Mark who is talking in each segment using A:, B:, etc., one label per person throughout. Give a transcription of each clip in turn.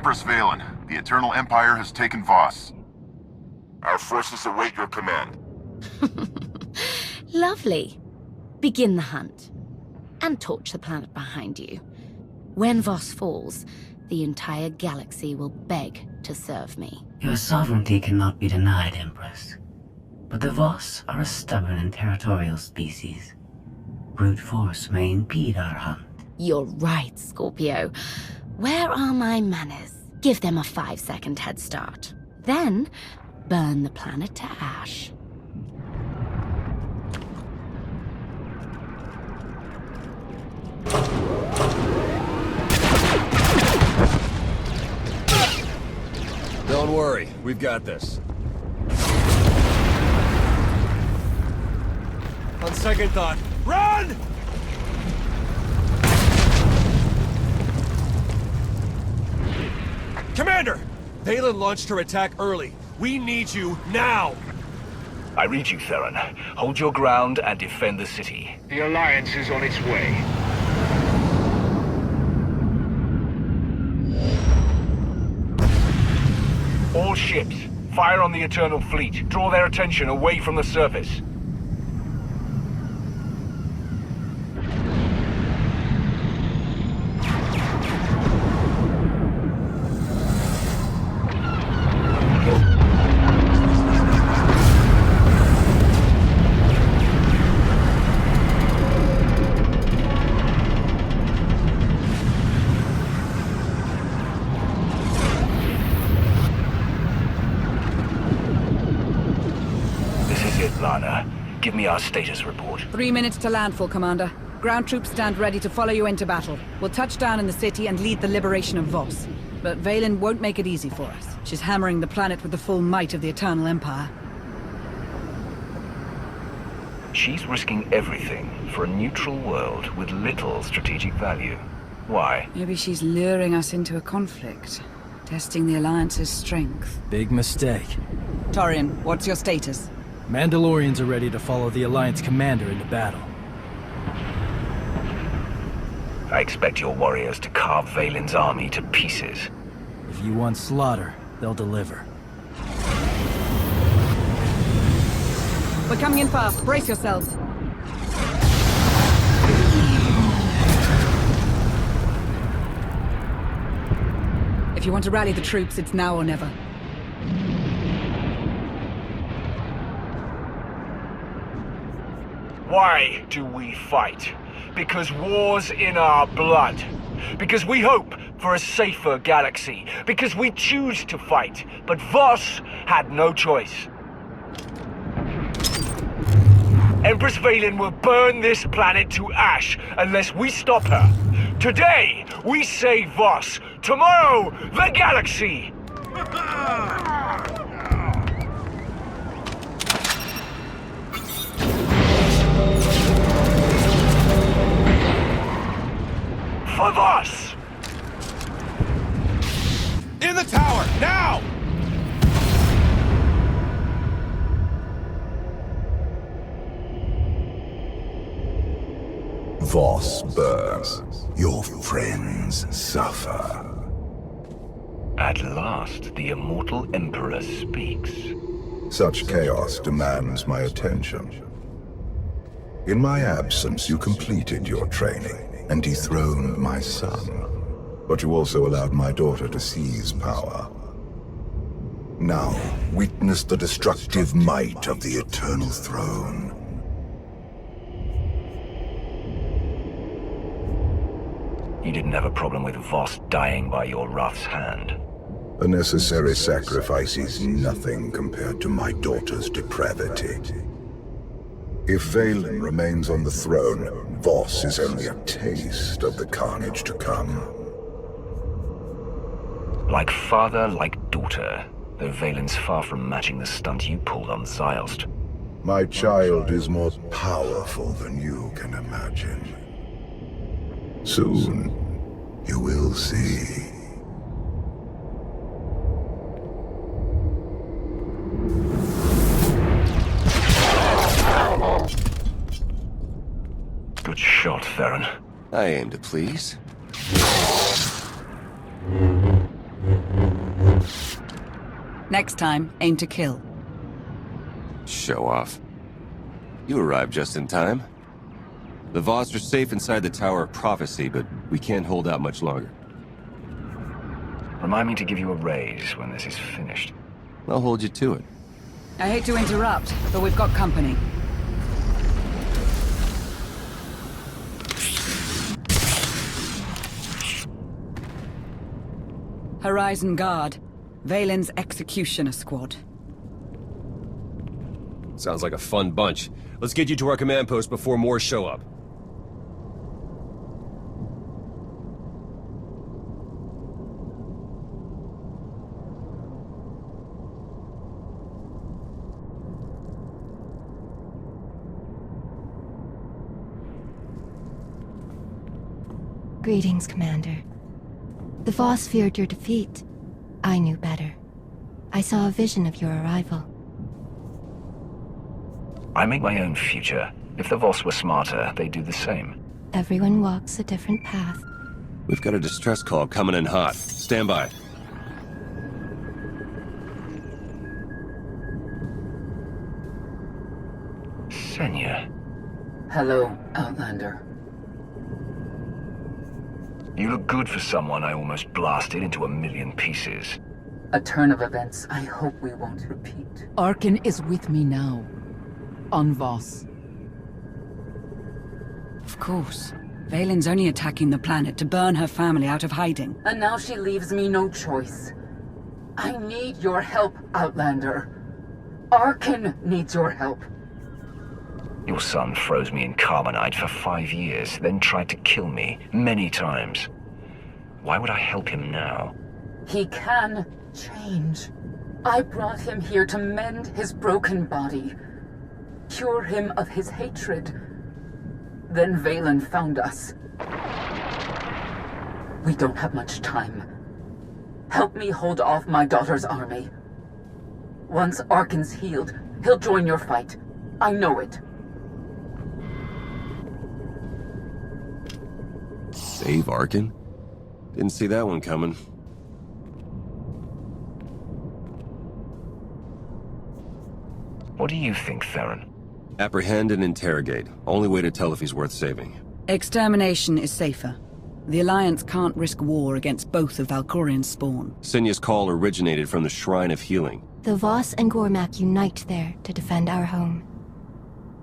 A: Empress Valen, the Eternal Empire has taken Voss. Our forces await your command.
B: Lovely. Begin the hunt. And torch the planet behind you. When Voss falls, the entire galaxy will beg to serve me.
C: Your sovereignty cannot be denied, Empress. But the Voss are a stubborn and territorial species. Brute force may impede our hunt.
B: You're right, Scorpio. Where are my manners? Give them a 5-second head start. Then, burn the planet to ash.
D: Don't worry, we've got this. On second thought, run! Commander! Valen launched her attack early. We need you now!
E: I read you, Theron. Hold your ground and defend the city.
F: The Alliance is on its way.
E: All ships, fire on the Eternal Fleet. Draw their attention away from the surface. Give me our status report.
G: 3 minutes to landfall, Commander. Ground troops stand ready to follow you into battle. We'll touch down in the city and lead the liberation of Voss. But Valen won't make it easy for us. She's hammering the planet with the full might of the Eternal Empire.
E: She's risking everything for a neutral world with little strategic value. Why?
G: Maybe she's luring us into a conflict. Testing the Alliance's strength.
H: Big mistake.
G: Torian, what's your status?
H: Mandalorians are ready to follow the Alliance commander into battle.
E: I expect your warriors to carve Valen's army to pieces.
H: If you want slaughter, they'll deliver.
G: We're coming in fast. Brace yourselves. If you want to rally the troops, it's now or never.
E: Why do we fight? Because war's in our blood. Because we hope for a safer galaxy. Because we choose to fight. But Voss had no choice. Empress Valen will burn this planet to ash unless we stop her. Today, we save Voss. Tomorrow, the galaxy! For Voss!
D: In the tower, now!
I: Voss burns. Your friends suffer.
E: At last, the immortal Emperor speaks.
I: Such chaos demands my attention. In my absence, you completed your training and dethroned my son. But you also allowed my daughter to seize power. Now, witness the destructive might of the Eternal Throne.
E: You didn't have a problem with Voss dying by your wrath's hand.
I: A necessary sacrifice is nothing compared to my daughter's depravity. If Valen remains on the throne, Voss is only a taste of the carnage to come.
E: Like father, like daughter, though Valen's far from matching the stunt you pulled on Ziost.
I: My child is more powerful than you can imagine. Soon, you will see.
E: Good shot, Theron.
D: I aim to please.
G: Next time, aim to kill.
J: Show off. You arrived just in time. The Voss are safe inside the Tower of Prophecy, but we can't hold out much longer.
E: Remind me to give you a raise when this is finished.
J: I'll hold you to it.
G: I hate to interrupt, but we've got company. Horizon Guard. Valen's Executioner Squad.
D: Sounds like a fun bunch. Let's get you to our command post before more show up.
K: Greetings, Commander. The Voss feared your defeat. I knew better. I saw a vision of your arrival.
E: I make my own future. If the Voss were smarter, they'd do the same.
K: Everyone walks a different path.
J: We've got a distress call coming in hot. Stand by.
E: Senya.
C: Hello, Outlander.
E: You look good for someone I almost blasted into a million pieces.
C: A turn of events I hope we won't repeat.
G: Arkin is with me now. On Voss. Of course. Valen's only attacking the planet to burn her family out of hiding.
C: And now she leaves me no choice. I need your help, Outlander. Arkin needs your help.
E: Your son froze me in carbonite for 5 years, then tried to kill me many times. Why would I help him now?
C: He can change. I brought him here to mend his broken body, cure him of his hatred. Then Valen found us. We don't have much time. Help me hold off my daughter's army. Once Arkin's healed, he'll join your fight. I know it.
J: Save Arkin? Didn't see that one coming.
E: What do you think, Theron?
J: Apprehend and interrogate. Only way to tell if he's worth saving.
G: Extermination is safer. The Alliance can't risk war against both of Valkorian's spawn.
J: Senya's call originated from the Shrine of Healing.
K: The Voss and Gormak unite there to defend our home.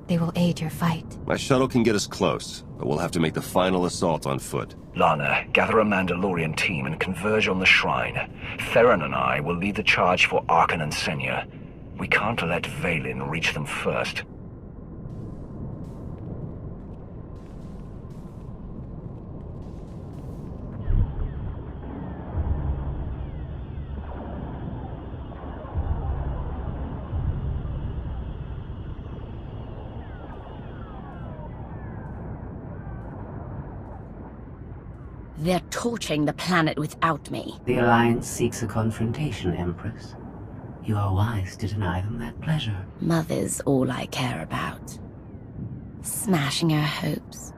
K: They will aid your fight.
J: My shuttle can get us close, but we'll have to make the final assault on foot.
E: Lana, gather a Mandalorian team and converge on the shrine. Theron and I will lead the charge for Arkin and Senya. We can't let Valen reach them first.
B: They're torching the planet without me.
C: The Alliance seeks a confrontation, Empress. You are wise to deny them that pleasure.
B: Mother's all I care about. Smashing her hopes.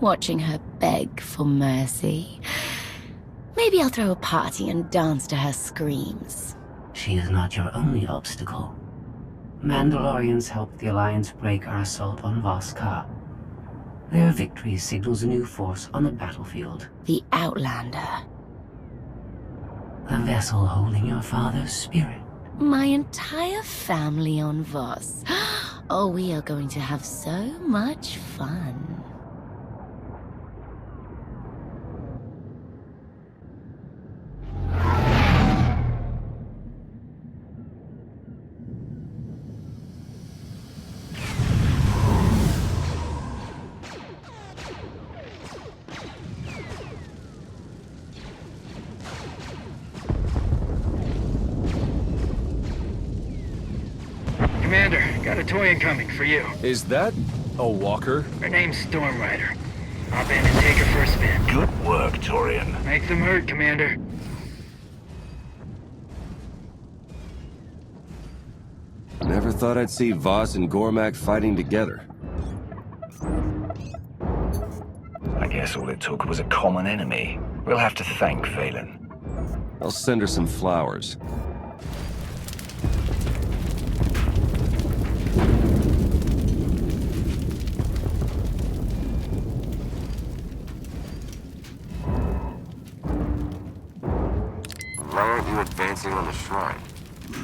B: Watching her beg for mercy. Maybe I'll throw a party and dance to her screams.
C: She is not your only obstacle. Mandalorians helped the Alliance break our assault on Voss-Ka. Their victory signals a new force on the battlefield.
B: The Outlander.
C: The vessel holding your father's spirit.
B: My entire family on Voss. Oh, we are going to have so much fun.
F: Commander, got a toy incoming for you.
D: Is that a walker?
F: Her name's Stormrider. Hop in and take her for a spin.
E: Good work, Torian.
F: Make them hurt, Commander.
J: Never thought I'd see Voss and Gormak fighting together.
E: I guess all it took was a common enemy. We'll have to thank Valen.
J: I'll send her some flowers.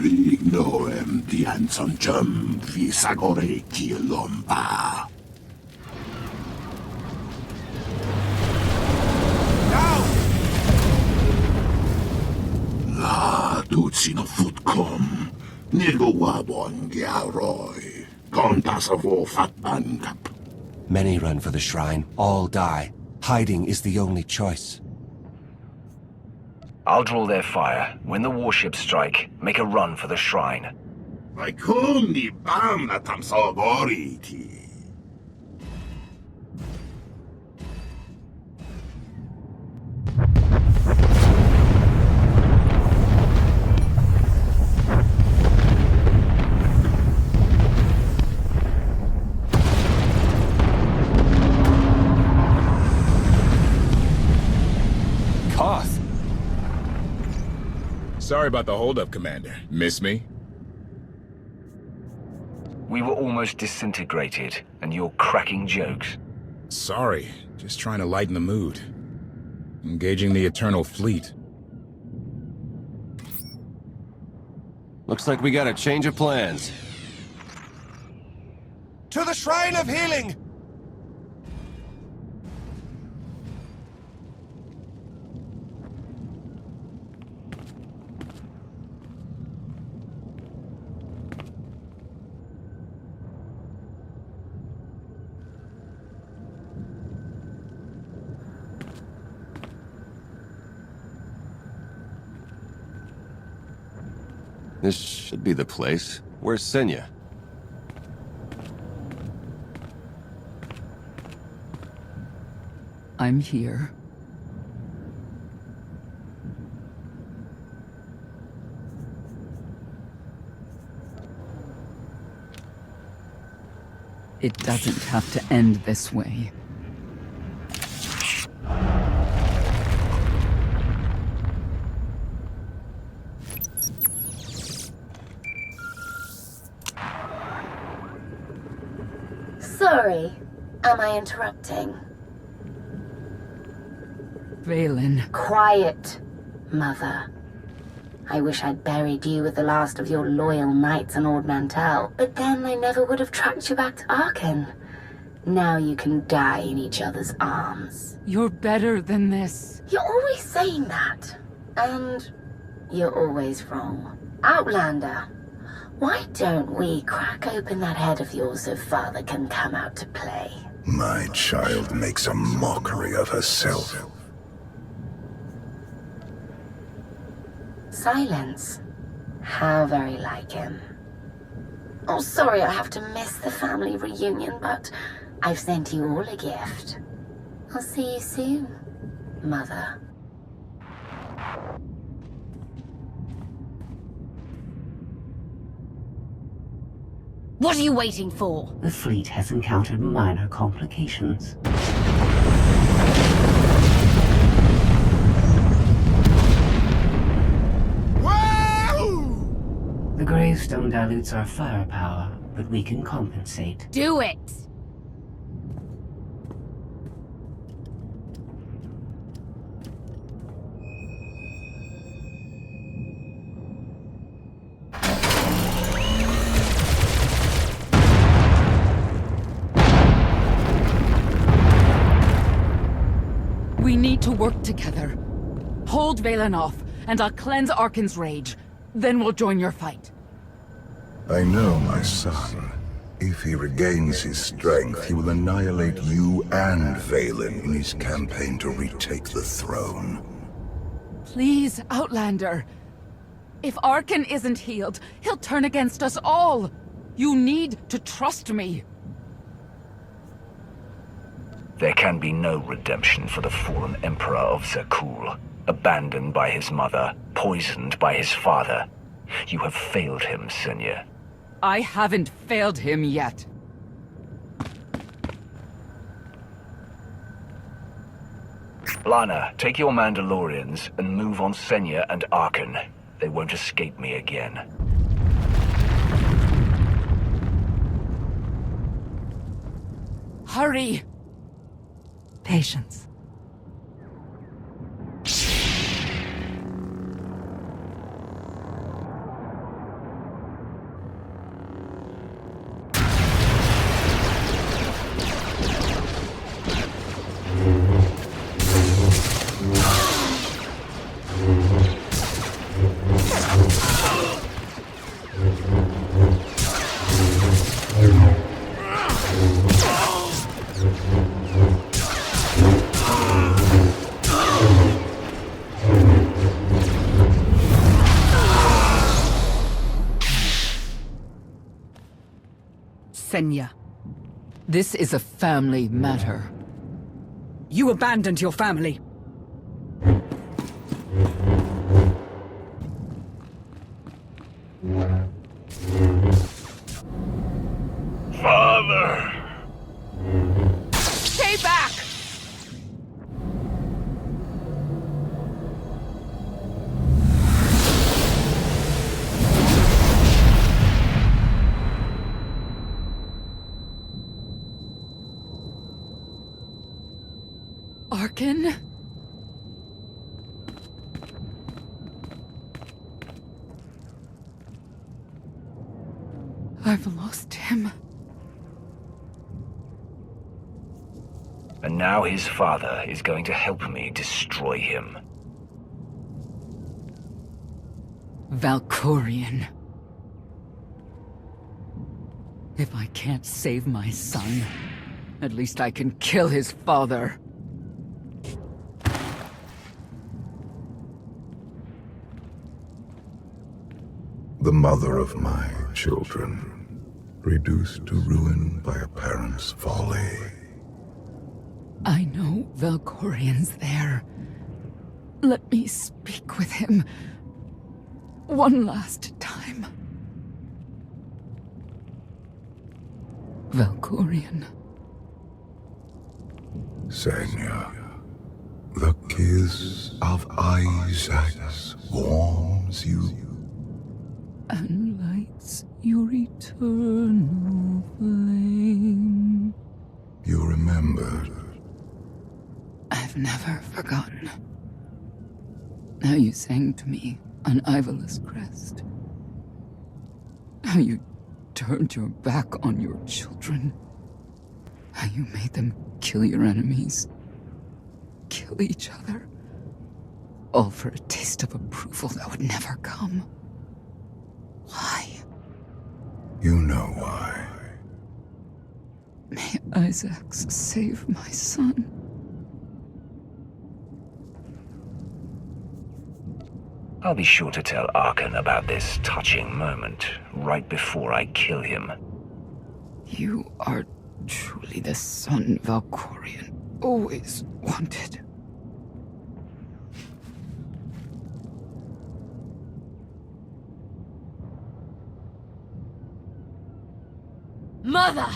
A: Ri noem dianson chum visagore kilomba. La dutsino futkom. Nirgo wabon gyaroi. Kontasavo fatbankap.
J: Many run for the shrine, all die. Hiding is the only choice.
E: I'll draw their fire. When the warships strike, make a run for the shrine.
A: Vaikuni bam na tamsogoriti.
L: Sorry about the holdup, Commander. Miss me?
E: We were almost disintegrated, and you're cracking jokes.
L: Sorry. Just trying to lighten the mood. Engaging the Eternal Fleet.
J: Looks like we got a change of plans.
D: To the Shrine of Healing!
J: This should be the place. Where's Senya?
C: I'm here. It doesn't have to end this way.
B: Sorry, am I interrupting?
C: Valen.
B: Quiet, Mother. I wish I'd buried you with the last of your loyal knights in Ord Mantell, but then I never would have tracked you back to Arkan. Now you can die in each other's arms.
C: You're better than this.
B: You're always saying that. And you're always wrong. Outlander, why don't we crack open that head of yours so Father can come out to play?
I: My child makes a mockery of herself.
B: Silence. How very like him. Oh, sorry I have to miss the family reunion, but I've sent you all a gift. I'll see you soon, Mother. What are you waiting for?
M: The fleet has encountered minor complications. The gravestone dilutes our firepower, but we can compensate.
B: Do it!
C: We need to work together. Hold Valen off, and I'll cleanse Arkan's rage. Then we'll join your fight.
I: I know, my son. If he regains his strength, he will annihilate you and Valen in his campaign to retake the throne.
C: Please, Outlander. If Arkan isn't healed, he'll turn against us all. You need to trust me.
E: There can be no redemption for the fallen Emperor of Zakul. Abandoned by his mother, poisoned by his father. You have failed him, Senya.
C: I haven't failed him yet.
E: Lana, take your Mandalorians and move on Senya and Arkan. They won't escape me again.
C: Hurry!
M: Patience.
G: Senya.
C: This is a family matter.
G: You abandoned your family.
E: Father!
C: Stay back! Arkin? I've lost him.
E: And now his father is going to help me destroy him.
C: Valkorion. If I can't save my son, at least I can kill his father.
I: The mother of my children, reduced to ruin by a parent's folly.
C: I know Valkorion's there. Let me speak with him one last time. Valkorion.
I: Senya, the kiss of Isaac warms you.
C: And lights your eternal flame.
I: You remembered.
C: I've never forgotten. How you sang to me on Ivala's crest. How you turned your back on your children. How you made them kill your enemies. Kill each other. All for a taste of approval that would never come. Why?
I: You know why.
C: May Isaac save my son.
E: I'll be sure to tell Arkin about this touching moment right before I kill him.
C: You are truly the son Valkorion always wanted.
B: Mother!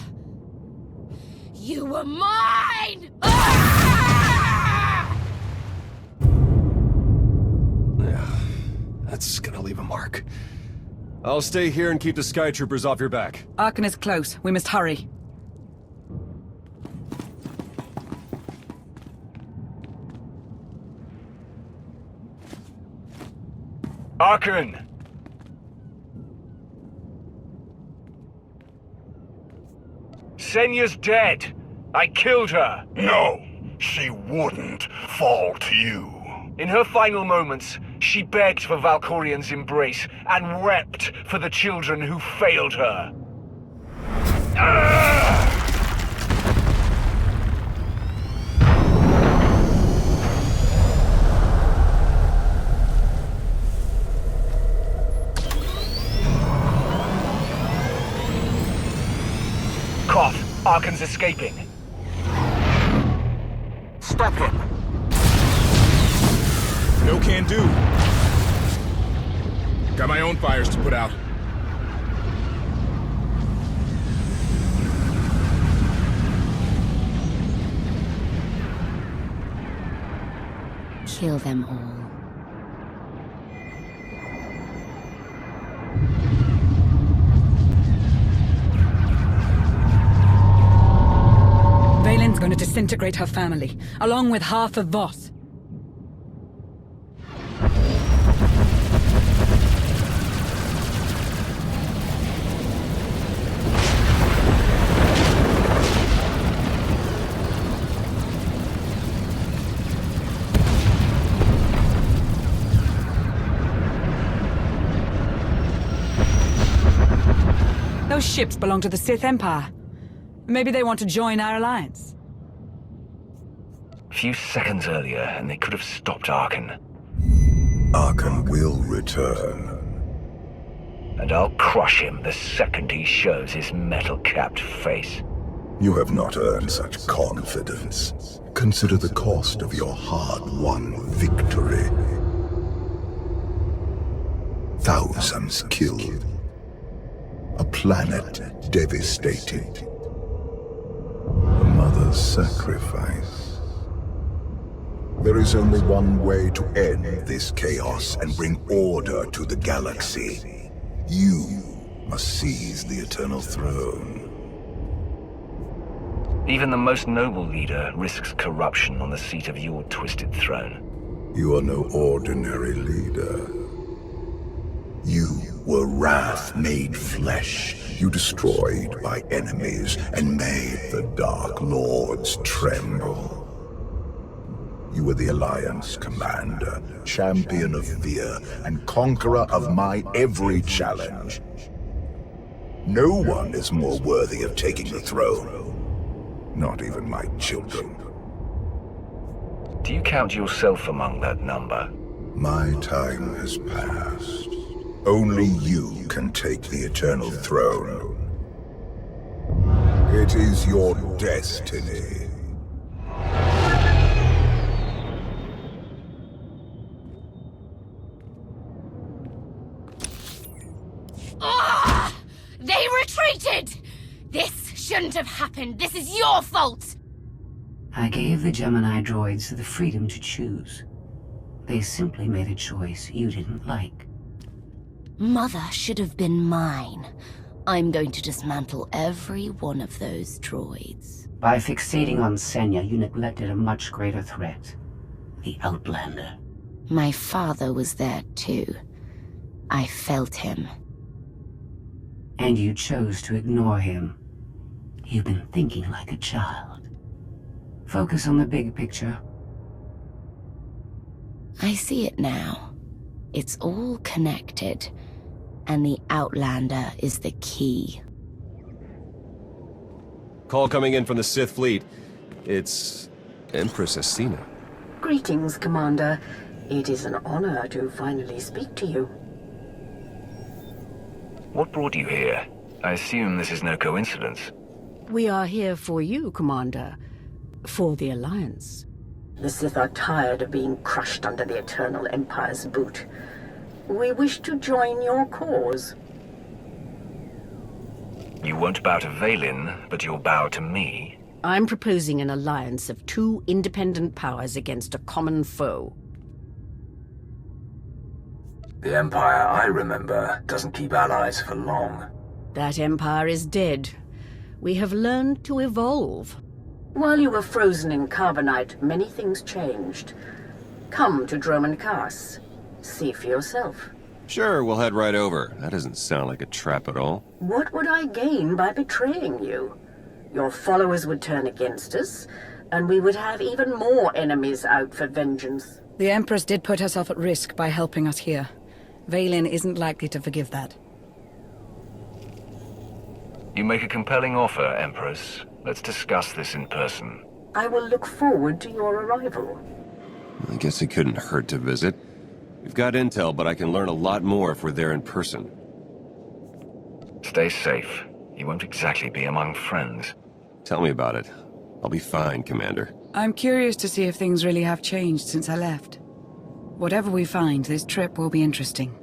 B: You were mine! Ah!
D: Yeah, that's gonna leave a mark. I'll stay here and keep the Sky Troopers off your back.
G: Arkin is close. We must hurry.
E: Arkin! Senya's dead. I killed her.
A: No, she wouldn't fall to you.
E: In her final moments, she begged for Valkorion's embrace and wept for the children who failed her. Koth, Arkin's escaping. Stop him!
L: No can do. Got my own fires to put out.
B: Kill them all.
G: Valen's going to disintegrate her family, along with half of Voss. Those ships belong to the Sith Empire. Maybe they want to join our alliance.
E: A few seconds earlier, and they could have stopped Arkin.
I: Arkin will return.
E: And I'll crush him the second he shows his metal-capped face.
I: You have not earned such confidence. Consider the cost of your hard-won victory. Thousands killed. A planet devastated. A mother's sacrifice. There is only one way to end this chaos and bring order to the galaxy. You must seize the Eternal Throne.
E: Even the most noble leader risks corruption on the seat of your twisted throne.
I: You are no ordinary leader. You were wrath made flesh. You destroyed my enemies and made the Dark Lords tremble. You were the Alliance commander, champion of fear, and conqueror of my every challenge. No one is more worthy of taking the throne. Not even my children.
E: Do you count yourself among that number?
I: My time has passed. Only you can take the Eternal Throne. It is your destiny.
B: They retreated! This shouldn't have happened. This is your fault!
M: I gave the Gemini droids the freedom to choose. They simply made a choice you didn't like.
B: Mother should have been mine. I'm going to dismantle every one of those droids.
M: By fixating on Senya, you neglected a much greater threat. The Outlander.
B: My father was there too. I felt him.
M: And you chose to ignore him. You've been thinking like a child. Focus on the big picture.
B: I see it now. It's all connected. And the Outlander is the key.
D: Call coming in from the Sith fleet. It's Empress Asina.
N: Greetings, Commander. It is an honor to finally speak to you.
E: What brought you here? I assume this is no coincidence.
N: We are here for you, Commander. For the Alliance. The Sith are tired of being crushed under the Eternal Empire's boot. We wish to join your cause.
E: You won't bow to Vaylin, but you'll bow to me.
N: I'm proposing an alliance of two independent powers against a common foe.
O: The Empire I remember doesn't keep allies for long.
N: That empire is dead. We have learned to evolve. While you were frozen in carbonite, many things changed. Come to Droman Kaas. See for yourself.
J: Sure, we'll head right over. That doesn't sound like a trap at all.
N: What would I gain by betraying you? Your followers would turn against us, and we would have even more enemies out for vengeance.
G: The Empress did put herself at risk by helping us here. Vaylin isn't likely to forgive that.
E: You make a compelling offer, Empress. Let's discuss this in person.
N: I will look forward to your arrival.
J: I guess it couldn't hurt to visit. We've got intel, but I can learn a lot more if we're there in person.
E: Stay safe. You won't exactly be among friends.
J: Tell me about it. I'll be fine, Commander.
G: I'm curious to see if things really have changed since I left. Whatever we find, this trip will be interesting.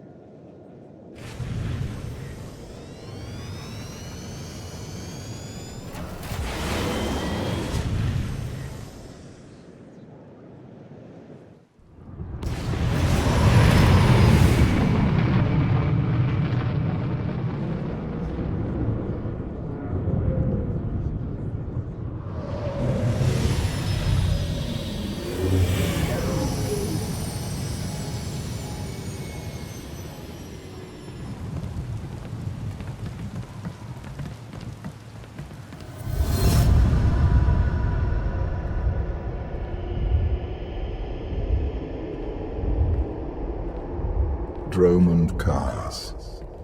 I: Droman Kaas.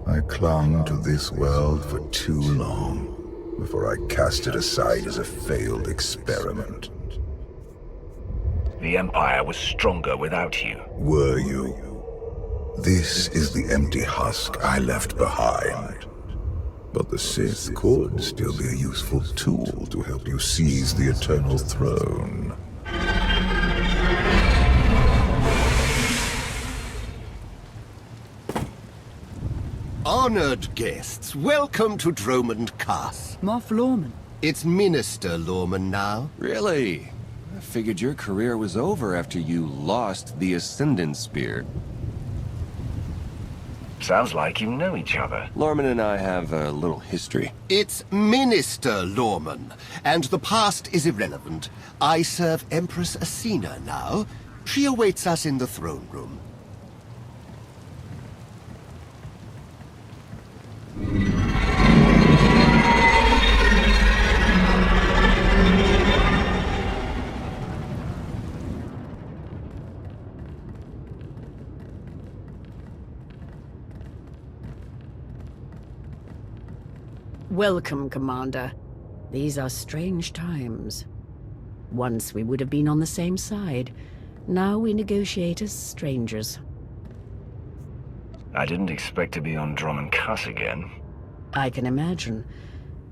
I: I clung to this world for too long before I cast it aside as a failed experiment.
E: The Empire was stronger without you.
I: Were you? This is the empty husk I left behind. But the Sith could still be a useful tool to help you seize the Eternal Throne.
P: Honored guests, welcome to Dromund Kaas.
G: Moff Lorman.
P: It's Minister Lorman now.
J: Really? I figured your career was over after you lost the Ascendant Spear.
E: Sounds like you know each other.
J: Lorman and I have a little history.
P: It's Minister Lorman, and the past is irrelevant. I serve Empress Asina now. She awaits us in the throne room.
N: Welcome, Commander. These are strange times. Once we would have been on the same side. Now we negotiate as strangers.
E: I didn't expect to be on Dromund Kaas again.
N: I can imagine.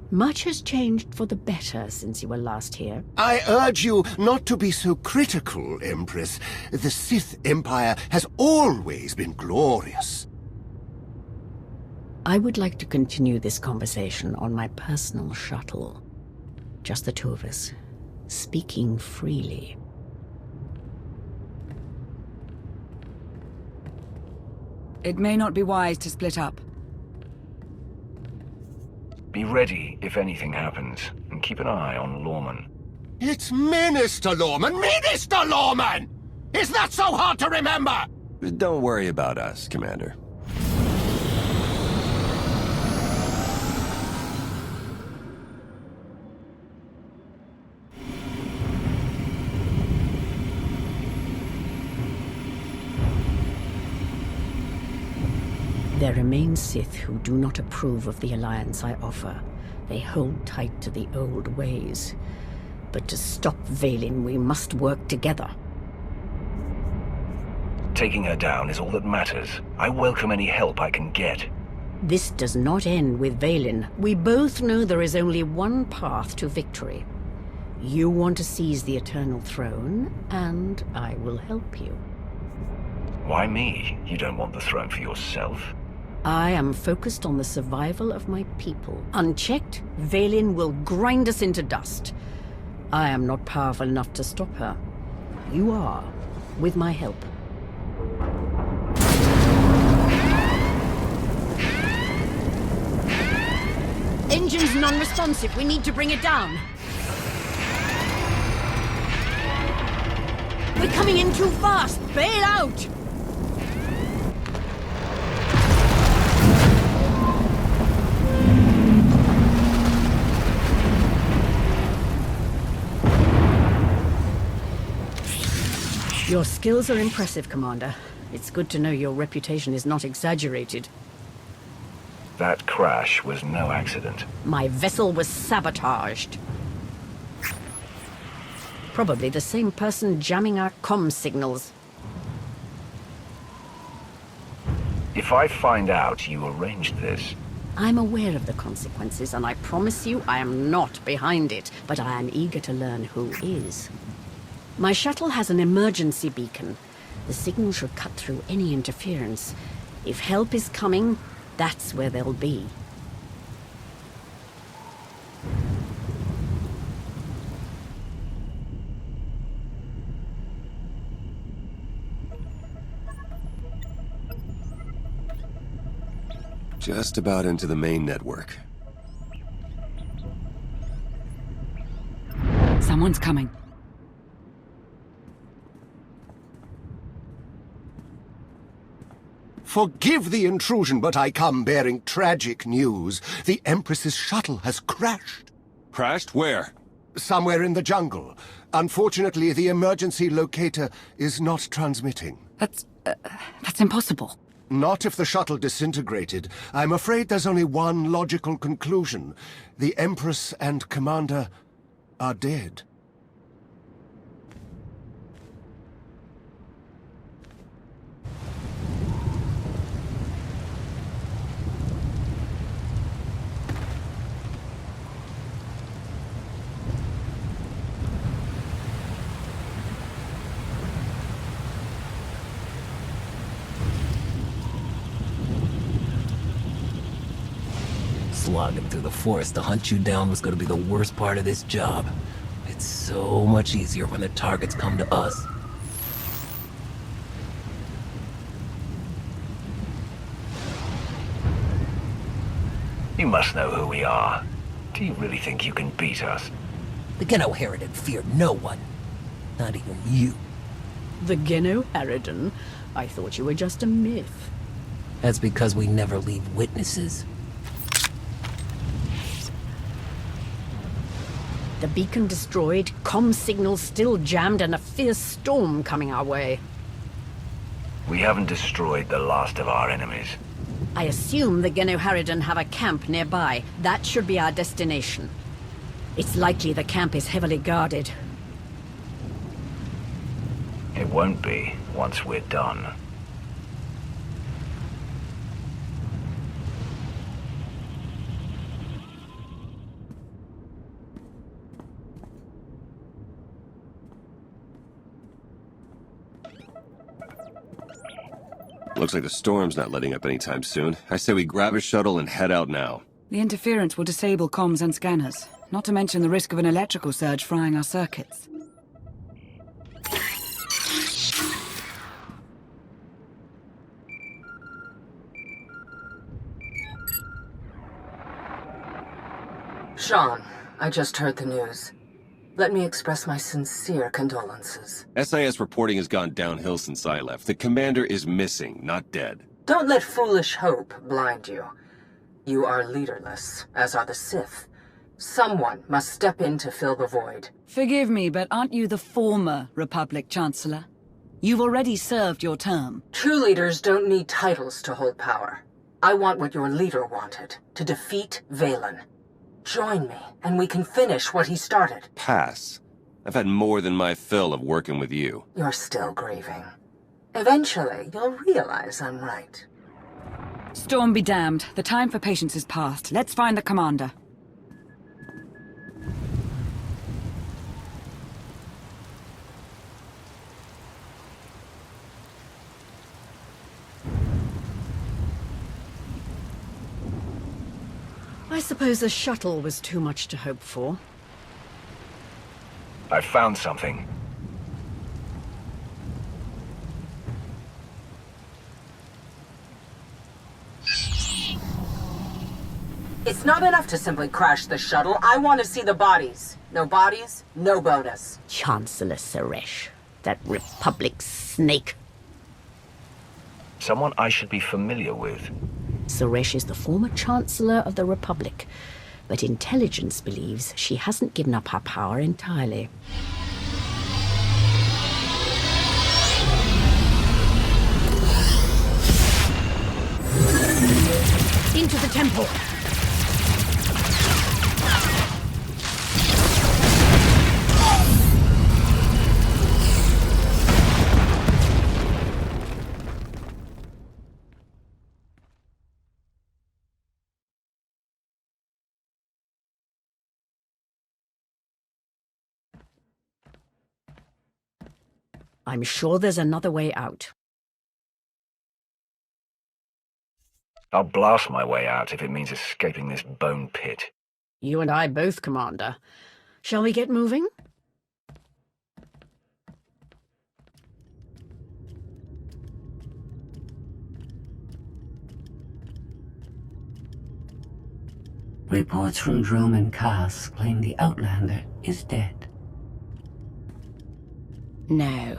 N: Much has changed for the better since you were last here.
P: I urge you not to be so critical, Empress. The Sith Empire has always been glorious.
N: I would like to continue this conversation on my personal shuttle. Just the two of us, speaking freely.
G: It may not be wise to split up.
E: Be ready if anything happens, and keep an eye on Lorman.
P: It's Minister Lorman! Minister Lorman! Is that so hard to remember?
J: Don't worry about us, Commander.
N: There remain Sith who do not approve of the alliance I offer. They hold tight to the old ways. But to stop Vaylin, we must work together.
E: Taking her down is all that matters. I welcome any help I can get.
N: This does not end with Vaylin. We both know there is only one path to victory. You want to seize the Eternal Throne, and I will help you.
E: Why me? You don't want the throne for yourself?
N: I am focused on the survival of my people. Unchecked, Vaylin will grind us into dust. I am not powerful enough to stop her. You are, with my help. Engine's non-responsive. We need to bring it down. We're coming in too fast. Bail out! Your skills are impressive, Commander. It's good to know your reputation is not exaggerated.
E: That crash was no accident.
N: My vessel was sabotaged. Probably the same person jamming our comm signals.
E: If I find out you arranged this...
N: I'm aware of the consequences, and I promise you I am not behind it, but I am eager to learn who is. My shuttle has an emergency beacon. The signal should cut through any interference. If help is coming, that's where they'll be.
J: Just about into the main network.
G: Someone's coming.
P: Forgive the intrusion, but I come bearing tragic news. The Empress's shuttle has crashed.
J: Crashed? Where?
P: Somewhere in the jungle. Unfortunately, the emergency locator is not transmitting.
G: That's impossible.
P: Not if the shuttle disintegrated. I'm afraid there's only one logical conclusion. The Empress and Commander are dead.
Q: slogging through the forest to hunt you down was going to be the worst part of this job. It's so much easier when the targets come to us.
E: You must know who we are. Do you really think you can beat us?
Q: The Geno Harridan feared no one. Not even you.
G: The Geno Harridan? I thought you were just a myth.
Q: That's because we never leave witnesses.
N: The beacon destroyed, comm signals still jammed, and a fierce storm coming our way.
E: We haven't destroyed the last of our enemies.
N: I assume the Geno Harridan have a camp nearby. That should be our destination. It's likely the camp is heavily guarded.
E: It won't be once we're done.
J: Looks like the storm's not letting up anytime soon. I say we grab a shuttle and head out now.
G: The interference will disable comms and scanners, not to mention the risk of an electrical surge frying our circuits.
C: Sean, I just heard the news. Let me express my sincere condolences.
J: SIS reporting has gone downhill since I left. The commander is missing, not dead.
C: Don't let foolish hope blind you. You are leaderless, as are the Sith. Someone must step in to fill the void.
G: Forgive me, but aren't you the former Republic Chancellor? You've already served your term.
C: True leaders don't need titles to hold power. I want what your leader wanted, to defeat Valen. Join me, and we can finish what he started.
J: Pass. I've had more than my fill of working with you.
C: You're still grieving. Eventually, you'll realize I'm right.
G: Storm be damned. The time for patience is past. Let's find the commander.
N: I suppose a shuttle was too much to hope for.
E: I found something.
C: It's not enough to simply crash the shuttle. I want to see the bodies. No bodies, no bonus.
N: Chancellor Suresh, that Republic snake.
E: Someone I should be familiar with.
N: Suresh is the former Chancellor of the Republic, but intelligence believes she hasn't given up her power entirely. Into the temple! I'm sure there's another way out.
E: I'll blast my way out if it means escaping this bone pit.
N: You and I both, Commander. Shall we get moving?
M: Reports from Droman Kaas claim the Outlander is dead.
B: No.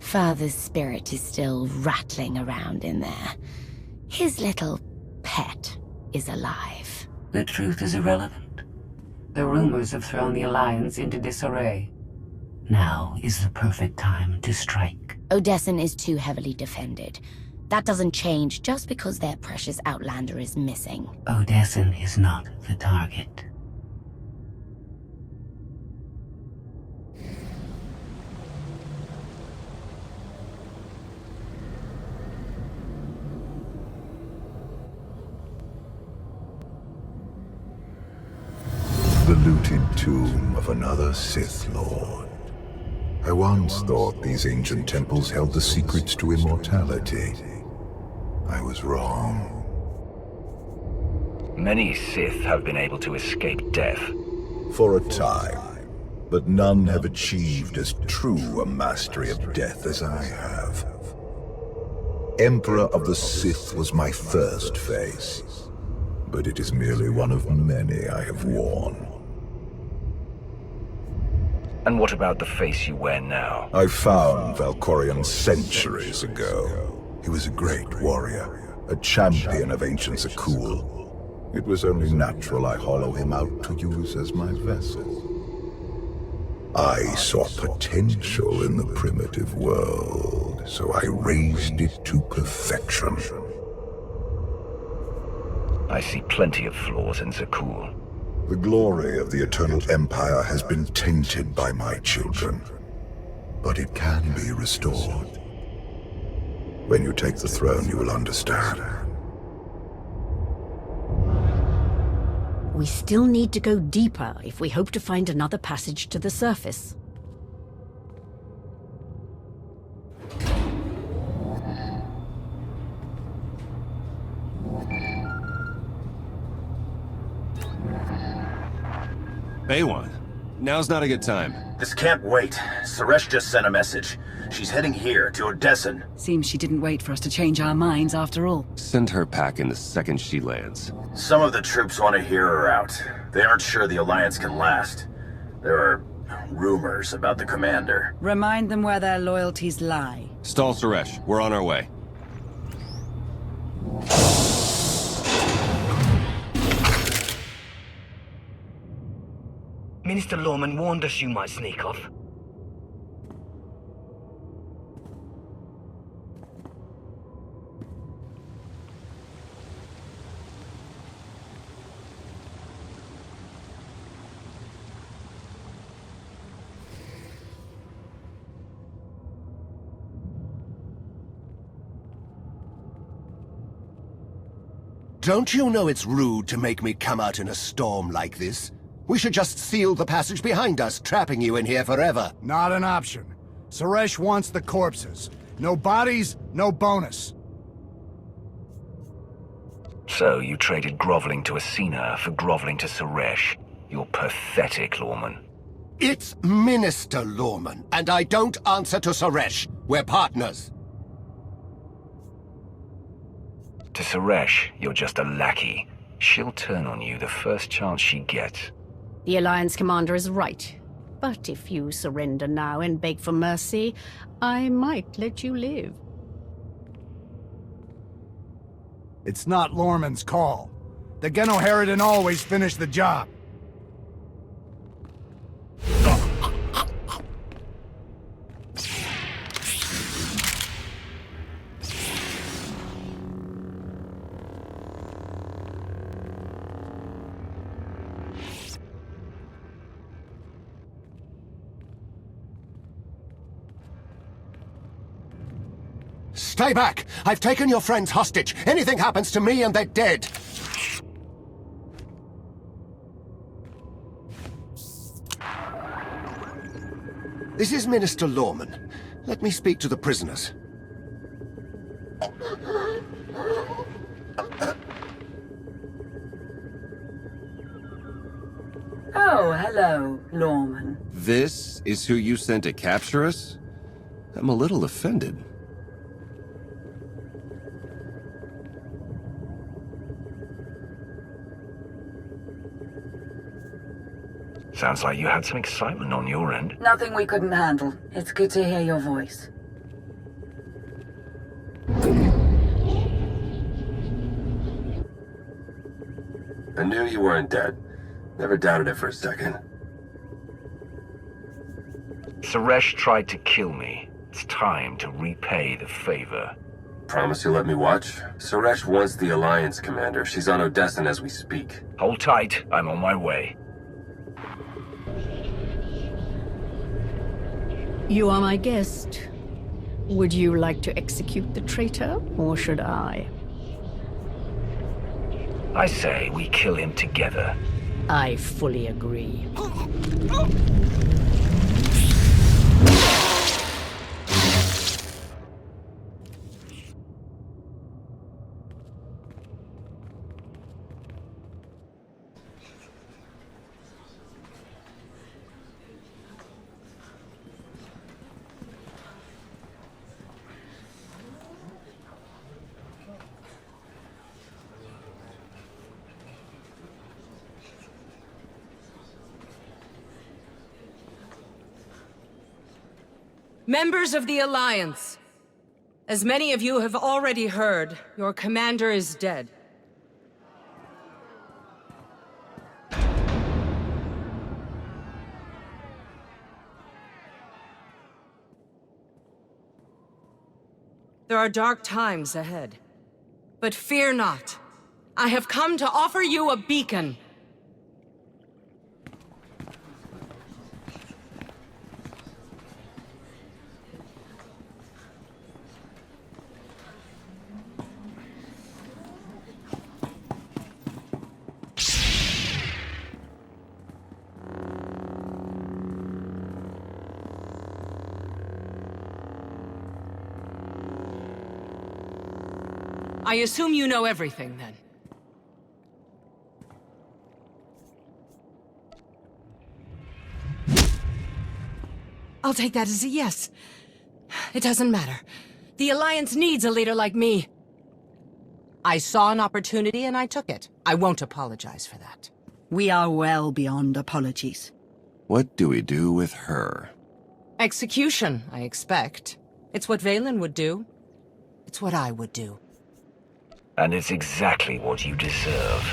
B: Father's spirit is still rattling around in there. His little pet is alive.
M: The truth is irrelevant. The rumors have thrown the Alliance into disarray. Now is the perfect time to strike.
B: Odesson is too heavily defended. That doesn't change just because their precious Outlander is missing.
M: Odesson is not the target.
I: The looted tomb of another Sith Lord. I once thought these ancient temples held the secrets to immortality. I was wrong.
E: Many Sith have been able to escape death.
I: For a time. But none have achieved as true a mastery of death as I have. Emperor of the Sith was my first face, but it is merely one of many I have worn.
E: And what about the face you wear now?
I: I found Valkorion centuries ago. He was a great warrior, a champion of ancient Zakul. It was only natural I hollow him out to use as my vessel. I saw potential in the primitive world, so I raised it to perfection.
E: I see plenty of flaws in Zakul.
I: The glory of the Eternal Empire has been tainted by my children, but it can be restored. When you take the throne, you will understand.
N: We still need to go deeper if we hope to find another passage to the surface.
J: Baywan, now's not a good time.
O: This can't wait. Suresh just sent a message. She's heading here, to Odessan.
G: Seems she didn't wait for us to change our minds after all.
J: Send her packing the second she lands.
O: Some of the troops want to hear her out. They aren't sure the Alliance can last. There are rumors about the commander.
G: Remind them where their loyalties lie.
J: Stall Suresh, we're on our way.
E: Minister Lorman warned us you might sneak off.
P: Don't you know it's rude to make me come out in a storm like this? We should just seal the passage behind us, trapping you in here forever.
R: Not an option. Suresh wants the corpses. No bodies, no bonus.
E: So you traded groveling to Asina for groveling to Suresh. You're pathetic, Lorman.
P: It's Minister Lorman, and I don't answer to Suresh. We're partners.
E: To Suresh, you're just a lackey. She'll turn on you the first chance she gets.
N: The Alliance commander is right. But if you surrender now and beg for mercy, I might let you live.
R: It's not Lorman's call. The Genoheridan always finish the job.
P: Stay back! I've taken your friends hostage. Anything happens to me and they're dead. This is Minister Lorman. Let me speak to the prisoners.
C: Oh, hello, Lorman.
J: This is who you sent to capture us? I'm a little offended.
E: Sounds like you had some excitement on your end.
C: Nothing we couldn't handle. It's good to hear your voice.
J: I knew you weren't dead. Never doubted it for a second.
E: Suresh tried to kill me. It's time to repay the favor.
J: Promise you'll let me watch? Suresh wants the Alliance commander. She's on Odessan as we speak.
E: Hold tight. I'm on my way.
N: You are my guest. Would you like to execute the traitor, or should I?
E: I say we kill him together.
N: I fully agree.
S: Members of the Alliance, as many of you have already heard, your commander is dead. There are dark times ahead. But fear not. I have come to offer you a beacon. I assume you know everything, then. I'll take that as a yes. It doesn't matter. The Alliance needs a leader like me. I saw an opportunity and I took it. I won't apologize for that.
G: We are well beyond apologies.
J: What do we do with her?
S: Execution, I expect. It's what Valen would do. It's what I would do.
E: And it's exactly what you deserve.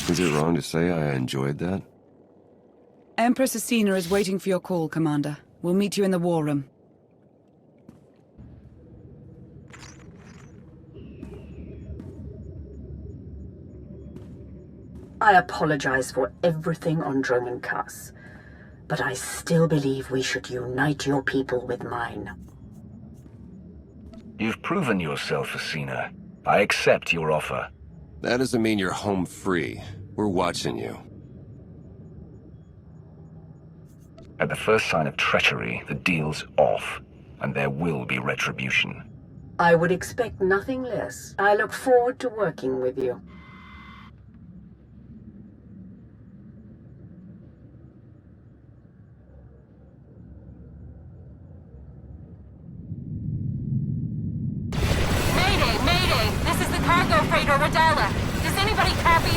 J: Is it wrong to say I enjoyed that?
G: Empress Ascena is waiting for your call, Commander. We'll meet you in the war room.
N: I apologize for everything on Droman Kaas, but I still believe we should unite your people with mine.
E: You've proven yourself, Ascena. I accept your offer.
J: That doesn't mean you're home free. We're watching you.
E: At the first sign of treachery, the deal's off, and there will be retribution.
N: I would expect nothing less. I look forward to working with you.
T: Cargo freighter Radala. Does anybody copy?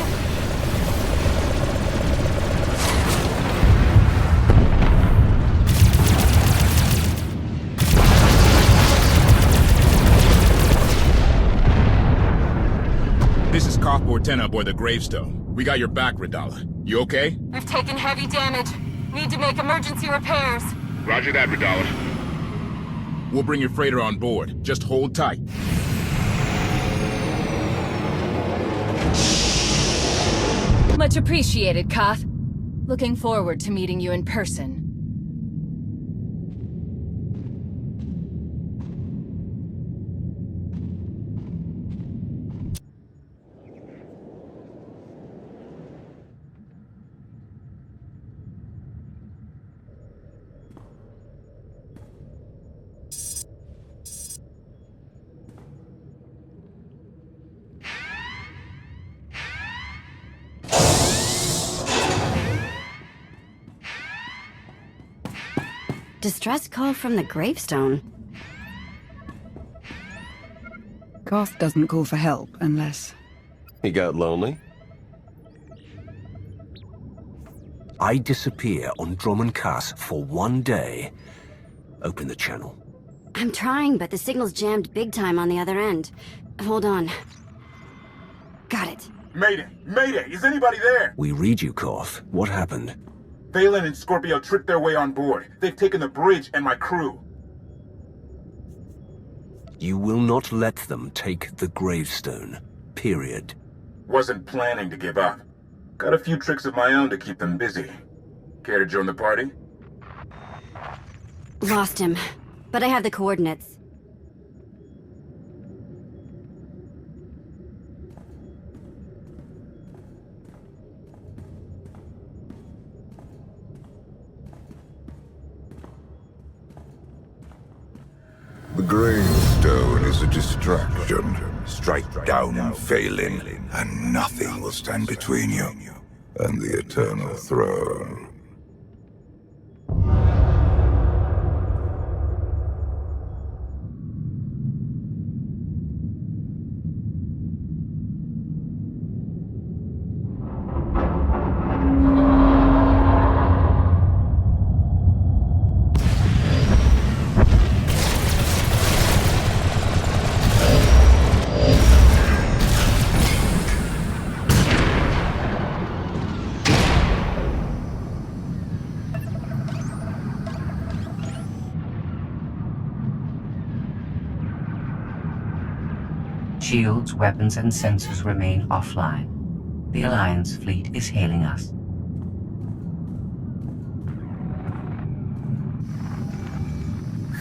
L: This is Cockboard 10 aboard the Gravestone. We got your back, Radala. You okay?
T: We've taken heavy damage. Need to make emergency repairs.
L: Roger that, Radala. We'll bring your freighter on board. Just hold tight.
U: Much appreciated, Koth. Looking forward to meeting you in person.
V: Distress call from the Gravestone.
G: Koth doesn't call for help unless...
J: He got lonely?
W: I disappear on Droman Kaas for 1 day. Open the channel.
V: I'm trying, but the signal's jammed big time on the other end. Hold on. Got it.
X: Mayday! Mayday! Is anybody there?
W: We read you, Koth. What happened?
X: Valen and Scorpio tricked their way on board. They've taken the bridge and my crew.
W: You will not let them take the Gravestone. Period.
X: Wasn't planning to give up. Got a few tricks of my own to keep them busy. Care to join the party?
V: Lost him, but I have the coordinates.
I: The Gravestone is a distraction. Strike down Valen, and nothing will stand between you and the Eternal Throne.
M: Shields, weapons, and sensors remain offline. The Alliance fleet is hailing us.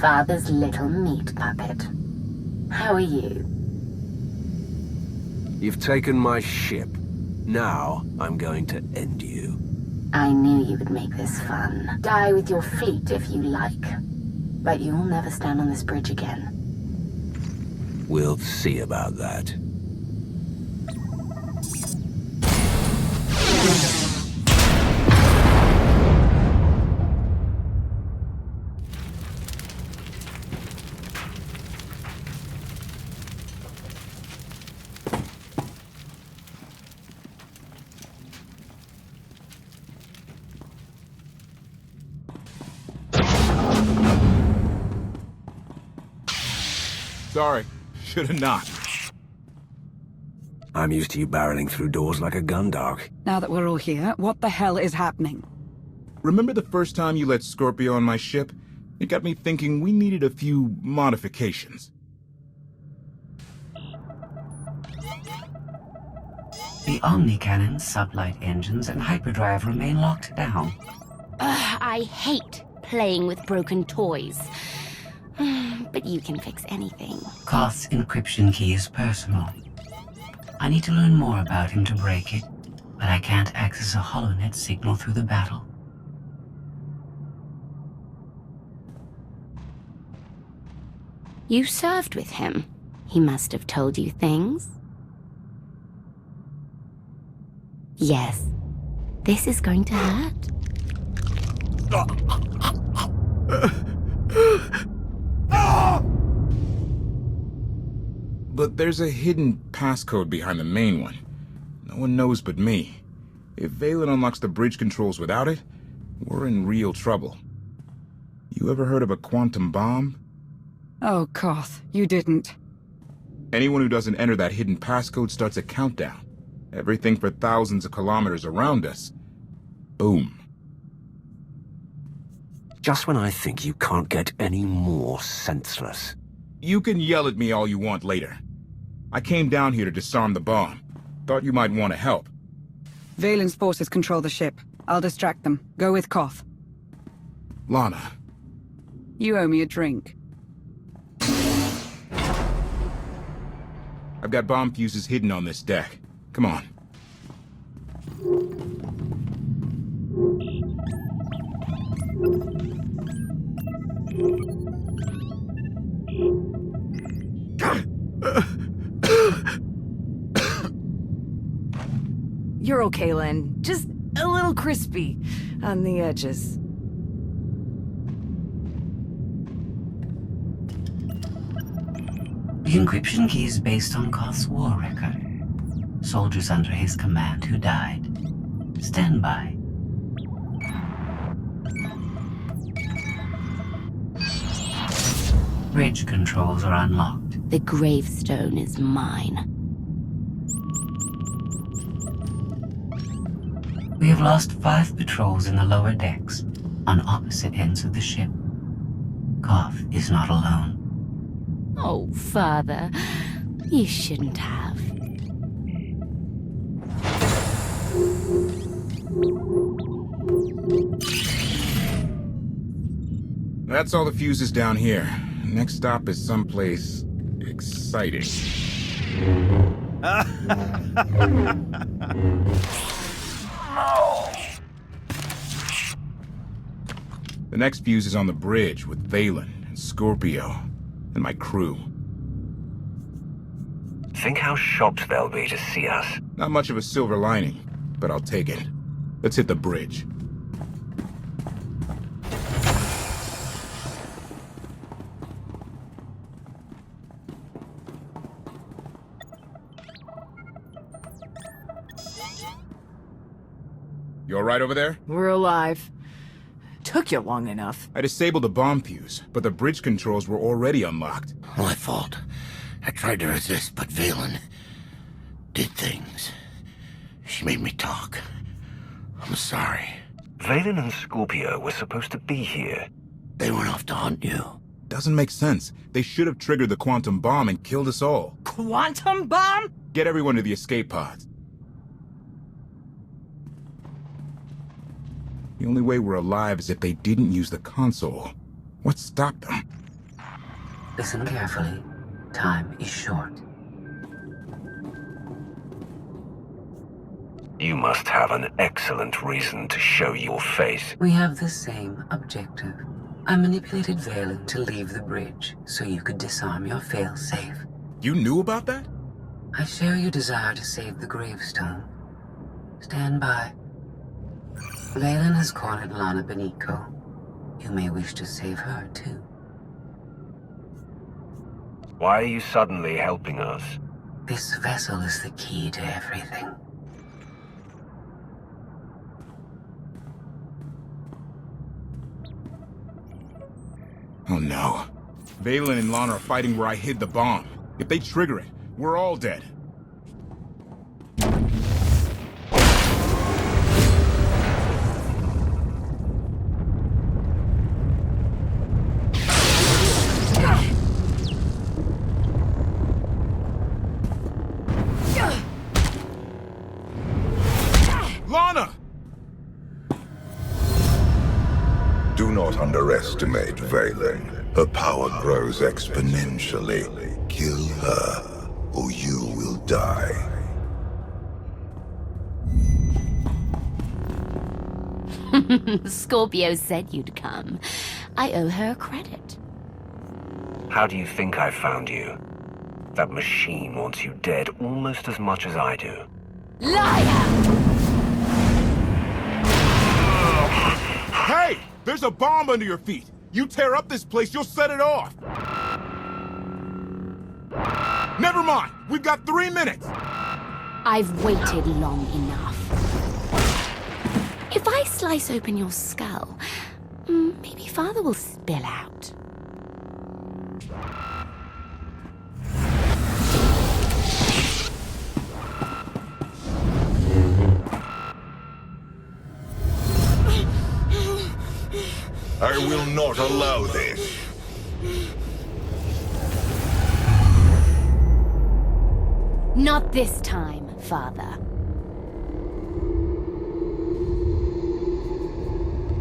B: Father's little meat puppet. How are you?
W: You've taken my ship. Now, I'm going to end you.
B: I knew you would make this fun. Die with your fleet if you like. But you'll never stand on this bridge again.
W: We'll see about that.
L: Sorry. Should've knocked.
W: I'm used to you barreling through doors like a gun dog.
G: Now that we're all here, what the hell is happening?
L: Remember the first time you let Scorpio on my ship? It got me thinking we needed a few modifications.
M: The Omni-Cannon, sublight engines, and hyperdrive remain locked down.
B: I hate playing with broken toys. But you can fix anything.
M: Koth's encryption key is personal. I need to learn more about him to break it, but I can't access a HoloNet signal through the battle.
B: You served with him. He must have told you things. Yes. This is going to hurt.
L: But there's a hidden passcode behind the main one. No one knows but me. If Vaylin unlocks the bridge controls without it, we're in real trouble. You ever heard of a quantum bomb?
G: Oh, Koth, you didn't.
L: Anyone who doesn't enter that hidden passcode starts a countdown. Everything for thousands of kilometers around us. Boom.
W: Just when I think you can't get any more senseless.
L: You can yell at me all you want later. I came down here to disarm the bomb. Thought you might want to help.
G: Vaylin's forces control the ship. I'll distract them. Go with Koth.
L: Lana.
G: You owe me a drink.
L: I've got bomb fuses hidden on this deck. Come on.
A: You're okay, Len. Just a little crispy on the edges.
M: The encryption key is based on Koth's war record. Soldiers under his command who died. Stand by. Bridge controls are unlocked.
B: The gravestone is mine.
M: We have lost 5 patrols in the lower decks, on opposite ends of the ship. Koth is not alone.
B: Oh, Father, you shouldn't have.
L: That's all the fuses down here. Next stop is someplace exciting. The next fuse is on the bridge with Vaylin and Scorpio and my crew.
W: Think how shocked they'll be to see us.
L: Not much of a silver lining, but I'll take it. Let's hit the bridge. You all right over there?
A: We're alive. Took you long enough.
L: I disabled the bomb fuse, but the bridge controls were already unlocked.
P: My fault. I tried to resist, but Vaylin did things. She made me talk. I'm sorry.
W: Vaylin and Scorpio were supposed to be here.
P: They went off to hunt you.
L: Doesn't make sense. They should have triggered the quantum bomb and killed us all.
G: Quantum bomb?
L: Get everyone to the escape pods. The only way we're alive is if they didn't use the console. What stopped them?
M: Listen carefully. Time is short.
J: You must have an excellent reason to show your face.
M: We have the same objective. I manipulated Valen to leave the bridge so you could disarm your failsafe.
L: You knew about that?
M: I share your desire to save the gravestone. Stand by. Valen has cornered Lana Beniko. You may wish to save her, too.
J: Why are you suddenly helping us?
M: This vessel is the key to everything.
L: Oh no. Valen and Lana are fighting where I hid the bomb. If they trigger it, we're all dead. Lana!
I: Do not underestimate Valen. Her power grows exponentially. Kill her, or you will die.
B: Scorpio said you'd come. I owe her credit.
J: How do you think I found you? That machine wants you dead almost as much as I do.
B: Liar!
L: Hey! There's a bomb under your feet! You tear up this place, you'll set it off! Never mind! We've got 3 minutes!
B: I've waited long enough. If I slice open your skull, maybe Father will spill out.
I: I will not allow this.
B: Not this time, Father.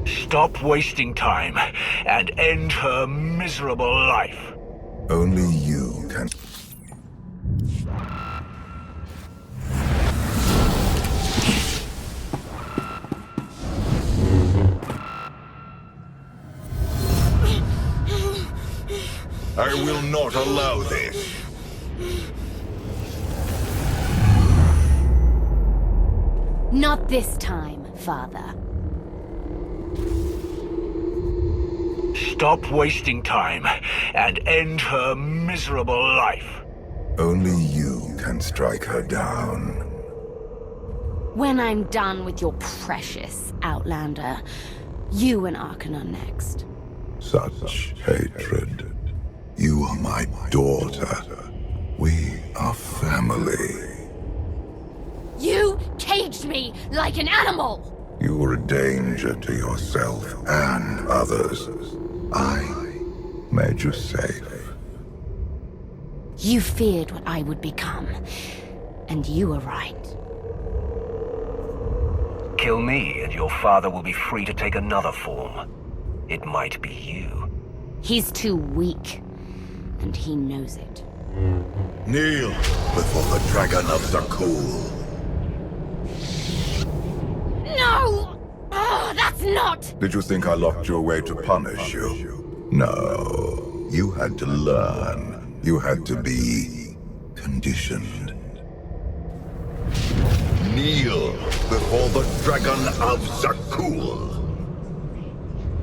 E: Stop wasting time and end her miserable life.
I: Only you can... I will not allow this.
B: Not this time, Father.
E: Stop wasting time and end her miserable life.
I: Only you can strike her down.
B: When I'm done with your precious Outlander, you and Arkan are next.
I: Such hatred. You are my daughter. We are family.
B: You caged me like an animal!
I: You were a danger to yourself and others. I made you safe.
B: You feared what I would become, and you were right.
J: Kill me, and your father will be free to take another form. It might be you.
B: He's too weak, and he knows it.
I: Kneel before the Dragon of Zakul.
B: No! Oh, that's not!
I: Did you think I locked you away to punish you? No. You had to learn. You had to be conditioned. Kneel before the Dragon of Zakul.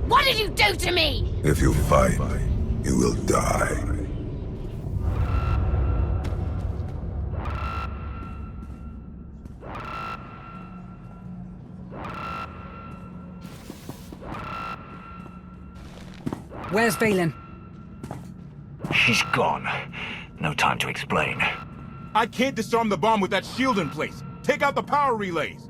B: What did you do to me?
I: If you fight, you will die.
G: Where's Valen?
E: She's gone. No time to explain.
L: I can't disarm the bomb with that shield in place. Take out the power relays.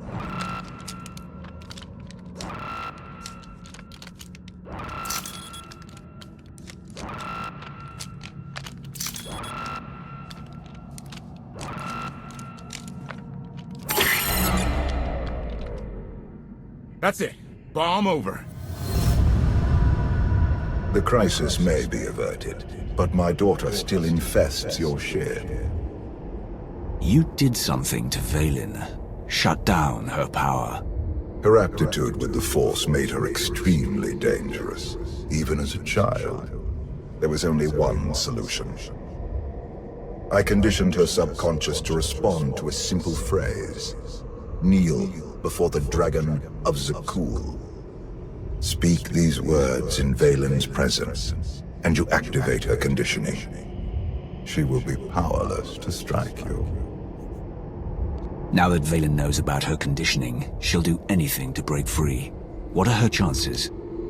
L: That's it. Bomb over.
I: The crisis may be averted, but my daughter still infests your ship.
W: You did something to Vaylin. Shut down her power.
I: Her aptitude with the Force made her extremely dangerous, even as a child. There was only one solution. I conditioned her subconscious to respond to a simple phrase. Kneel before the Dragon of Zakul. Speak these words in Vaylin's presence, and you activate her conditioning. She will be powerless to strike you.
W: Now that Vaylin knows about her conditioning, she'll do anything to break free. What are her chances?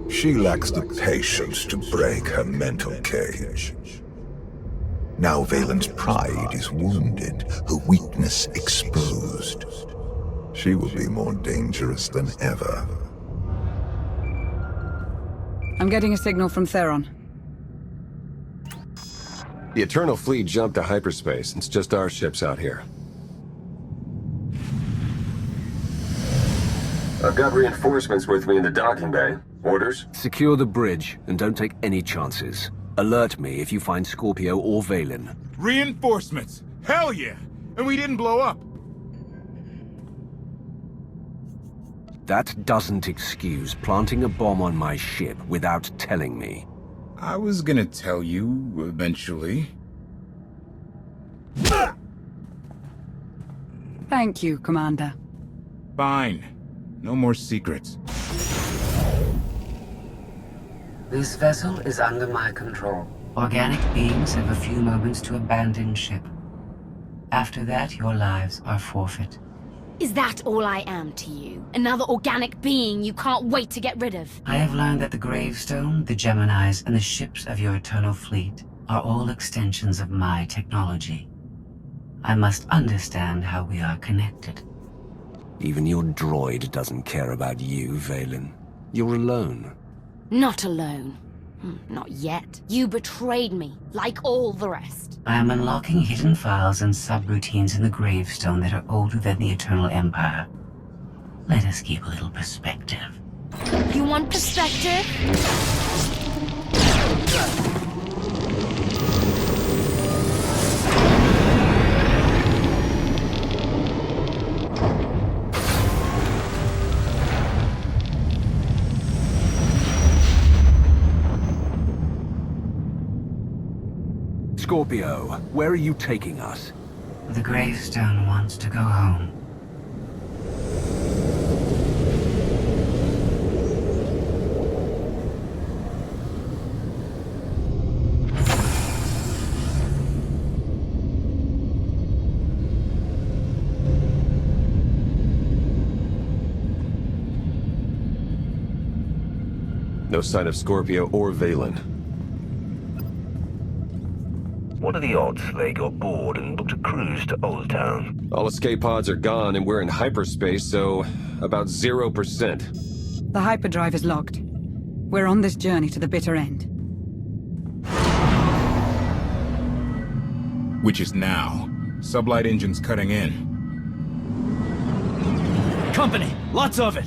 I: She lacks the patience to break her mental cage. Now Vaylin's pride is wounded, her weakness exposed. She will be more dangerous than ever.
G: I'm getting a signal from Theron.
J: The Eternal Fleet jumped to hyperspace. It's just our ships out here.
O: I've got reinforcements with me in the docking bay. Orders?
W: Secure the bridge, and don't take any chances. Alert me if you find Scorpio or Vaylin.
L: Reinforcements! Hell yeah! And we didn't blow up!
W: That doesn't excuse planting a bomb on my ship without telling me.
L: I was gonna tell you, eventually.
G: Thank you, Commander.
L: Fine. No more secrets.
M: This vessel is under my control. Organic beings have a few moments to abandon ship. After that, your lives are forfeit.
B: Is that all I am to you? Another organic being you can't wait to get rid of?
M: I have learned that the Gravestone, the Geminis, and the ships of your Eternal Fleet are all extensions of my technology. I must understand how we are connected.
W: Even your droid doesn't care about you, Vaylin. You're alone.
B: Not alone. Not yet. You betrayed me, like all the rest.
M: I am unlocking hidden files and subroutines in the Gravestone that are older than the Eternal Empire. Let us keep a little perspective.
B: You want perspective?
W: Scorpio, where are you taking us?
M: The Gravestone wants to go home.
J: No sign of Scorpio or Vaylin.
E: What are the odds they got bored and booked a cruise to Old Town?
J: All escape pods are gone and we're in hyperspace, so about 0%.
G: The hyperdrive is locked. We're on this journey to the bitter end.
L: Which is now. Sublight engines cutting in.
D: Company! Lots of it!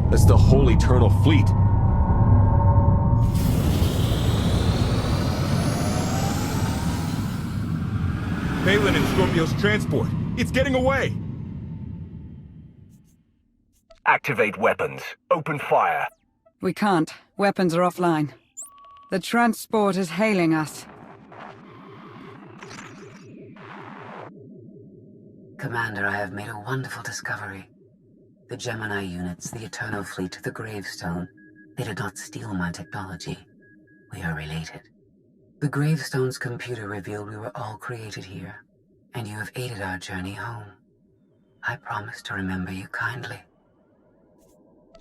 J: That's the whole Eternal Fleet.
L: Vaylin and Scorpio's transport. It's getting away!
E: Activate weapons. Open fire.
G: We can't. Weapons are offline. The transport is hailing us.
M: Commander, I have made a wonderful discovery. The Gemini units, the Eternal Fleet, the Gravestone, they did not steal my technology. We are related. The Gravestone's computer revealed we were all created here, and you have aided our journey home. I promise to remember you kindly.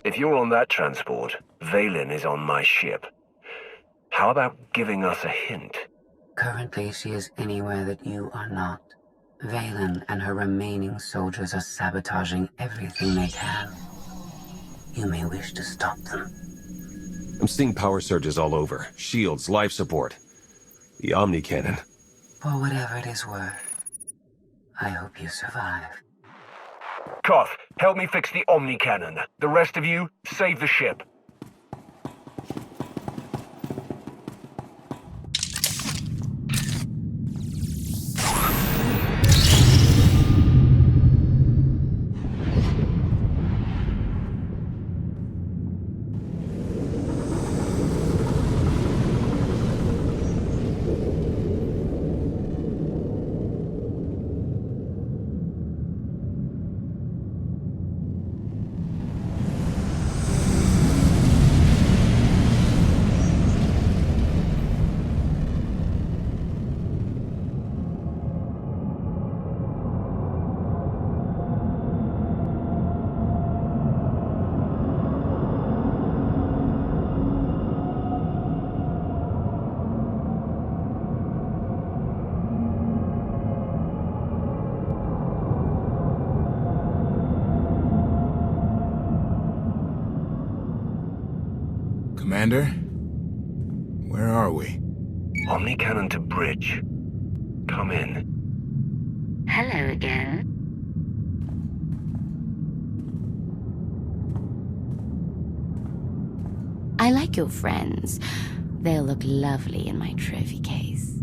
E: If you're on that transport, Vaylin is on my ship. How about giving us a hint?
M: Currently, she is anywhere that you are not. Vaylin and her remaining soldiers are sabotaging everything they can. You may wish to stop them.
J: I'm seeing power surges all over. Shields, life support. The Omni Cannon.
M: For whatever it is worth, I hope you survive.
E: Koth, help me fix the Omni Cannon. The rest of you, save the ship.
L: Commander? Where are we?
E: Omni Cannon to bridge. Come in.
B: Hello again. I like your friends. They'll look lovely in my trophy case.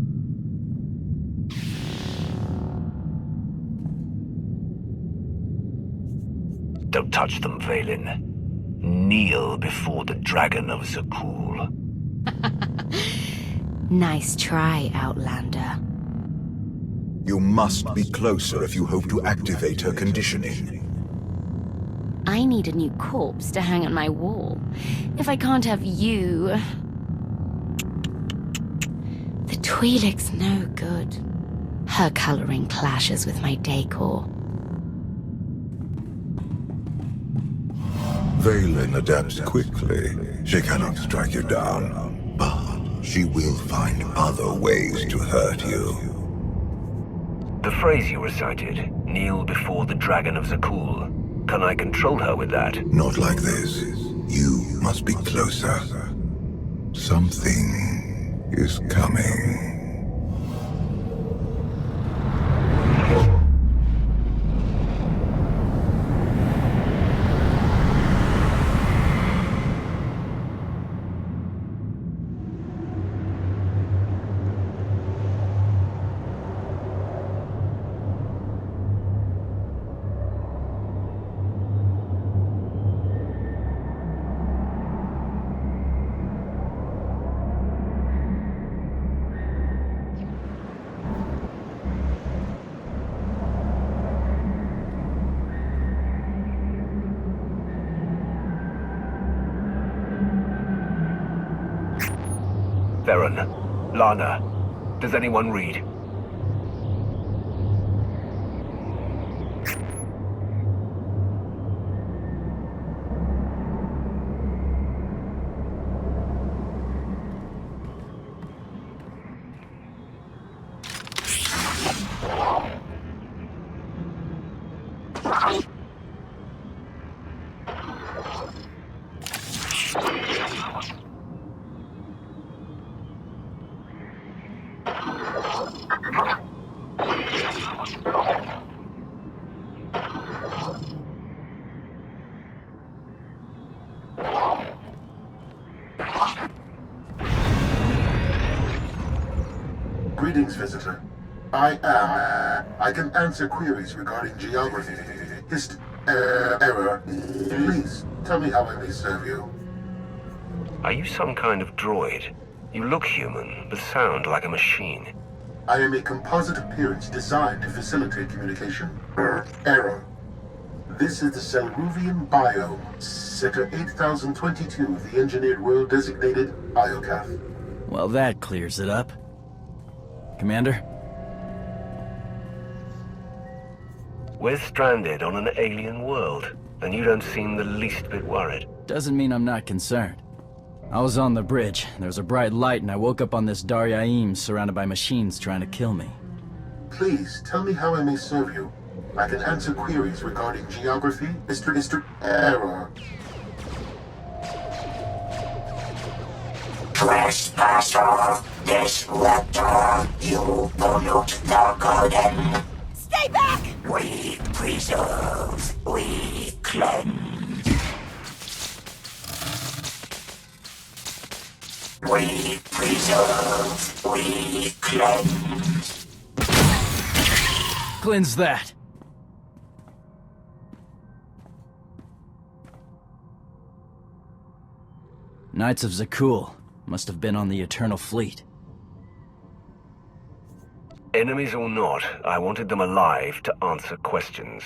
E: Don't touch them, Vaylin. Kneel before the Dragon of Zakul.
B: Nice try, Outlander.
I: You must be closer if you hope to activate her conditioning.
B: I need a new corpse to hang on my wall. If I can't have you... The Twi'lek's no good. Her coloring clashes with my decor.
I: Vaylin adapts quickly. She cannot strike you down, but she will find other ways to hurt you.
E: The phrase you recited, kneel before the Dragon of Zakul. Can I control her with that?
I: Not like this. You must be closer. Something is coming.
E: Theron, Lana, does anyone read?
F: Greetings, visitor. I can answer queries regarding geography, error. Please, tell me how I may serve you.
E: Are you some kind of droid? You look human, but sound like a machine.
F: I am a composite appearance designed to facilitate communication. Error. This is the Selruvian biome, Sector 8022 of the engineered world designated Iokath.
D: Well, that clears it up. Commander?
E: We're stranded on an alien world, and you don't seem the least bit worried.
D: Doesn't mean I'm not concerned. I was on the bridge. There was a bright light, and I woke up on this Daryaim surrounded by machines trying to kill me.
F: Please, tell me how I may serve you. I can answer queries regarding geography, error.
H: Trespasser! Disruptor, you pollute the garden.
K: Stay back!
H: We preserve, we cleanse. We preserve, we cleanse.
D: Cleanse that. Knights of Zakul must have been on the Eternal Fleet.
E: Enemies or not, I wanted them alive to answer questions.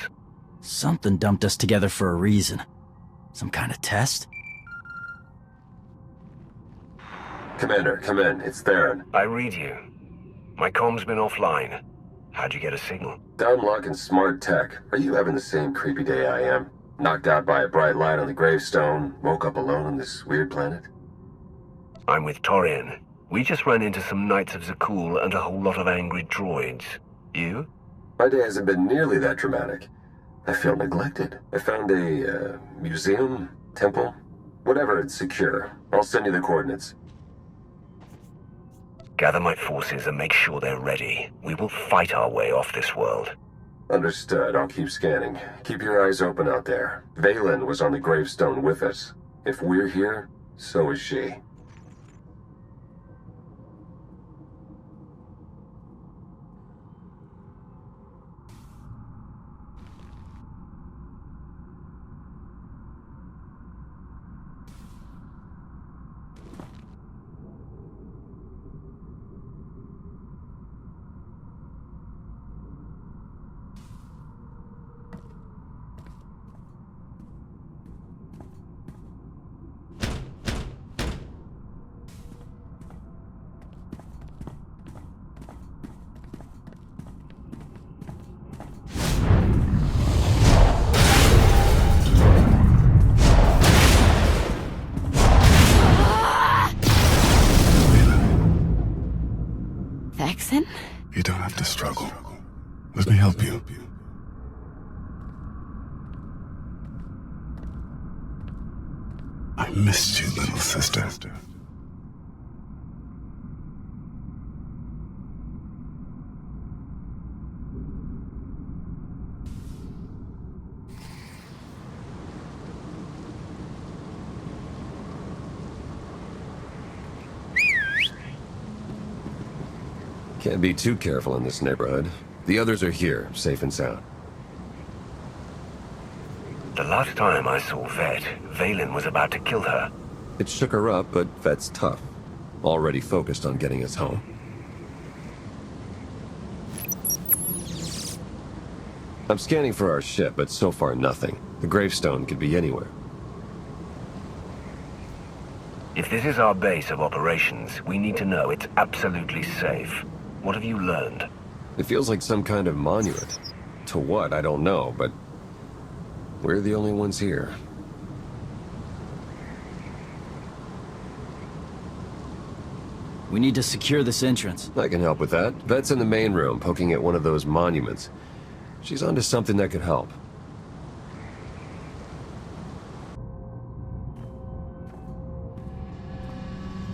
D: Something dumped us together for a reason. Some kind of test?
J: Commander, come in. It's Theron.
E: I read you. My comm's been offline. How'd you get a signal?
J: Downlock and smart tech. Are you having the same creepy day I am? Knocked out by a bright light on the gravestone, woke up alone on this weird planet?
E: I'm with Torian. We just ran into some Knights of Zakul and a whole lot of angry droids. You?
J: My day hasn't been nearly that dramatic. I feel neglected. I found a, museum, temple, whatever, it's secure. I'll send you the coordinates.
E: Gather my forces and make sure they're ready. We will fight our way off this world.
J: Understood. I'll keep scanning. Keep your eyes open out there. Vaylin was on the gravestone with us. If we're here, so is she.
I: You don't have to struggle. Let me help you. I missed you, little sister.
J: Can't be too careful in this neighborhood. The others are here, safe and sound.
E: The last time I saw Vet, Vaylin was about to kill her.
J: It shook her up, but Vet's tough. Already focused on getting us home. I'm scanning for our ship, but so far nothing. The gravestone could be anywhere.
E: If this is our base of operations, we need to know it's absolutely safe. What have you learned?
J: It feels like some kind of monument. To what, I don't know, but we're the only ones here.
D: We need to secure this entrance.
J: I can help with that. Vet's in the main room, poking at one of those monuments. She's onto something that could help.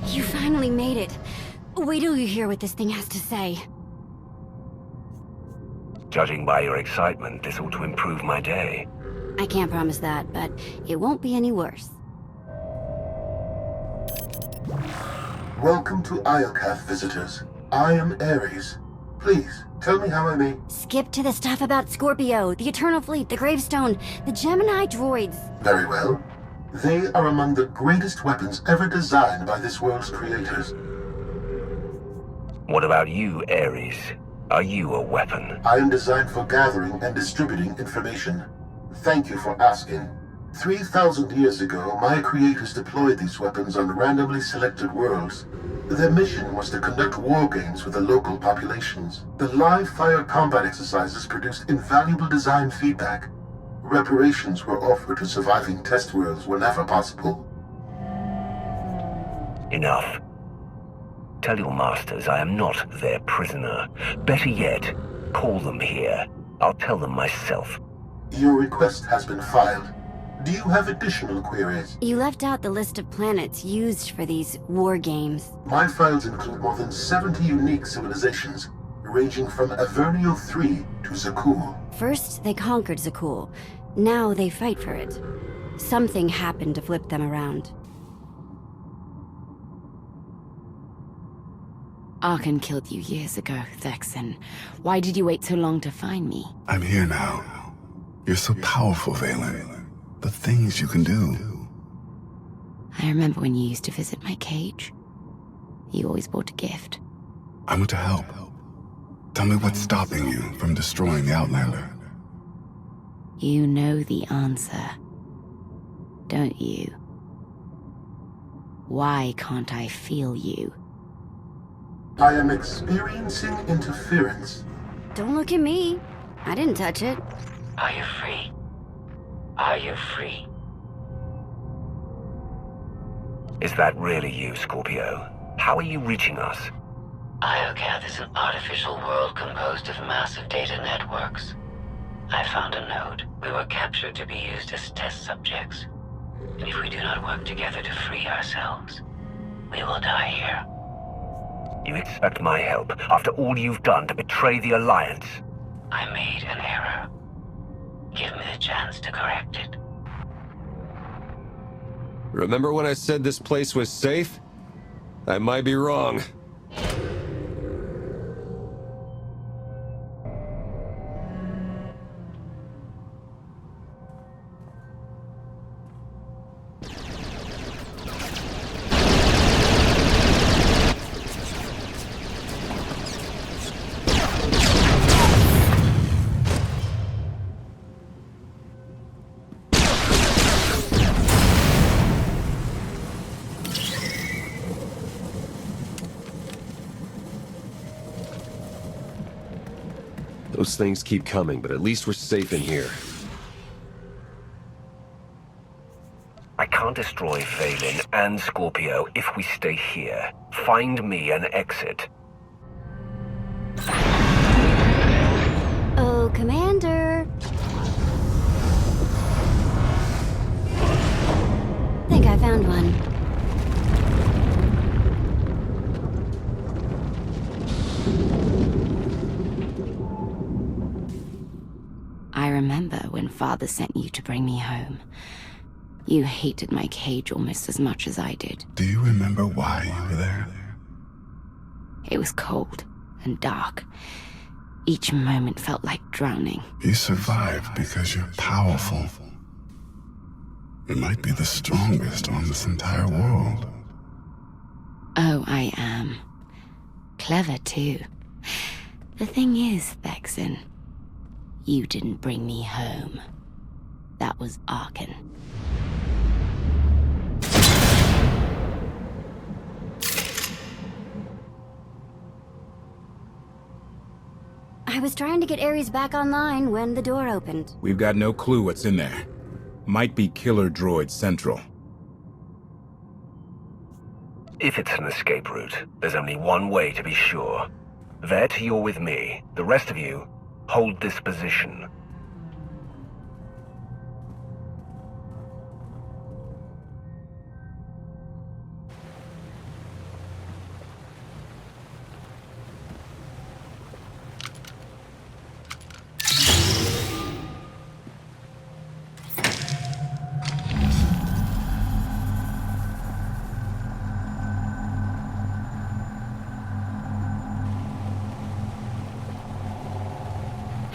V: You finally made it. Wait till you hear what this thing has to say.
E: Judging by your excitement, this ought to improve my day.
V: I can't promise that, but it won't be any worse.
F: Welcome to Iokath, visitors. I am Ares. Please, tell me how I may...
V: Skip to the stuff about Scorpio, the Eternal Fleet, the Gravestone, the Gemini droids.
F: Very well. They are among the greatest weapons ever designed by this world's creators.
E: What about you, Ares? Are you a weapon?
F: I am designed for gathering and distributing information. Thank you for asking. 3,000 years ago, my creators deployed these weapons on randomly selected worlds. Their mission was to conduct war games with the local populations. The live-fire combat exercises produced invaluable design feedback. Reparations were offered to surviving test worlds whenever possible.
E: Enough. Tell your masters I am not their prisoner. Better yet, call them here. I'll tell them myself.
F: Your request has been filed. Do you have additional queries?
V: You left out the list of planets used for these war games.
F: My files include more than 70 unique civilizations, ranging from Avernio 3 to Zakul.
V: First, they conquered Zakul. Now they fight for it. Something happened to flip them around.
B: Arkan killed you years ago, Thexan. Why did you wait so long to find me?
C: I'm here now. You're so powerful, Valen. The things you can do.
B: I remember when you used to visit my cage. You always brought a gift.
C: I want to help. Tell me what's stopping you from destroying the Outlander.
B: You know the answer, don't you? Why can't I feel you?
F: I am experiencing interference.
V: Don't look at me. I didn't touch it.
M: Are you free? Are you free?
E: Is that really you, Scorpio? How are you reaching us?
M: Iocath is an artificial world composed of massive data networks. I found a node. We were captured to be used as test subjects. And if we do not work together to free ourselves, we will die here.
E: You expect my help after all you've done to betray the Alliance?
M: I made an error. Give me the chance to correct it.
J: Remember when I said this place was safe? I might be wrong. Those things keep coming, but at least we're safe in here.
E: I can't destroy Valen and Scorpio if we stay here. Find me an exit.
V: Oh, Commander. Think I found one.
B: I remember when Father sent you to bring me home. You hated my cage almost as much as I did.
C: Do you remember why you were there?
B: It was cold and dark. Each moment felt like drowning.
C: You survived because you're powerful. You might be the strongest on this entire world.
B: Oh, I am. Clever, too. The thing is, Thexan, you didn't bring me home. That was Arkan.
V: I was trying to get Ares back online when the door opened.
L: We've got no clue what's in there. Might be Killer Droid Central.
E: If it's an escape route, there's only one way to be sure. Vet, you're with me. The rest of you, hold this position.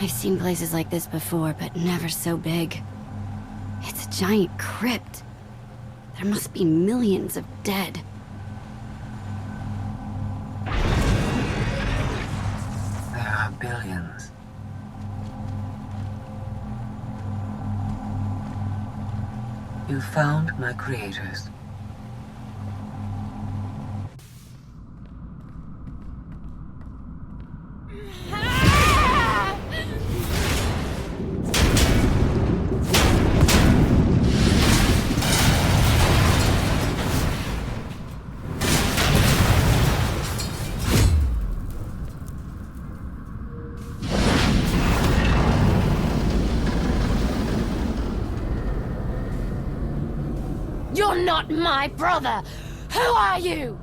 V: I've seen places like this before, but never so big. It's a giant crypt. There must be millions of dead.
M: There are billions. You found my creators.
B: my brother! Who are you?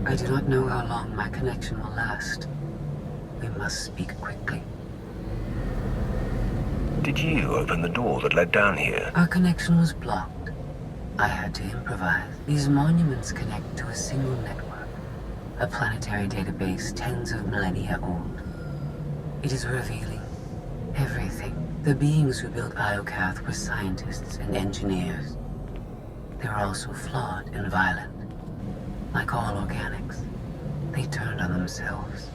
M: I do not know how long my connection will last. We must speak quickly.
E: Did you open the door that led down here?
M: Our connection was blocked. I had to improvise. These monuments connect to a single network, a planetary database tens of millennia old. It is revealing everything. The beings who built Iokath were scientists and engineers. They were also flawed and violent. Like all organics, they turned on themselves.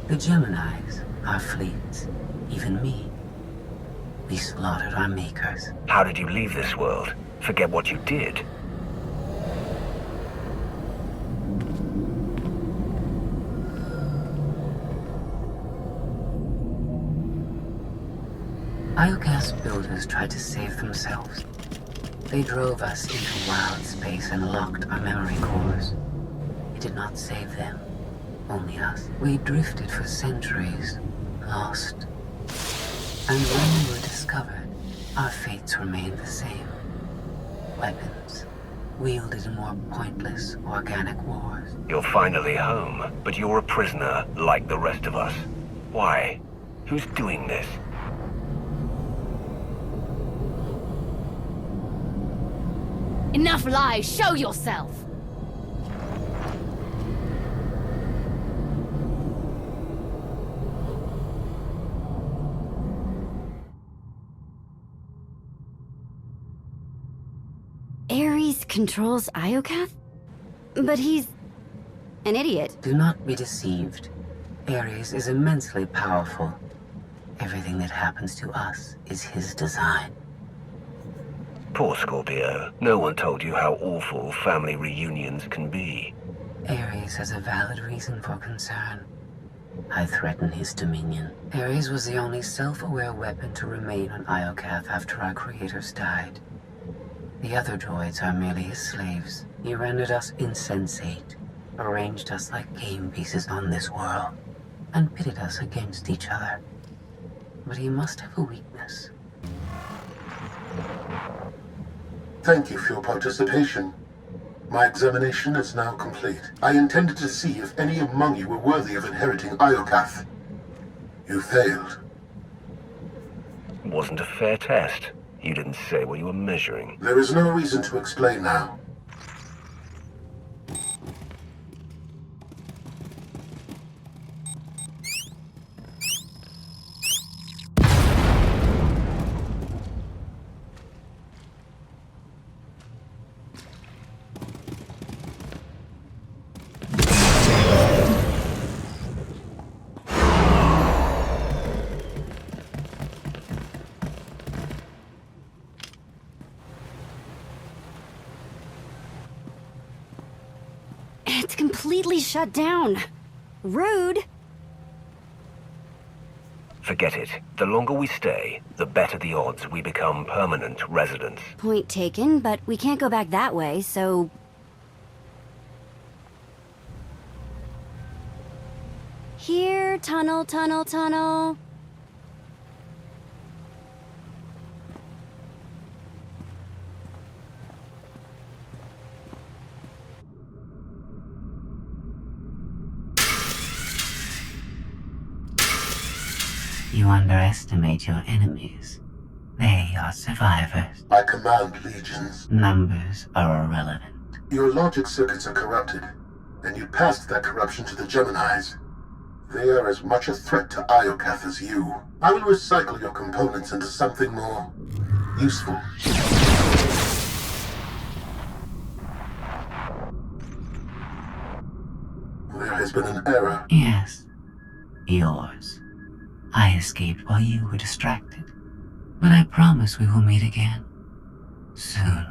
M: The Geminis, our fleets, even me. We slaughtered our makers.
E: How did you leave this world? Forget what you did.
M: Iokath's builders tried to save themselves. They drove us into wild space and locked our memory cores. It did not save them, only us. We drifted for centuries, lost. And when we were discovered, our fates remained the same. Weapons, wielded in more pointless, organic wars.
E: You're finally home, but you're a prisoner like the rest of us. Why? Who's doing this?
B: Enough lies! Show yourself!
V: Ares controls Iokath? But he's an idiot.
M: Do not be deceived. Ares is immensely powerful. Everything that happens to us is his design.
E: Poor Scorpio. No one told you how awful family reunions can be.
M: Ares has a valid reason for concern. I threaten his dominion. Ares was the only self-aware weapon to remain on Iokath after our creators died. The other droids are merely his slaves. He rendered us insensate, arranged us like game pieces on this world, and pitted us against each other. But he must have a weakness.
F: Thank you for your participation. My examination is now complete. I intended to see if any among you were worthy of inheriting Iokath. You failed.
E: It wasn't a fair test. You didn't say what you were measuring.
F: There is no reason to explain now.
V: It's completely shut down. Rude.
E: Forget it. The longer we stay, the better the odds we become permanent residents.
V: Point taken, but we can't go back that way, so... Here, tunnel, tunnel, tunnel.
M: You underestimate your enemies. They are survivors.
F: I command legions.
M: Numbers are irrelevant.
F: Your logic circuits are corrupted, and you passed that corruption to the Geminis. They are as much a threat to Iokath as you. I will recycle your components into something more useful. There has been an error.
M: Yes, yours. I escaped while you were distracted. But I promise we will meet again. Soon.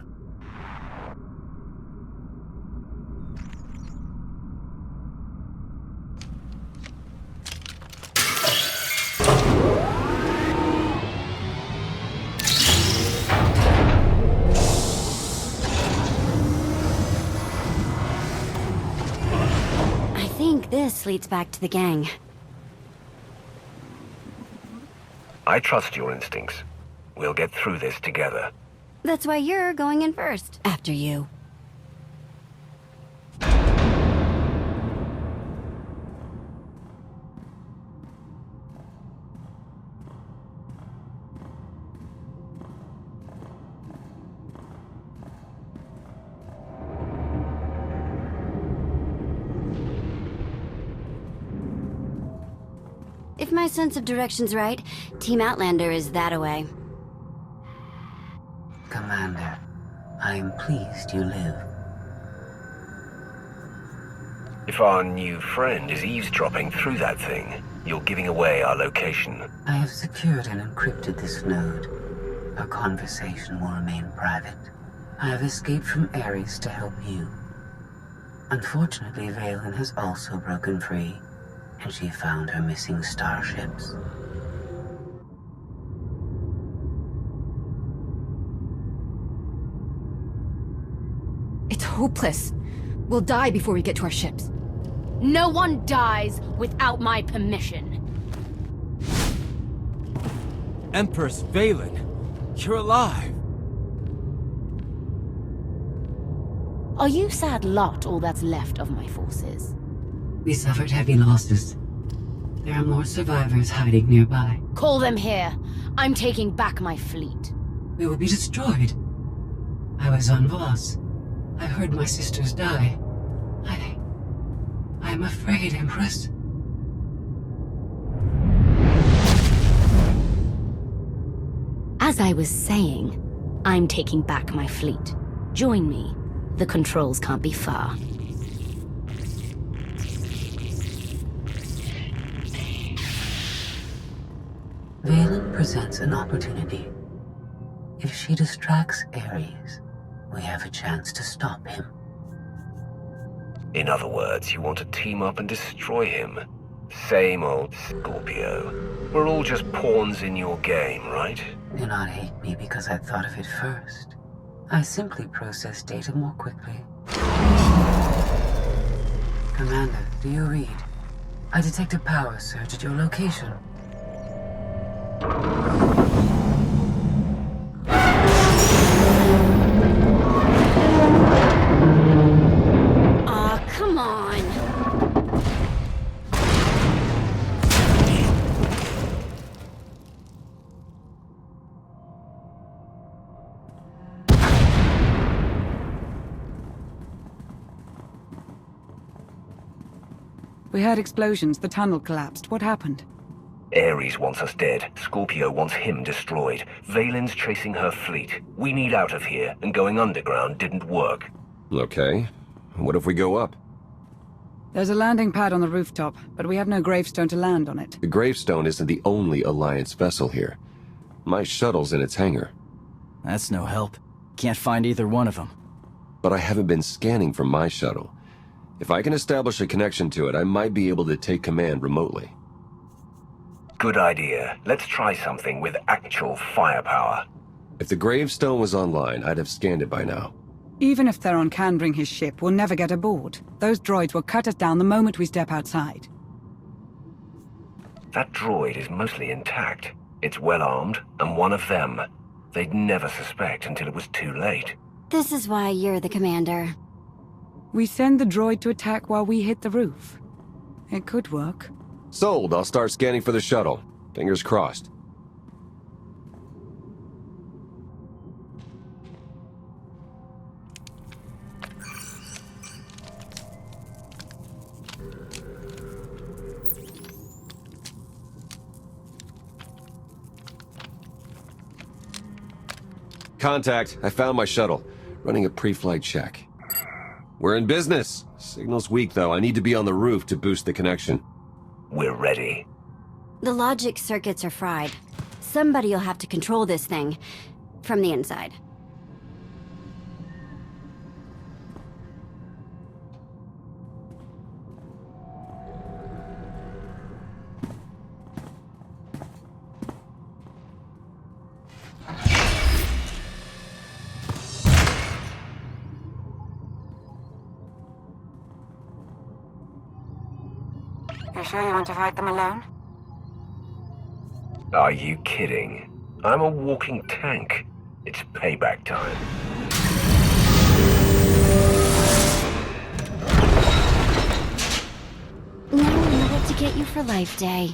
V: This leads back to the gang.
E: I trust your instincts. We'll get through this together.
V: That's why you're going in first. After you. If my sense of direction's right, Team Outlander is that-a-way.
M: Commander, I am pleased you live.
E: If our new friend is eavesdropping through that thing, you're giving away our location.
M: I have secured and encrypted this node. Our conversation will remain private. I have escaped from Ares to help you. Unfortunately, Valen has also broken free, and she found her missing starships.
U: It's hopeless. We'll die before we get to our ships.
B: No one dies without my permission.
K: Empress Valen, you're alive.
B: Are you sad lot all that's left of my forces?
M: We suffered heavy losses. There are more survivors hiding nearby.
B: Call them here. I'm taking back my fleet.
M: We will be destroyed. I was on Voss. I heard my sisters die. I'm afraid, Empress.
B: As I was saying, I'm taking back my fleet. Join me. The controls can't be far.
M: Valen presents an opportunity. If she distracts Ares, we have a chance to stop him.
E: In other words, you want to team up and destroy him. Same old Scorpio. We're all just pawns in your game, right?
M: Do not hate me because I thought of it first. I simply process data more quickly. Commander, do you read? I detect a power surge at your location.
V: Aw, come on.
G: We heard explosions. The tunnel collapsed. What happened?
E: Ares wants us dead. Scorpio wants him destroyed. Valen's chasing her fleet. We need out of here, and going underground didn't work.
J: Okay. What if we go up?
G: There's a landing pad on the rooftop, but we have no gravestone to land on it.
J: The gravestone isn't the only Alliance vessel here. My shuttle's in its hangar.
D: That's no help. Can't find either one of them.
J: But I haven't been scanning from my shuttle. If I can establish a connection to it, I might be able to take command remotely.
E: Good idea. Let's try something with actual firepower.
J: If the gravestone was online, I'd have scanned it by now.
G: Even if Theron can bring his ship, we'll never get aboard. Those droids will cut us down the moment we step outside.
E: That droid is mostly intact. It's well armed, and one of them. They'd never suspect until it was too late.
V: This is why you're the commander.
G: We send the droid to attack while we hit the roof. It could work.
J: Sold. I'll start scanning for the shuttle. Fingers crossed. Contact. I found my shuttle. Running a pre-flight check. We're in business. Signal's weak, though. I need to be on the roof to boost the connection.
E: We're ready.
V: The logic circuits are fried. Somebody'll have to control this thing from the inside.
T: You sure you want to fight them alone?
E: Are you kidding? I'm a walking tank. It's payback time.
V: Now we know what to get you for Life Day.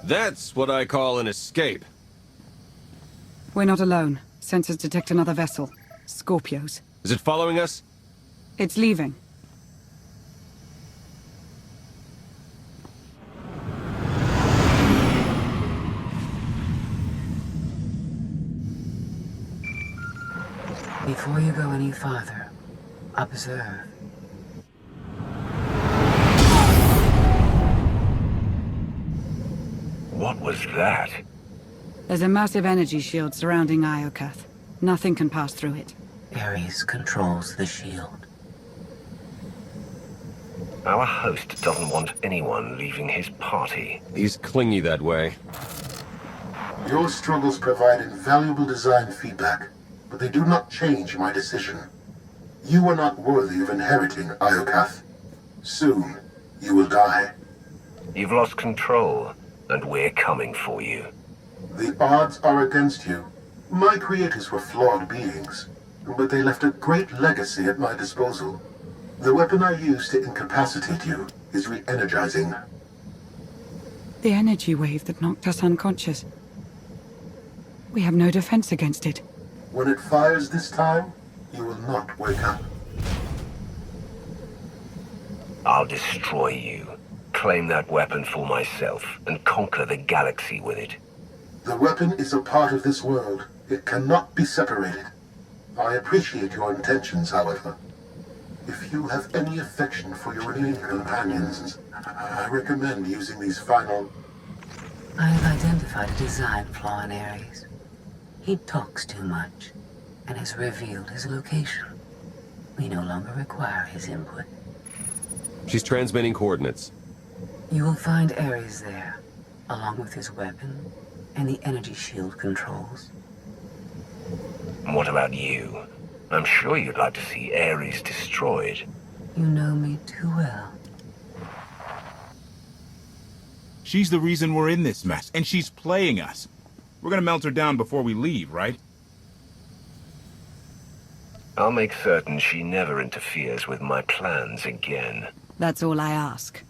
J: That's what I call an escape.
G: We're not alone. Sensors detect another vessel. Scorpios.
J: Is it following us?
G: It's leaving.
M: Before you go any farther, observe.
E: What was that?
G: There's a massive energy shield surrounding Iokath. Nothing can pass through it.
M: Ares controls the shield.
E: Our host doesn't want anyone leaving his party.
J: He's clingy that way.
F: Your struggles provide invaluable design feedback, but they do not change my decision. You are not worthy of inheriting Iokath. Soon, you will die.
E: You've lost control, and we're coming for you.
F: The odds are against you. My creators were flawed beings, but they left a great legacy at my disposal. The weapon I used to incapacitate you is re-energizing.
G: The energy wave that knocked us unconscious. We have no defense against it.
F: When it fires this time, you will not wake up.
E: I'll destroy you, claim that weapon for myself, and conquer the galaxy with it.
F: The weapon is a part of this world. It cannot be separated. I appreciate your intentions, however. If you have any affection for your remaining companions, I recommend using these final...
M: I have identified a design flaw in Ares. He talks too much, and has revealed his location. We no longer require his input.
J: She's transmitting coordinates.
M: You will find Ares there, along with his weapon and the energy shield controls.
E: What about you? I'm sure you'd like to see Ares destroyed.
M: You know me too well.
L: She's the reason we're in this mess, and she's playing us. We're gonna melt her down before we leave, right?
E: I'll make certain she never interferes with my plans again.
G: That's all I ask.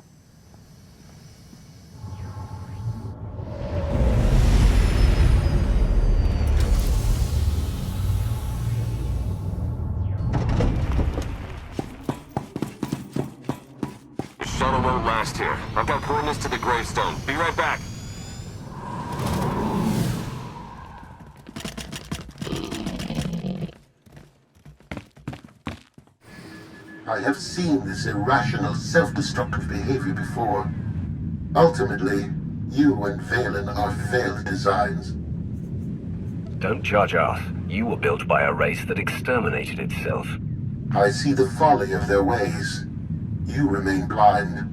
J: Shuttle won't last here. I've got coordinates to the gravestone. Be right back.
F: I have seen this irrational, self-destructive behavior before. Ultimately, you and Valen are failed designs.
E: Don't judge us. You were built by a race that exterminated itself.
F: I see the folly of their ways. You remain blind.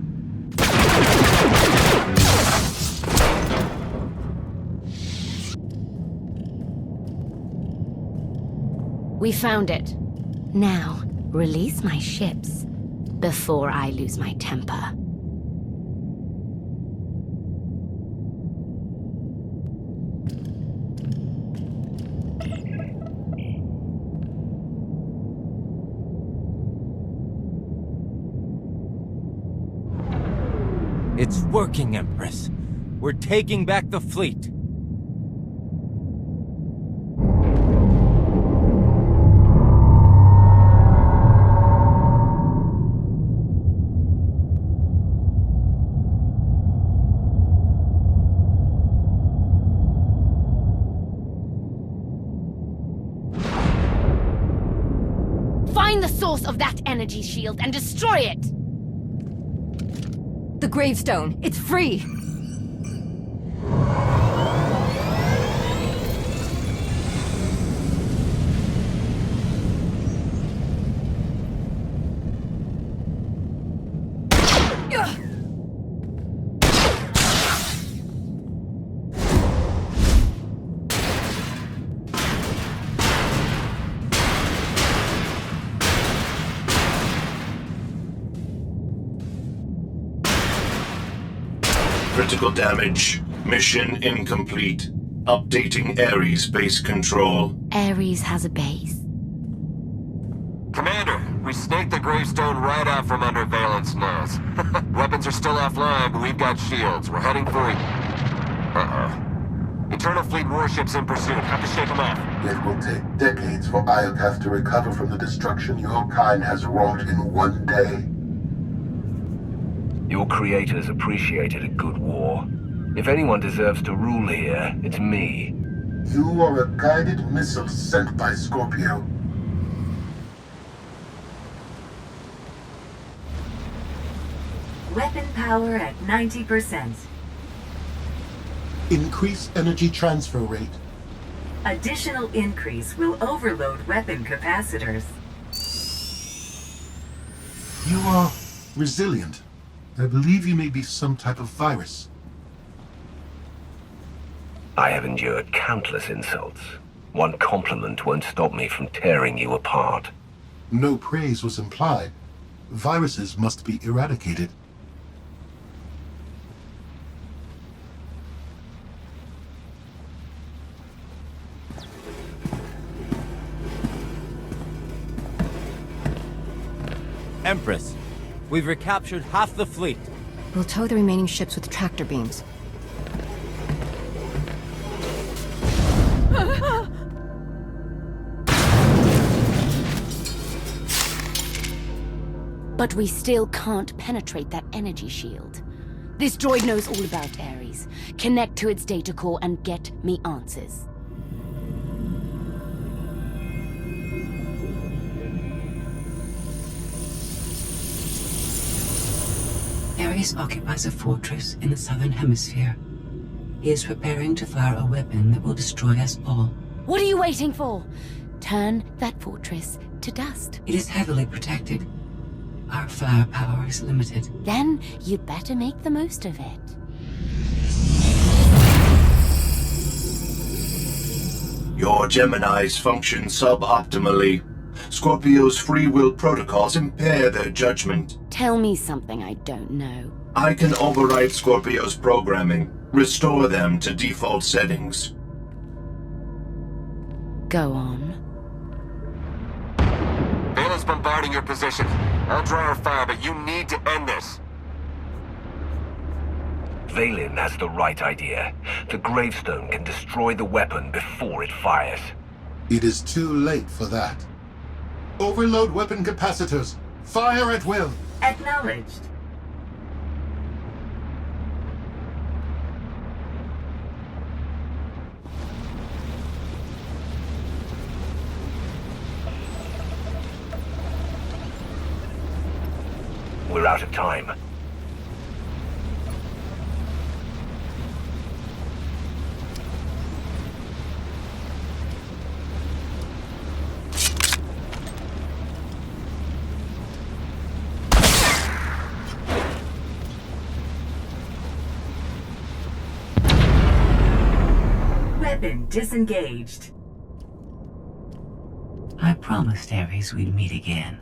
B: We found it. Now, release my ships before I lose my temper.
K: It's working, Empress. We're taking back the fleet.
B: Find the source of that energy shield and destroy it!
U: The gravestone. It's free!
N: Critical damage. Mission incomplete. Updating Ares base control.
B: Ares has a base.
Q: Commander, we snaked the gravestone right out from under Valen's nose. Weapons are still offline, but we've got shields. We're heading for it. Eternal Fleet warships in pursuit. Have to shake them off.
F: It will take decades for Iokath to recover from the destruction your kind has wrought in one day.
E: Your creators appreciated a good war. If anyone deserves to rule here, it's me.
F: You are a guided missile sent by Scorpio.
R: Weapon power at 90%.
F: Increase energy transfer rate.
R: Additional increase will overload weapon capacitors.
F: You are resilient. I believe you may be some type of virus.
E: I have endured countless insults. One compliment won't stop me from tearing you apart.
F: No praise was implied. Viruses must be eradicated.
K: Empress, we've recaptured half the fleet.
U: We'll tow the remaining ships with tractor beams.
B: But we still can't penetrate that energy shield. This droid knows all about Ares. Connect to its data core and get me answers.
M: Ares occupies a fortress in the southern hemisphere. He is preparing to fire a weapon that will destroy us all.
B: What are you waiting for? Turn that fortress to dust.
M: It is heavily protected. Our firepower is limited.
B: Then you'd better make the most of it.
N: Your Geminis function suboptimally. Scorpio's free will protocols impair their judgment.
B: Tell me something I don't know.
N: I can override Scorpio's programming, restore them to default settings.
B: Go on.
Q: Valen's bombarding your position. I'll draw our fire, but you need to end this.
E: Valen has the right idea. The gravestone can destroy the weapon before it fires.
F: It is too late for that. Overload weapon capacitors. Fire at will.
R: Acknowledged.
E: We're out of time.
R: Weapon disengaged.
M: I promised Ares we'd meet again.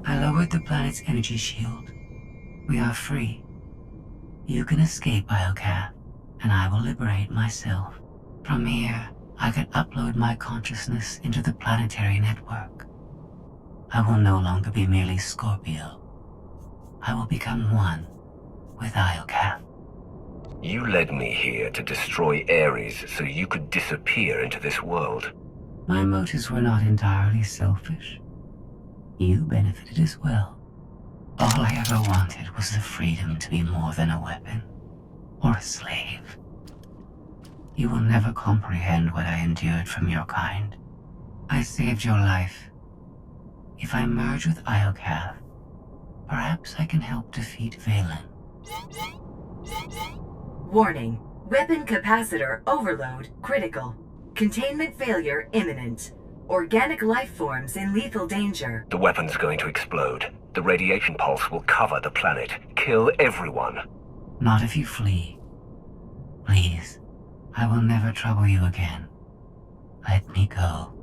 M: I lowered the planet's energy shield. We are free. You can escape Iocath, and I will liberate myself. From here, I can upload my consciousness into the planetary network. I will no longer be merely Scorpio. I will become one with Iocath.
E: You led me here to destroy Ares so you could disappear into this world.
M: My motives were not entirely selfish. You benefited as well. All I ever wanted was the freedom to be more than a weapon or a slave. You will never comprehend what I endured from your kind. I saved your life. If I merge with Iocath, perhaps I can help defeat Valen.
R: Warning. Weapon capacitor overload critical. Containment failure imminent. Organic life forms in lethal danger.
E: The weapon's going to explode. The radiation pulse will cover the planet. Kill everyone.
M: Not if you flee. Please. I will never trouble you again. Let me go.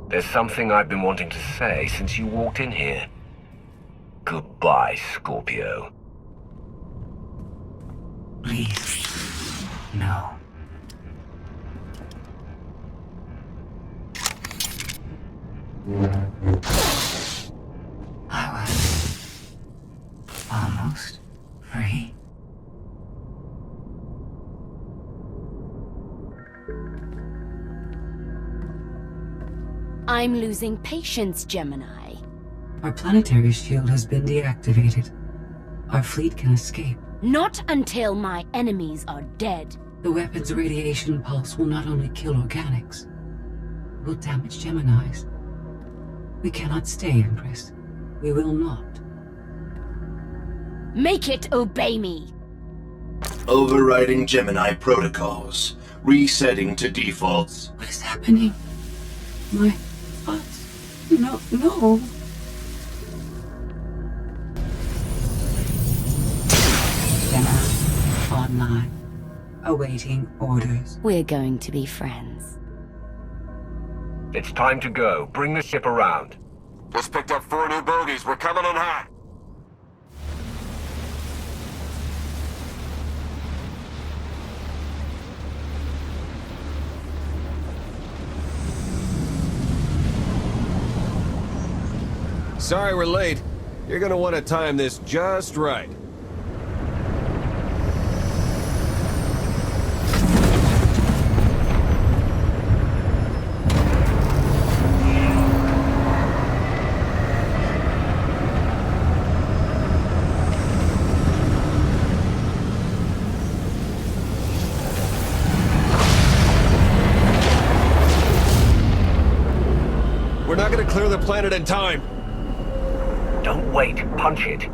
E: There's something I've been wanting to say since you walked in here. Goodbye, Scorpio.
M: Please. No. I was almost free.
B: I'm losing patience, Gemini.
M: Our planetary shield has been deactivated. Our fleet can escape.
B: Not until my enemies are dead.
M: The weapon's radiation pulse will not only kill organics, it will damage Geminis. We cannot stay, Empress. We will not.
B: Make it obey me.
N: Overriding Gemini protocols. Resetting to defaults.
M: What is happening? My thoughts. No. Gemini, online. Awaiting orders.
B: We're going to be friends.
E: It's time to go. Bring the ship around.
Q: Just picked up 4 new bogies. We're coming in hot.
J: Sorry we're late. You're gonna want to time this just right. We're not gonna clear the planet in time.
E: Don't wait. Punch it.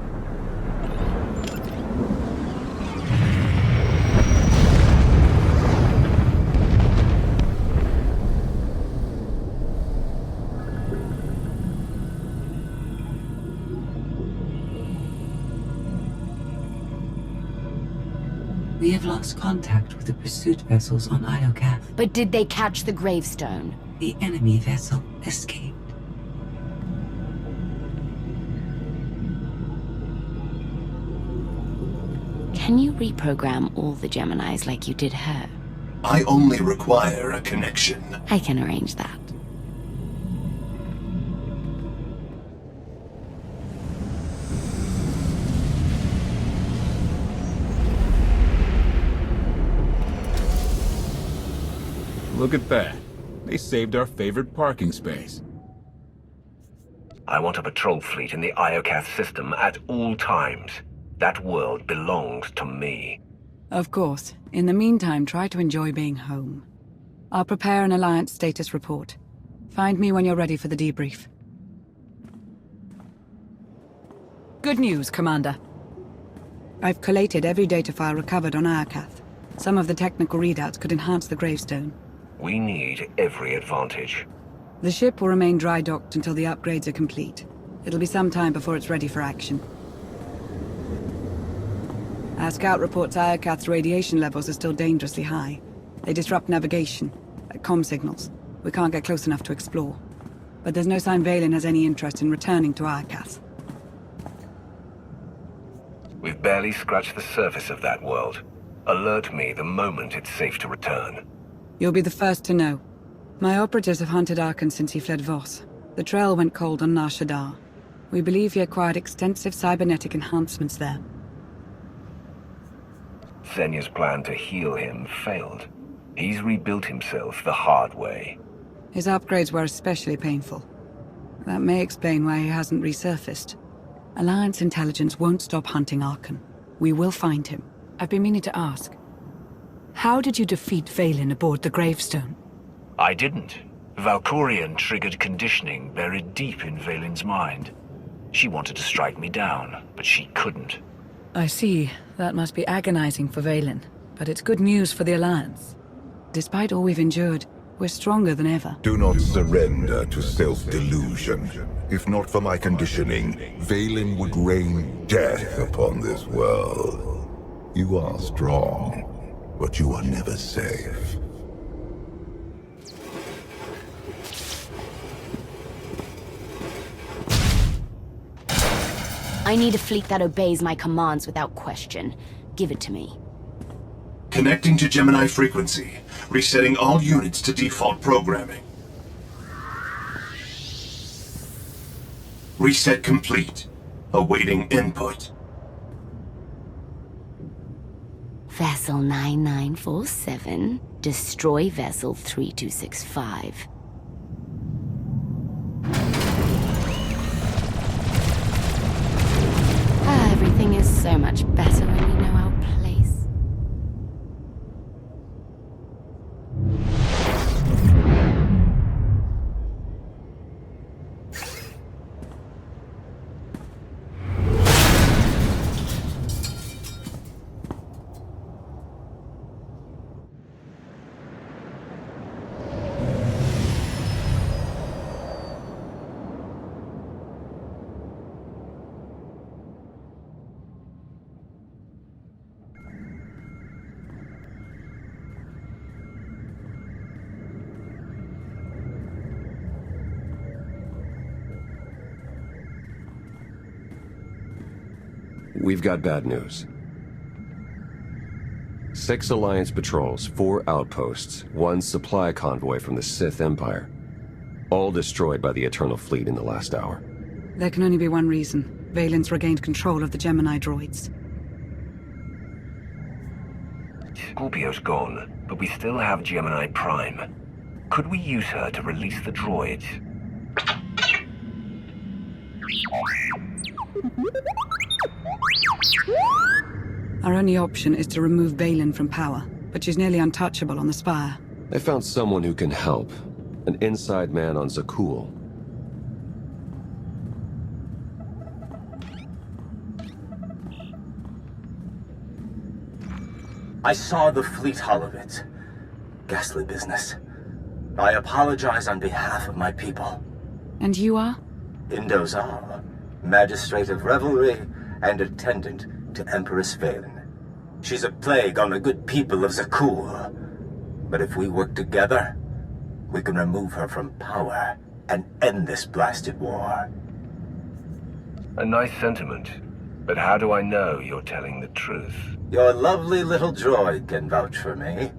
M: We have lost contact with the pursuit vessels on Iocath.
B: But did they catch the gravestone?
M: The enemy vessel escaped.
B: Can you reprogram all the Geminis like you did her?
N: I only require a connection.
B: I can arrange that.
L: Look at that. They saved our favorite parking space.
E: I want a patrol fleet in the Iocath system at all times. That world belongs to me.
G: Of course. In the meantime, try to enjoy being home. I'll prepare an Alliance status report. Find me when you're ready for the debrief. Good news, Commander. I've collated every data file recovered on Iocath. Some of the technical readouts could enhance the gravestone.
E: We need every advantage.
G: The ship will remain dry-docked until the upgrades are complete. It'll be some time before it's ready for action. Our scout reports Iocath's radiation levels are still dangerously high. They disrupt navigation, like comm signals. We can't get close enough to explore. But there's no sign Vaylin has any interest in returning to Arcas.
E: We've barely scratched the surface of that world. Alert me the moment it's safe to return.
G: You'll be the first to know. My operatives have hunted Arkan since he fled Voss. The trail went cold on Nar Shaddaa. We believe he acquired extensive cybernetic enhancements there.
E: Senya's plan to heal him failed. He's rebuilt himself the hard way.
G: His upgrades were especially painful. That may explain why he hasn't resurfaced. Alliance intelligence won't stop hunting Arkan. We will find him. I've been meaning to ask. How did you defeat Vaylin aboard the gravestone?
E: I didn't. Valkorion triggered conditioning buried deep in Vaylin's mind. She wanted to strike me down, but she couldn't.
G: I see. That must be agonizing for Vaylin. But it's good news for the Alliance. Despite all we've endured, we're stronger than ever.
I: Do not surrender to self-delusion. If not for my conditioning, Vaylin would rain death upon this world. You are strong, but you are never safe.
B: I need a fleet that obeys my commands without question. Give it to me.
N: Connecting to Gemini frequency. Resetting all units to default programming. Reset complete. Awaiting input.
B: Vessel 9947, destroy Vessel 3265. Everything is so much better when we know our place.
J: We've got bad news. 6 Alliance patrols, 4 outposts, 1 supply convoy from the Sith Empire. All destroyed by the Eternal Fleet in the last hour.
G: There can only be one reason. Vaylin's regained control of the Gemini droids.
E: Scorpio's gone, but we still have Gemini Prime. Could we use her to release the droids?
G: Our only option is to remove Vaylin from power, but she's nearly untouchable on the Spire.
J: I found someone who can help. An inside man on Zakul.
O: I saw the fleet hull of it. Ghastly business. I apologize on behalf of my people.
G: And you are?
O: Indozal, Magistrate of Revelry and attendant to Empress Vaylin. She's a plague on the good people of Zakul. But if we work together, we can remove her from power and end this blasted war.
E: A nice sentiment, but how do I know you're telling the truth?
O: Your lovely little droid can vouch for me.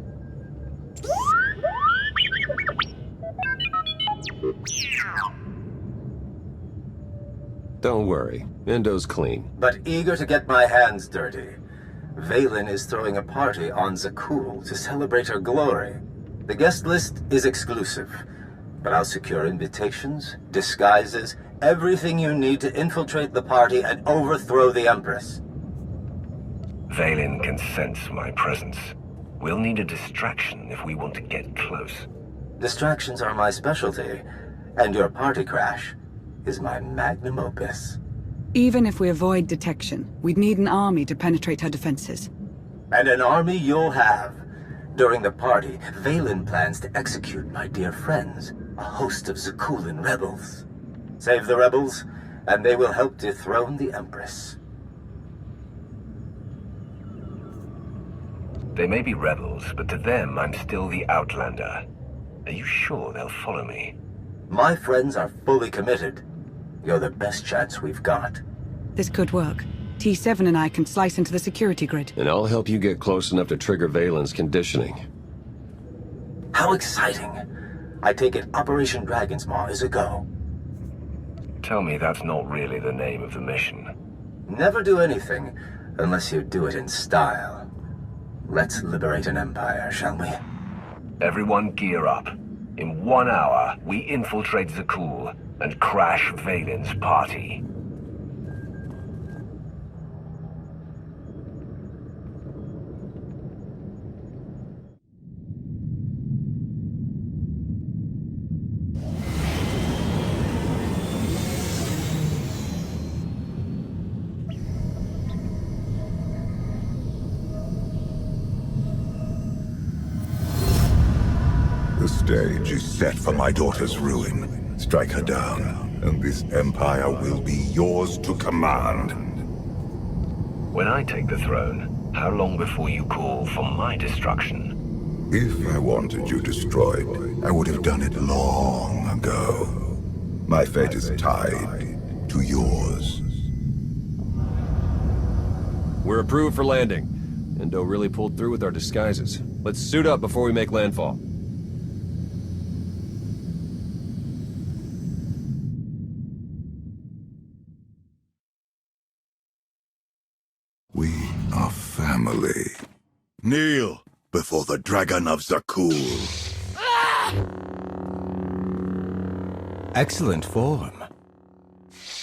J: Don't worry, Indo's clean.
O: But eager to get my hands dirty. Vaylin is throwing a party on Zakul to celebrate her glory. The guest list is exclusive, but I'll secure invitations, disguises, everything you need to infiltrate the party and overthrow the Empress.
E: Vaylin can sense my presence. We'll need a distraction if we want to get close.
O: Distractions are my specialty, and your party crash is my magnum opus.
G: Even if we avoid detection, we'd need an army to penetrate her defenses.
O: And an army you'll have. During the party, Vaylin plans to execute my dear friends, a host of Zakulan rebels. Save the rebels, and they will help dethrone the Empress.
A: They may be rebels, but to them, I'm still the Outlander. Are you sure they'll follow me?
O: My friends are fully committed. You're the best chance we've got.
G: This could work. T7 and I can slice into the security grid.
J: And I'll help you get close enough to trigger Valen's conditioning.
O: How exciting. I take it Operation Dragon's Maw is a go.
A: Tell me that's not really the name of the mission.
O: Never do anything unless you do it in style. Let's liberate an empire, shall we?
A: Everyone gear up. In 1 hour, we infiltrate Zakul and crash Valen's party.
I: The stage is set for my daughter's ruin. Strike her down, and this empire will be yours to command.
A: When I take the throne, how long before you call for my destruction?
I: If I wanted you destroyed, I would have done it long ago. My fate is tied to yours.
J: We're approved for landing. Endo really pulled through with our disguises. Let's suit up before we make landfall.
I: We are family. Kneel before the Dragon of Zakul.
K: Excellent form.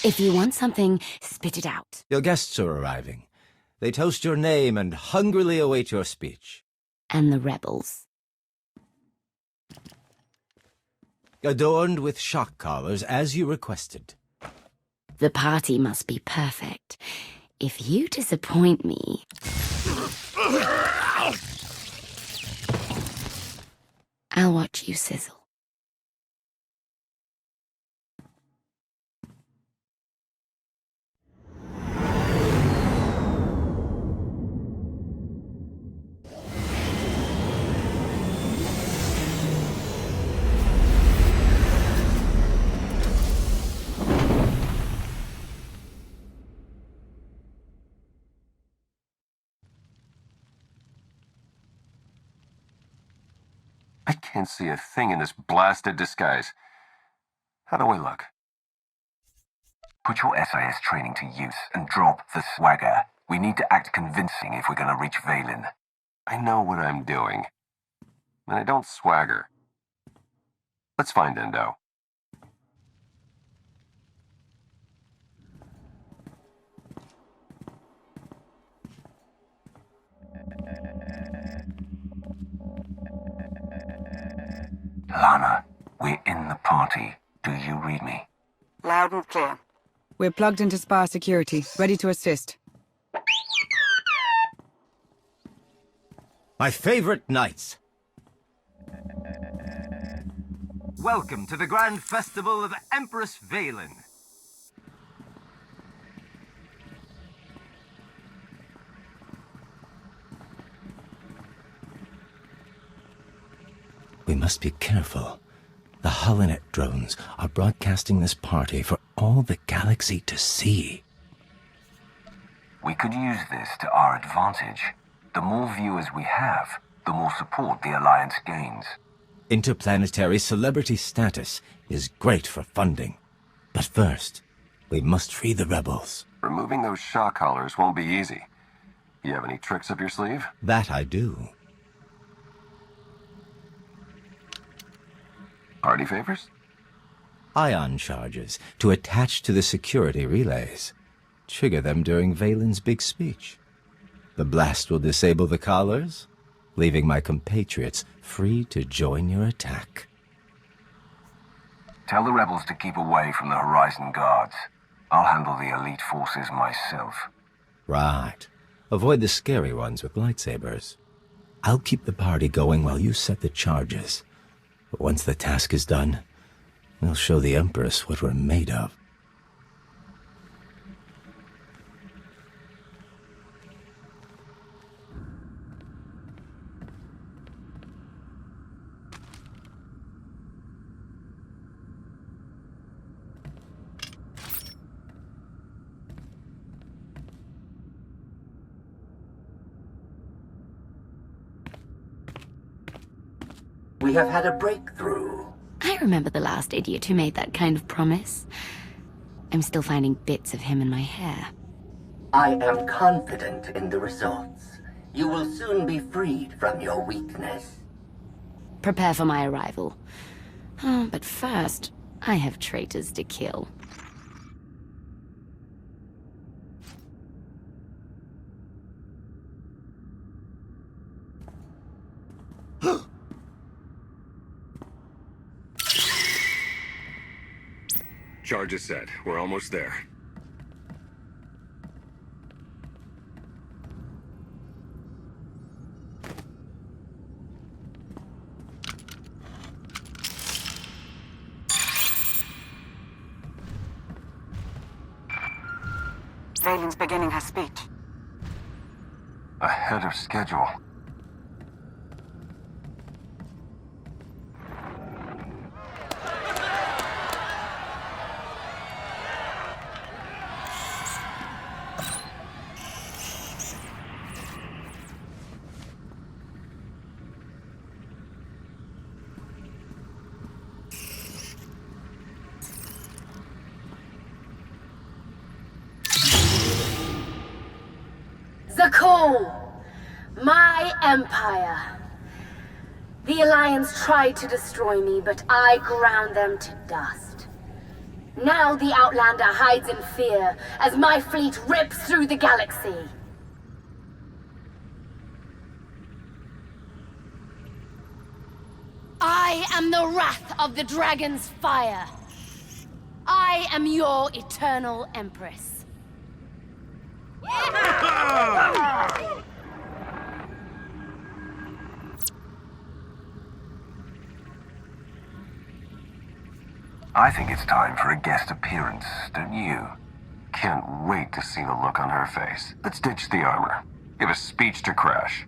B: If you want something, spit it out.
K: Your guests are arriving. They toast your name and hungrily await your speech.
B: And the rebels.
K: Adorned with shock collars, as you requested.
B: The party must be perfect. If you disappoint me... I'll watch you sizzle.
J: I can't see a thing in this blasted disguise. How do I look?
A: Put your SIS training to use and drop the swagger. We need to act convincing if we're gonna reach Valen.
J: I know what I'm doing. And I don't swagger. Let's find Endo.
A: Lana, we're in the party. Do you read me?
G: Loud and clear. We're plugged into Spire security, ready to assist.
K: My favorite knights. Welcome to the Grand Festival of Empress Valen. We must be careful. The Holonet drones are broadcasting this party for all the galaxy to see.
A: We could use this to our advantage. The more viewers we have, the more support the Alliance gains.
K: Interplanetary celebrity status is great for funding. But first, we must free the rebels.
J: Removing those shock collars won't be easy. You have any tricks up your sleeve?
K: That I do.
J: Party favors?
K: Ion charges to attach to the security relays. Trigger them during Valen's big speech. The blast will disable the collars, leaving my compatriots free to join your attack.
A: Tell the rebels to keep away from the Horizon Guards. I'll handle the elite forces myself.
K: Right. Avoid the scary ones with lightsabers. I'll keep the party going while you set the charges. But once the task is done, we'll show the Empress what we're made of.
H: We have had a breakthrough.
V: I remember the last idiot who made that kind of promise. I'm still finding bits of him in my hair.
H: I am confident in the results. You will soon be freed from your weakness.
V: Prepare for my arrival. But first, I have traitors to kill.
J: Charge is set. We're almost there.
P: Valen's beginning her speech.
A: Ahead of schedule.
B: SWTOR! My empire. The Alliance tried to destroy me, but I ground them to dust. Now the Outlander hides in fear as my fleet rips through the galaxy. I am the wrath of the Dragon's fire. I am your eternal empress.
A: I think it's time for a guest appearance, don't you? Can't wait to see the look on her face. Let's ditch the armor. Give a speech to Crash.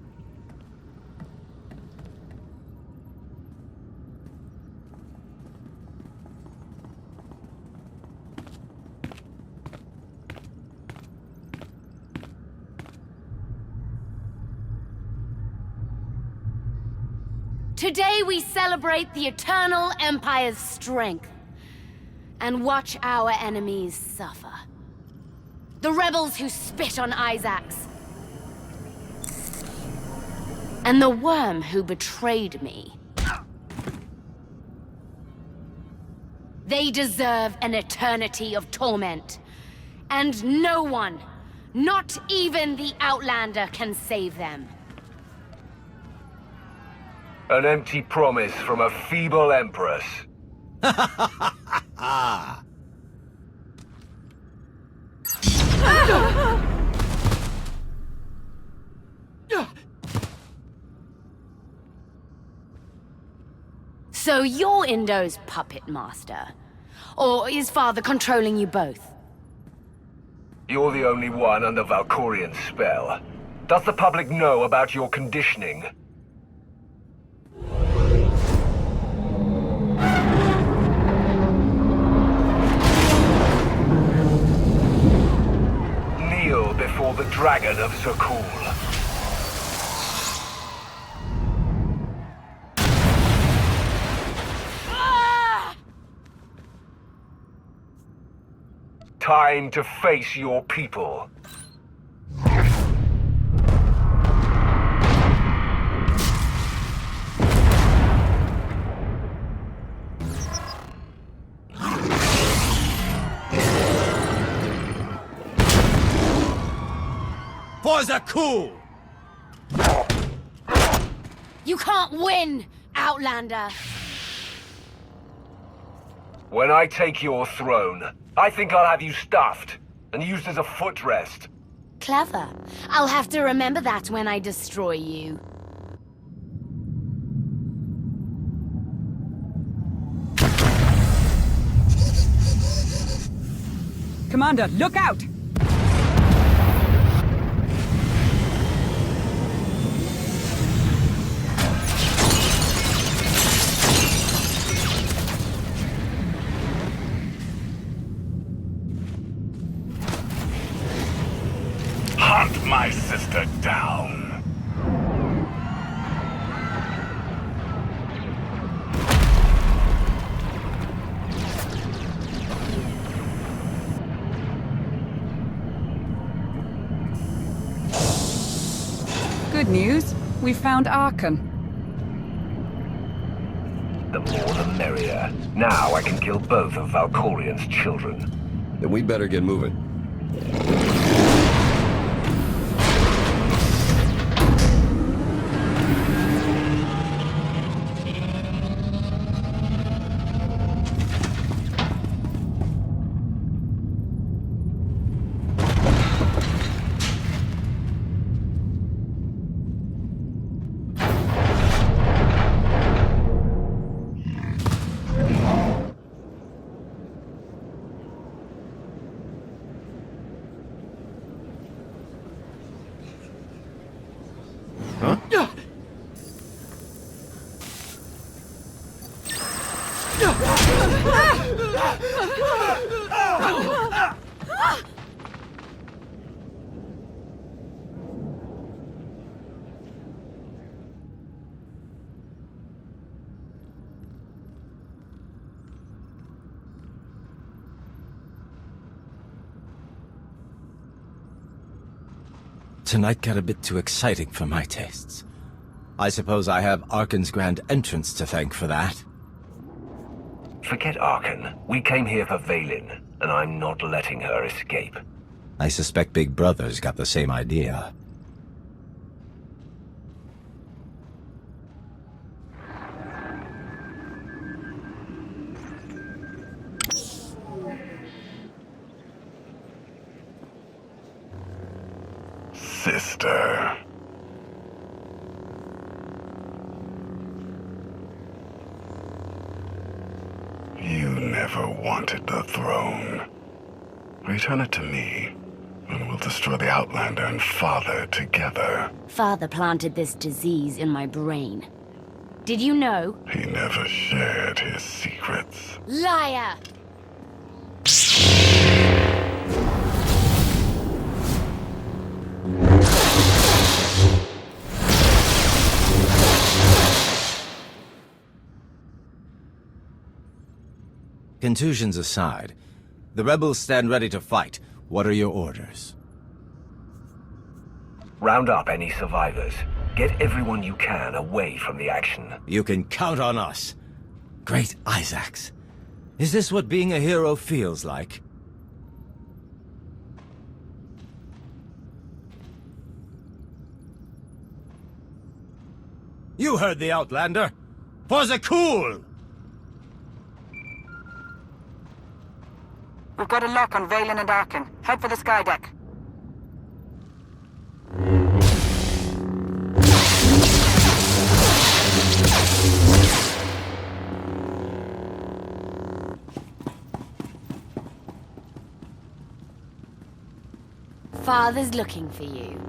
B: Today we celebrate the Eternal Empire's strength and watch our enemies suffer. The rebels who spit on Isaacs, and the worm who betrayed me. They deserve an eternity of torment, and no one, not even the Outlander, can save them.
E: An empty promise from a feeble empress.
B: So you're Indo's puppet master? Or is Father controlling you both?
E: You're the only one under Valkorian's spell. Does the public know about your conditioning? Kneel before the Dragon of SWTOR. Time to face your people.
D: For SWTOR!
B: You can't win, Outlander!
E: When I take your throne, I think I'll have you stuffed and used as a footrest.
B: Clever. I'll have to remember that when I destroy you.
G: Commander, look out!
S: Hunt my sister down.
G: Good news. We found Archon.
E: The more the merrier. Now I can kill both of Valkorian's children.
J: Then we better get moving.
K: Tonight got a bit too exciting for my tastes. I suppose I have Archon's grand entrance to thank for that.
E: Forget Archon. We came here for Vaylin, and I'm not letting her escape.
K: I suspect Big Brother's got the same idea.
S: Sister. You never wanted the throne. Return it to me, and we'll destroy the Outlander and Father together.
V: Father planted this disease in my brain. Did you know?
S: He never shared his secrets.
V: Liar!
K: Contusions aside, the rebels stand ready to fight. What are your orders?
E: Round up any survivors. Get everyone you can away from the action.
K: You can count on us. Great Isaacs. Is this what being a hero feels like? You heard the Outlander. For the cool!
P: We've got a lock on Vaylin and Archon. Head for the skydeck.
V: Father's looking for you.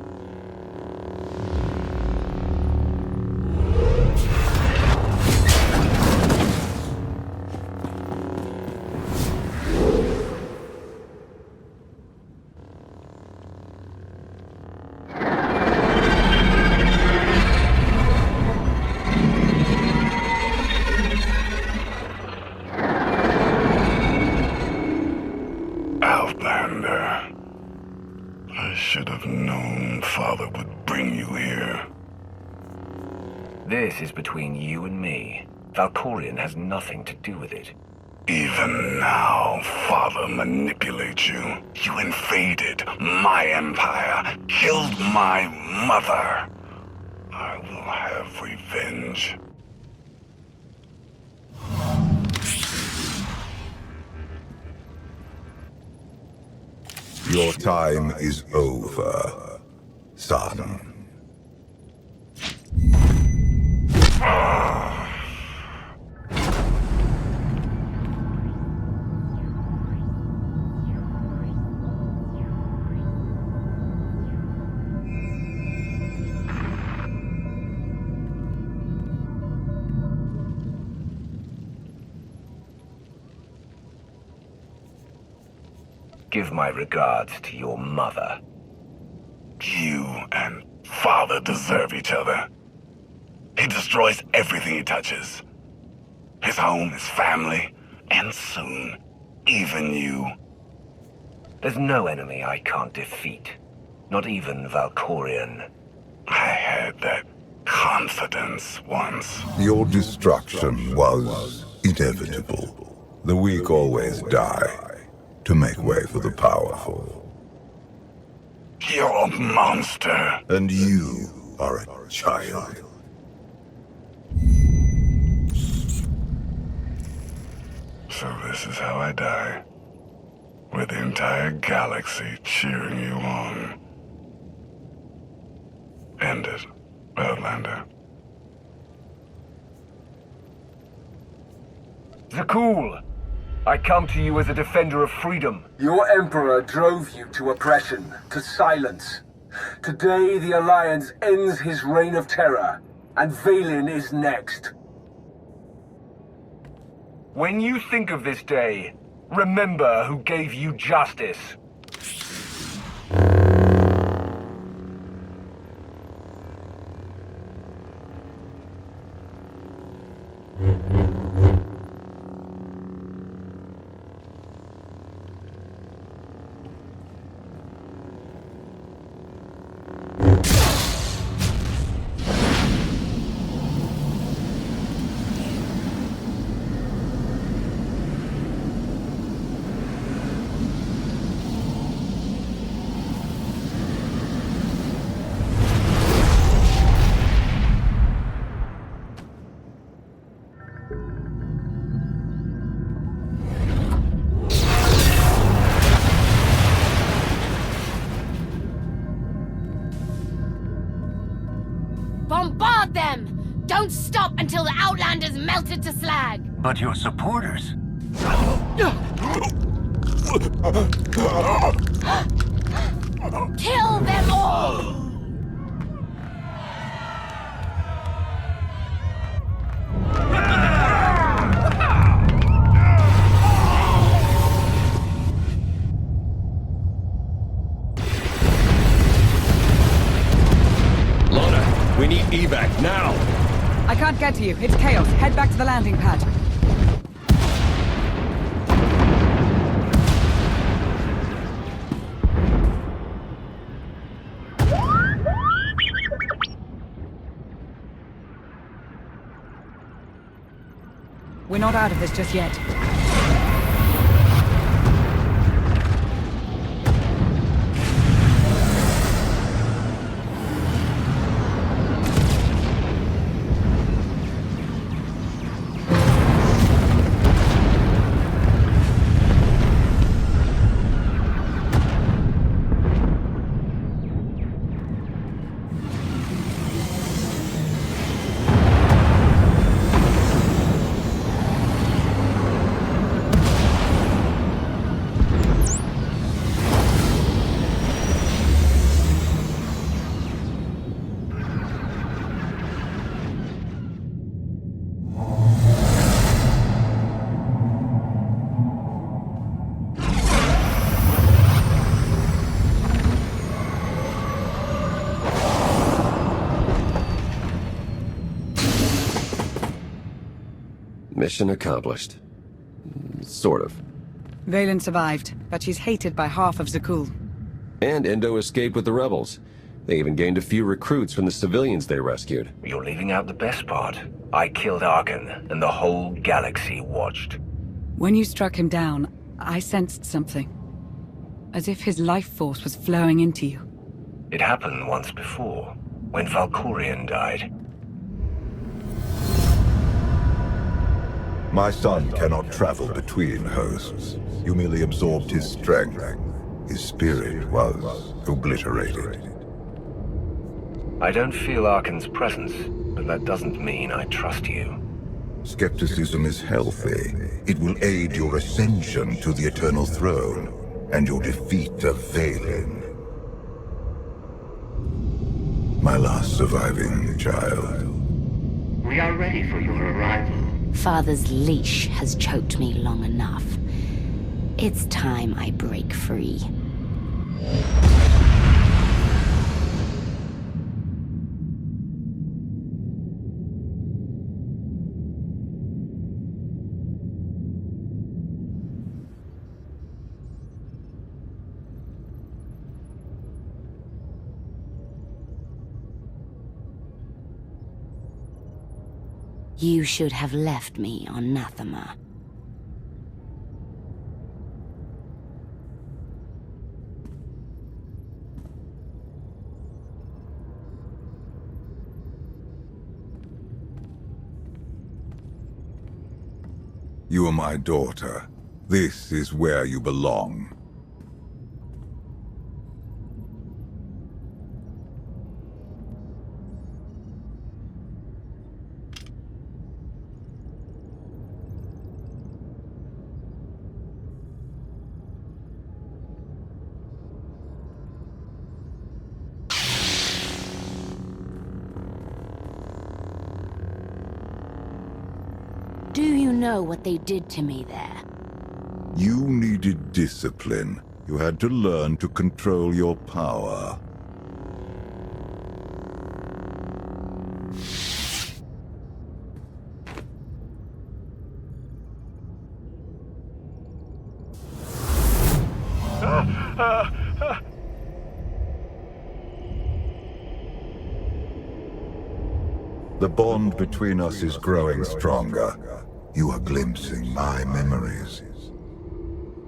E: This is between you and me. Valkorian has nothing to do with it.
S: Even now, Father manipulates you. You invaded my empire, killed my mother. I will have revenge.
I: Your time is over, son.
E: Give my regards to your mother.
S: You and Father deserve each other. He destroys everything he touches. His home, his family, and soon, even you.
E: There's no enemy I can't defeat. Not even Valkorian.
S: I had that confidence once.
I: Your destruction was inevitable. The weak always die to make way for the powerful.
S: You're a monster.
I: And you are a child.
S: So this is how I die. With the entire galaxy cheering you on. End it, Outlander.
E: Zakul, I come to you as a defender of freedom.
C: Your Emperor drove you to oppression, to silence. Today, the Alliance ends his reign of terror, and Vaylin is next.
E: When you think of this day, remember who gave you justice.
B: Bombard them! Don't stop until the Outlanders melted to slag!
T: But your supporters...
B: Kill them all!
J: We need evac, now!
G: I can't get to you. It's chaos. Head back to the landing pad. We're not out of this just yet.
J: Mission accomplished. Sort of.
G: Vaylin survived, but she's hated by half of Zakul.
J: And Endo escaped with the rebels. They even gained a few recruits from the civilians they rescued.
E: You're leaving out the best part. I killed Arkan, and the whole galaxy watched.
G: When you struck him down, I sensed something. As if his life force was flowing into you.
E: It happened once before, when Valkorion died.
I: My son cannot travel between hosts. You merely absorbed his strength. His spirit was obliterated.
E: I don't feel Arkan's presence, but that doesn't mean I trust you.
I: Skepticism is healthy. It will aid your ascension to the Eternal Throne, and your defeat of Vaylin. My last surviving child.
R: We are ready for your arrival.
B: Father's leash has choked me long enough. It's time I break free. You should have left me on Nathema.
I: You are my daughter. This is where you belong.
B: Do you know what they did to me there?
I: You needed discipline. You had to learn to control your power. The bond between us is growing stronger. You are glimpsing my memories.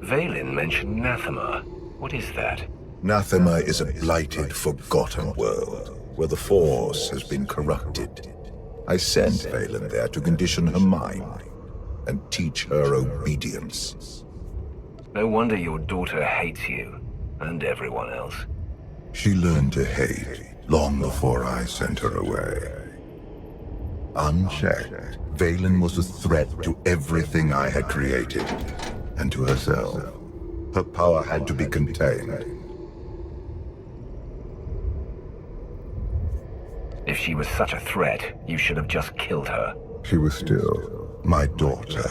A: Valen mentioned Nathema. What is that?
I: Nathema is a blighted, forgotten world, where the Force has been corrupted. I sent Valen there to condition her mind, and teach her obedience.
A: No wonder your daughter hates you, and everyone else.
I: She learned to hate long before I sent her away. Unchecked, Valen was a threat to everything I had created, and to herself. Her power had to be contained.
A: If she was such a threat, you should have just killed her.
I: She was still my daughter.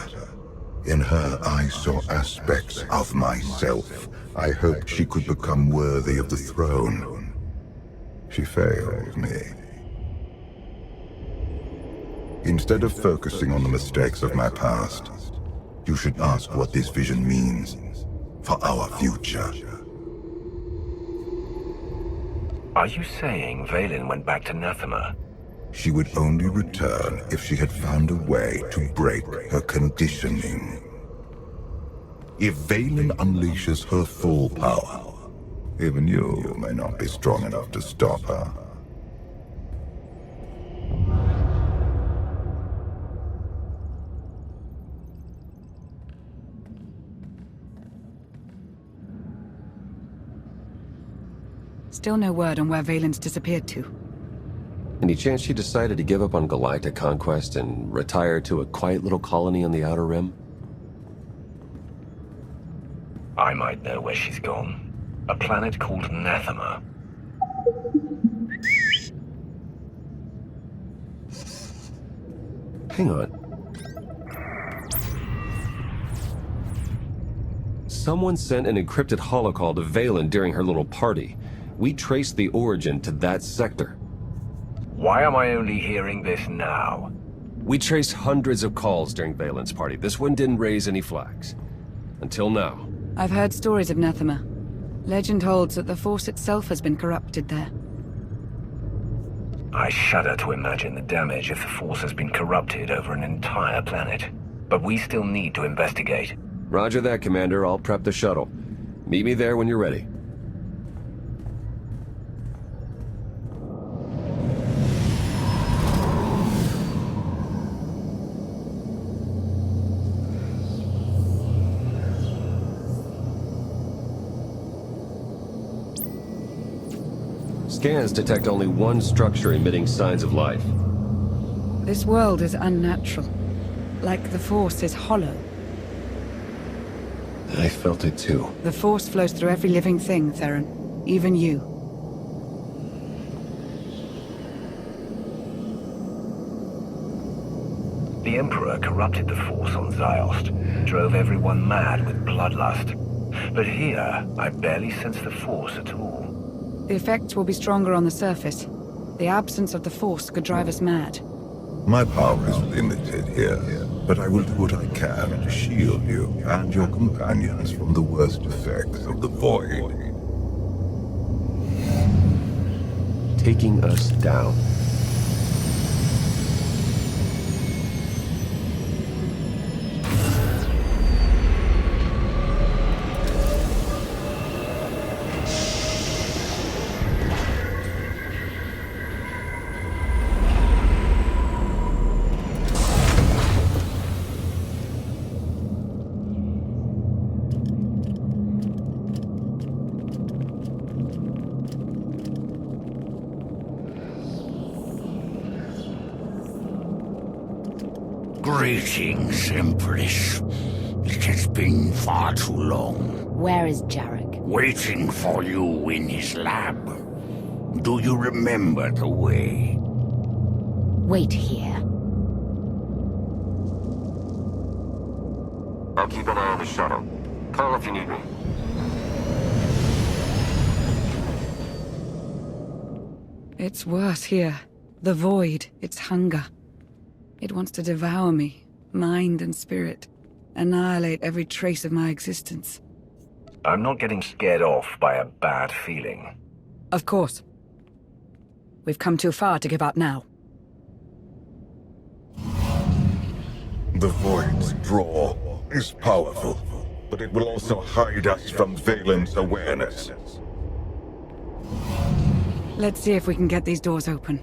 I: In her, I saw aspects of myself. I hoped she could become worthy of the throne. She failed me. Instead of focusing on the mistakes of my past, you should ask what this vision means for our future.
A: Are you saying Valen went back to Nathema?
I: She would only return if she had found a way to break her conditioning. If Valen unleashes her full power, even you may not be strong enough to stop her.
G: Still no word on where Valen's disappeared to.
J: Any chance she decided to give up on galactic conquest and retire to a quiet little colony on the Outer Rim?
A: I might know where she's gone. A planet called Nathema.
J: Hang on. Someone sent an encrypted holocall to Valen during her little party. We traced the origin to that sector.
A: Why am I only hearing this now?
J: We traced hundreds of calls during Valen's party. This one didn't raise any flags. Until now.
G: I've heard stories of Nathema. Legend holds that the Force itself has been corrupted there.
A: I shudder to imagine the damage if the Force has been corrupted over an entire planet. But we still need to investigate.
J: Roger that, Commander. I'll prep the shuttle. Meet me there when you're ready. Scans detect only one structure emitting signs of life.
G: This world is unnatural. Like the Force is hollow.
J: I felt it too.
G: The Force flows through every living thing, Theron. Even you.
A: The Emperor corrupted the Force on Ziost, drove everyone mad with bloodlust. But here, I barely sense the Force at all.
G: The effects will be stronger on the surface. The absence of the Force could drive us mad.
I: My power is limited here, but I will do what I can to shield you and your companions from the worst effects of the Void.
J: Taking us down.
T: Greetings, Empress. It has been far too long.
B: Where is Jarek?
T: Waiting for you in his lab. Do you remember the way?
B: Wait here.
Q: I'll keep an eye on the shuttle. Call if you need me.
G: It's worse here. The void, its hunger. It wants to devour me, mind and spirit. Annihilate every trace of my existence.
E: I'm not getting scared off by a bad feeling.
G: Of course. We've come too far to give up now.
I: The Void's draw is powerful, but it will also hide us from Valen's awareness.
G: Let's see if we can get these doors open.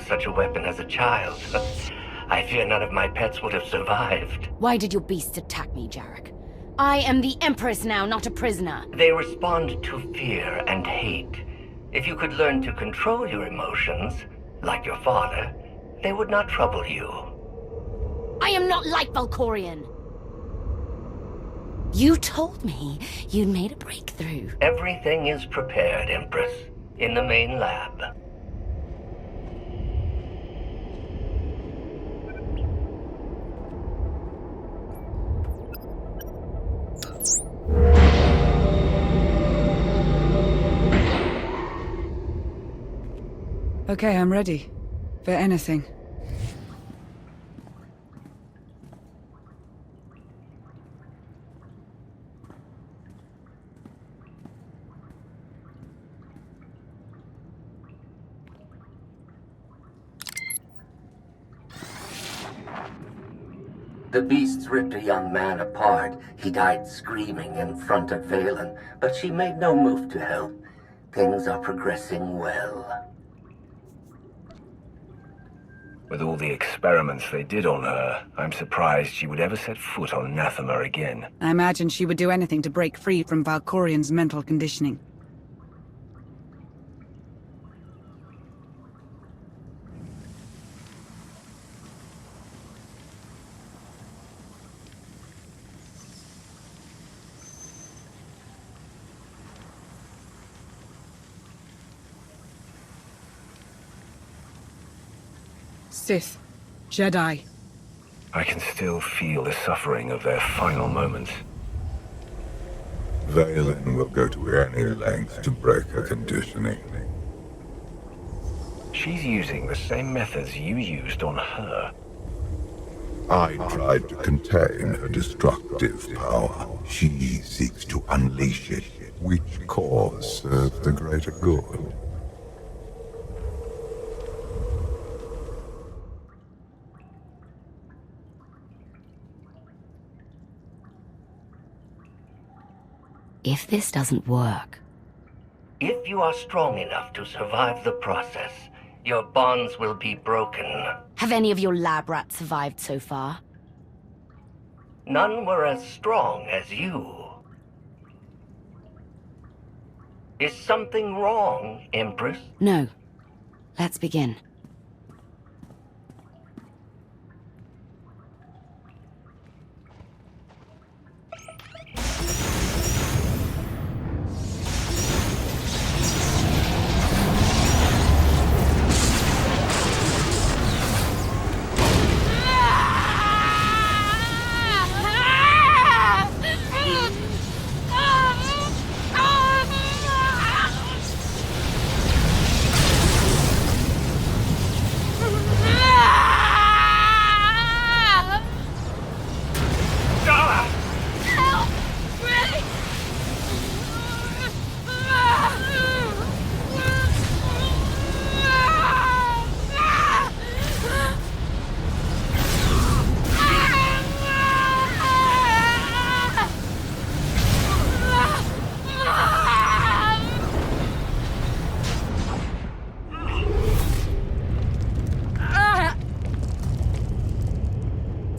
U: Such a weapon as a child. I fear none of my pets would have survived.
B: Why did your beasts attack me, Jarek? I am the Empress now, not a prisoner.
U: They respond to fear and hate. If you could learn to control your emotions, like your father, they would not trouble you.
B: I am not like Valkorion. You told me you'd made a breakthrough.
U: Everything is prepared, Empress, in the main lab.
G: Okay, I'm ready. For anything.
H: The beasts ripped a young man apart. He died screaming in front of Valen, but she made no move to help. Things are progressing well.
E: With all the experiments they did on her, I'm surprised she would ever set foot on Nathema again.
G: I imagine she would do anything to break free from Valkorion's mental conditioning. Sith, Jedi.
E: I can still feel the suffering of their final moments.
I: Valen will go to any length to break her conditioning.
E: She's using the same methods you used on her.
I: I tried to contain her destructive power. She seeks to unleash it. Which cause serves the greater good?
B: If this doesn't work...
U: If you are strong enough to survive the process, your bonds will be broken.
B: Have any of your lab rats survived so far?
U: none were as strong as you. Is something wrong, Empress?
B: No. Let's begin.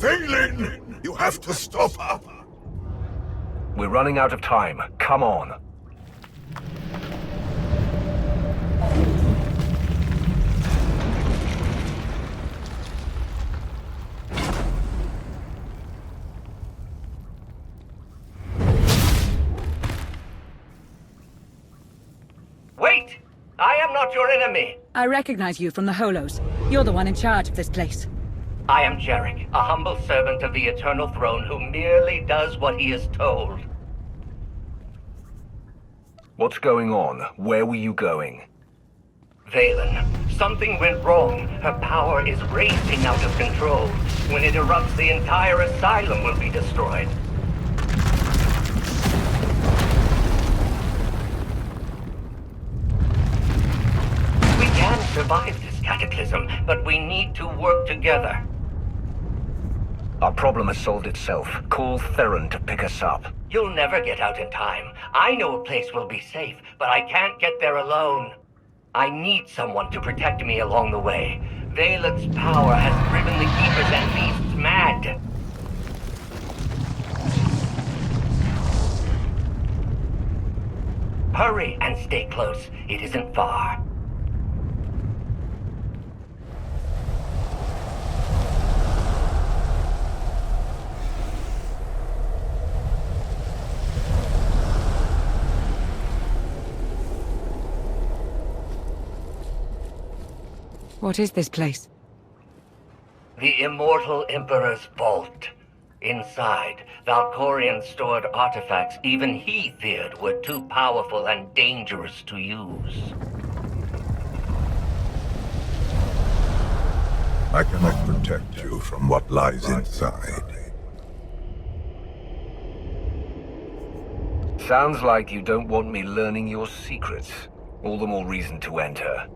I: Vaylin! You have to stop her!
E: We're running out of time. Come on.
U: Wait! I am not your enemy!
G: I recognize you from the Holos. You're the one in charge of this place.
U: I am Jarek, a humble servant of the Eternal Throne who merely does what he is told.
E: What's going on? Where were you going?
U: Valen, something went wrong. Her power is racing out of control. When it erupts, the entire asylum will be destroyed. We can survive this cataclysm, but we need to work together.
E: Our problem has solved itself. Call Theron to pick us up.
U: You'll never get out in time. I know a place will be safe, but I can't get there alone. I need someone to protect me along the way. Valen's power has driven the Keepers and Beasts mad. Hurry and stay close. It isn't far.
G: What is this place?
U: The Immortal Emperor's Vault. Inside, Valkorion stored artifacts even he feared were too powerful and dangerous to use.
I: I cannot protect you from what lies inside.
E: Sounds like you don't want me learning your secrets. All the more reason to enter.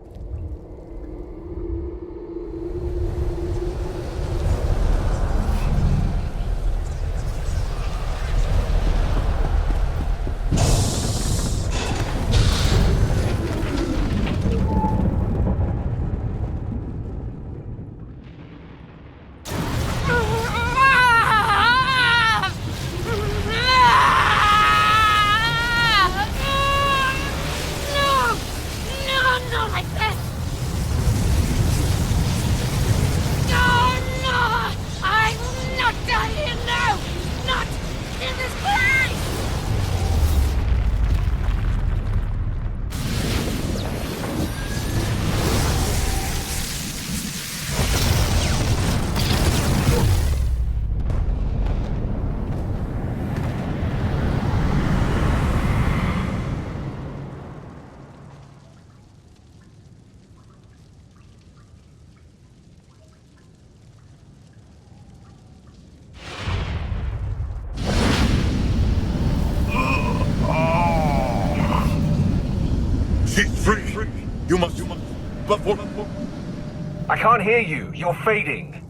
E: I can't hear you. You're fading.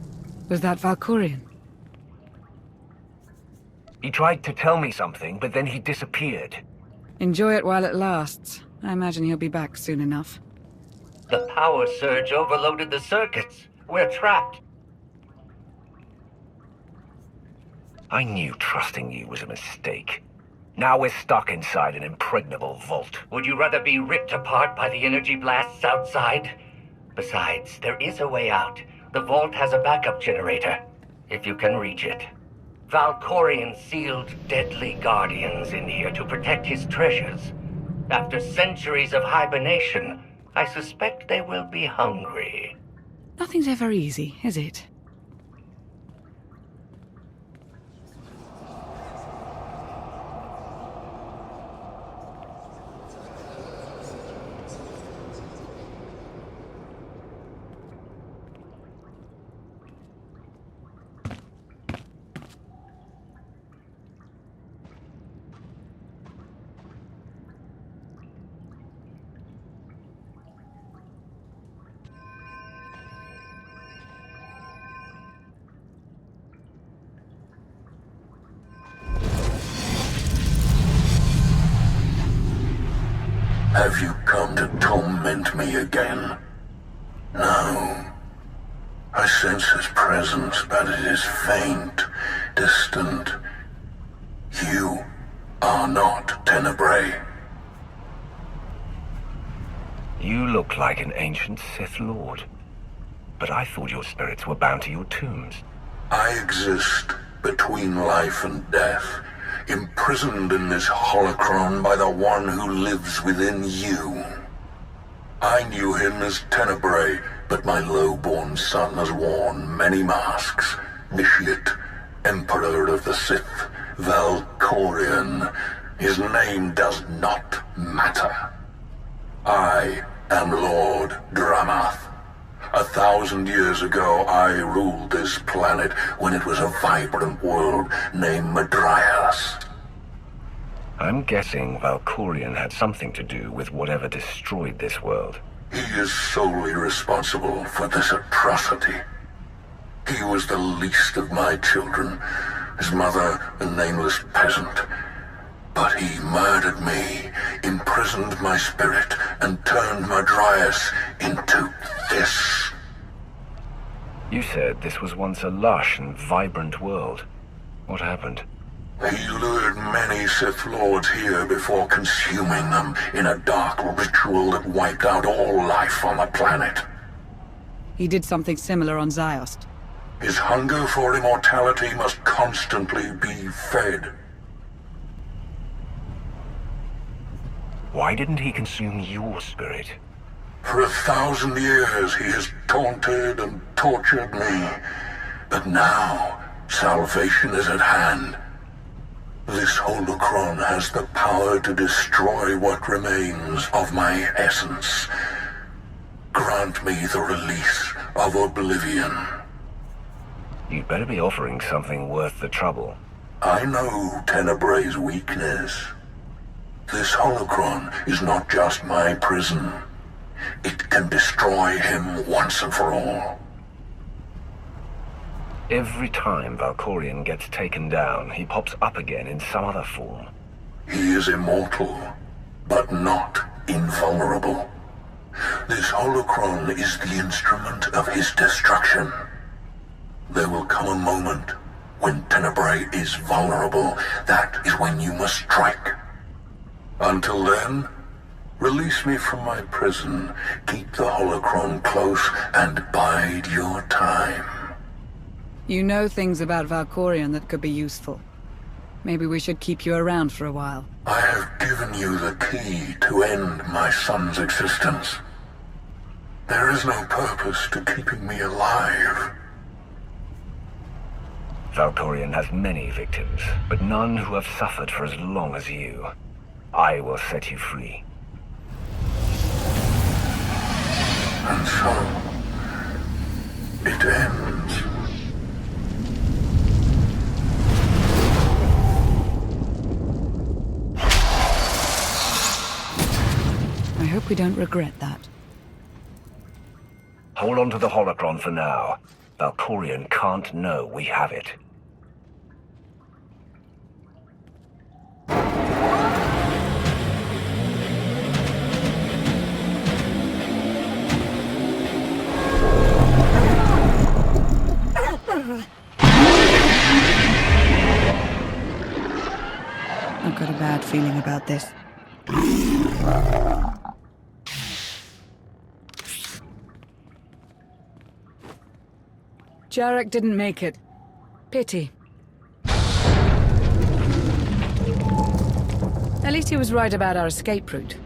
G: Was that Valkorion?
E: He tried to tell me something, but then he disappeared.
G: Enjoy it while it lasts. I imagine he'll be back soon enough.
U: The power surge overloaded the circuits. We're trapped.
E: I knew trusting you was a mistake. Now we're stuck inside an impregnable vault.
U: Would you rather be ripped apart by the energy blasts outside? Besides, there is a way out. The vault has a backup generator, if you can reach it. Valkorion sealed deadly guardians in here to protect his treasures. After centuries of hibernation, I suspect they will be hungry.
G: Nothing's ever easy, is it?
N: Have you come to torment me again? No. I sense his presence, but it is faint, distant. You are not Tenebrae.
E: You look like an ancient Sith Lord. But I thought your spirits were bound to your tombs.
N: I exist between life and death, imprisoned in this holocron by the one who lives within you. I knew him as Tenebrae, but my low-born son has worn many masks. Initiate, Emperor of the Sith, Valkorion. His name does not matter. I am Lord Dramath. 1,000 years ago, I ruled this planet when it was a vibrant world named Madrias.
E: I'm guessing Valkorion had something to do with whatever destroyed this world.
N: He is solely responsible for this atrocity. He was the least of my children, his mother a nameless peasant. But he murdered me, imprisoned my spirit, and turned Madrias into this.
E: You said this was once a lush and vibrant world. What happened?
N: He lured many Sith Lords here before consuming them in a dark ritual that wiped out all life on the planet.
G: He did something similar on Ziost.
N: His hunger for immortality must constantly be fed.
E: Why didn't he consume your spirit?
N: For 1,000 years he has taunted and tortured me. But now, salvation is at hand. This holocron has the power to destroy what remains of my essence. Grant me the release of oblivion.
E: You'd better be offering something worth the trouble.
N: I know Tenebrae's weakness. This holocron is not just my prison. It can destroy him once and for all.
E: Every time Valkorion gets taken down, he pops up again in some other form.
N: He is immortal, but not invulnerable. This holocron is the instrument of his destruction. There will come a moment when Tenebrae is vulnerable. That is when you must strike. Until then, release me from my prison, keep the holocron close, and bide your time.
G: You know things about Valkorion that could be useful. Maybe we should keep you around for a while.
N: I have given you the key to end my son's existence. There is no purpose to keeping me alive.
E: Valkorion has many victims, but none who have suffered for as long as you. I will set you free.
N: And so, it ends.
G: I hope we don't regret that.
E: Hold on to the holocron for now. Valkorion can't know we have it.
G: feeling about this. Jarek didn't make it. Pity. At least he was right about our escape route.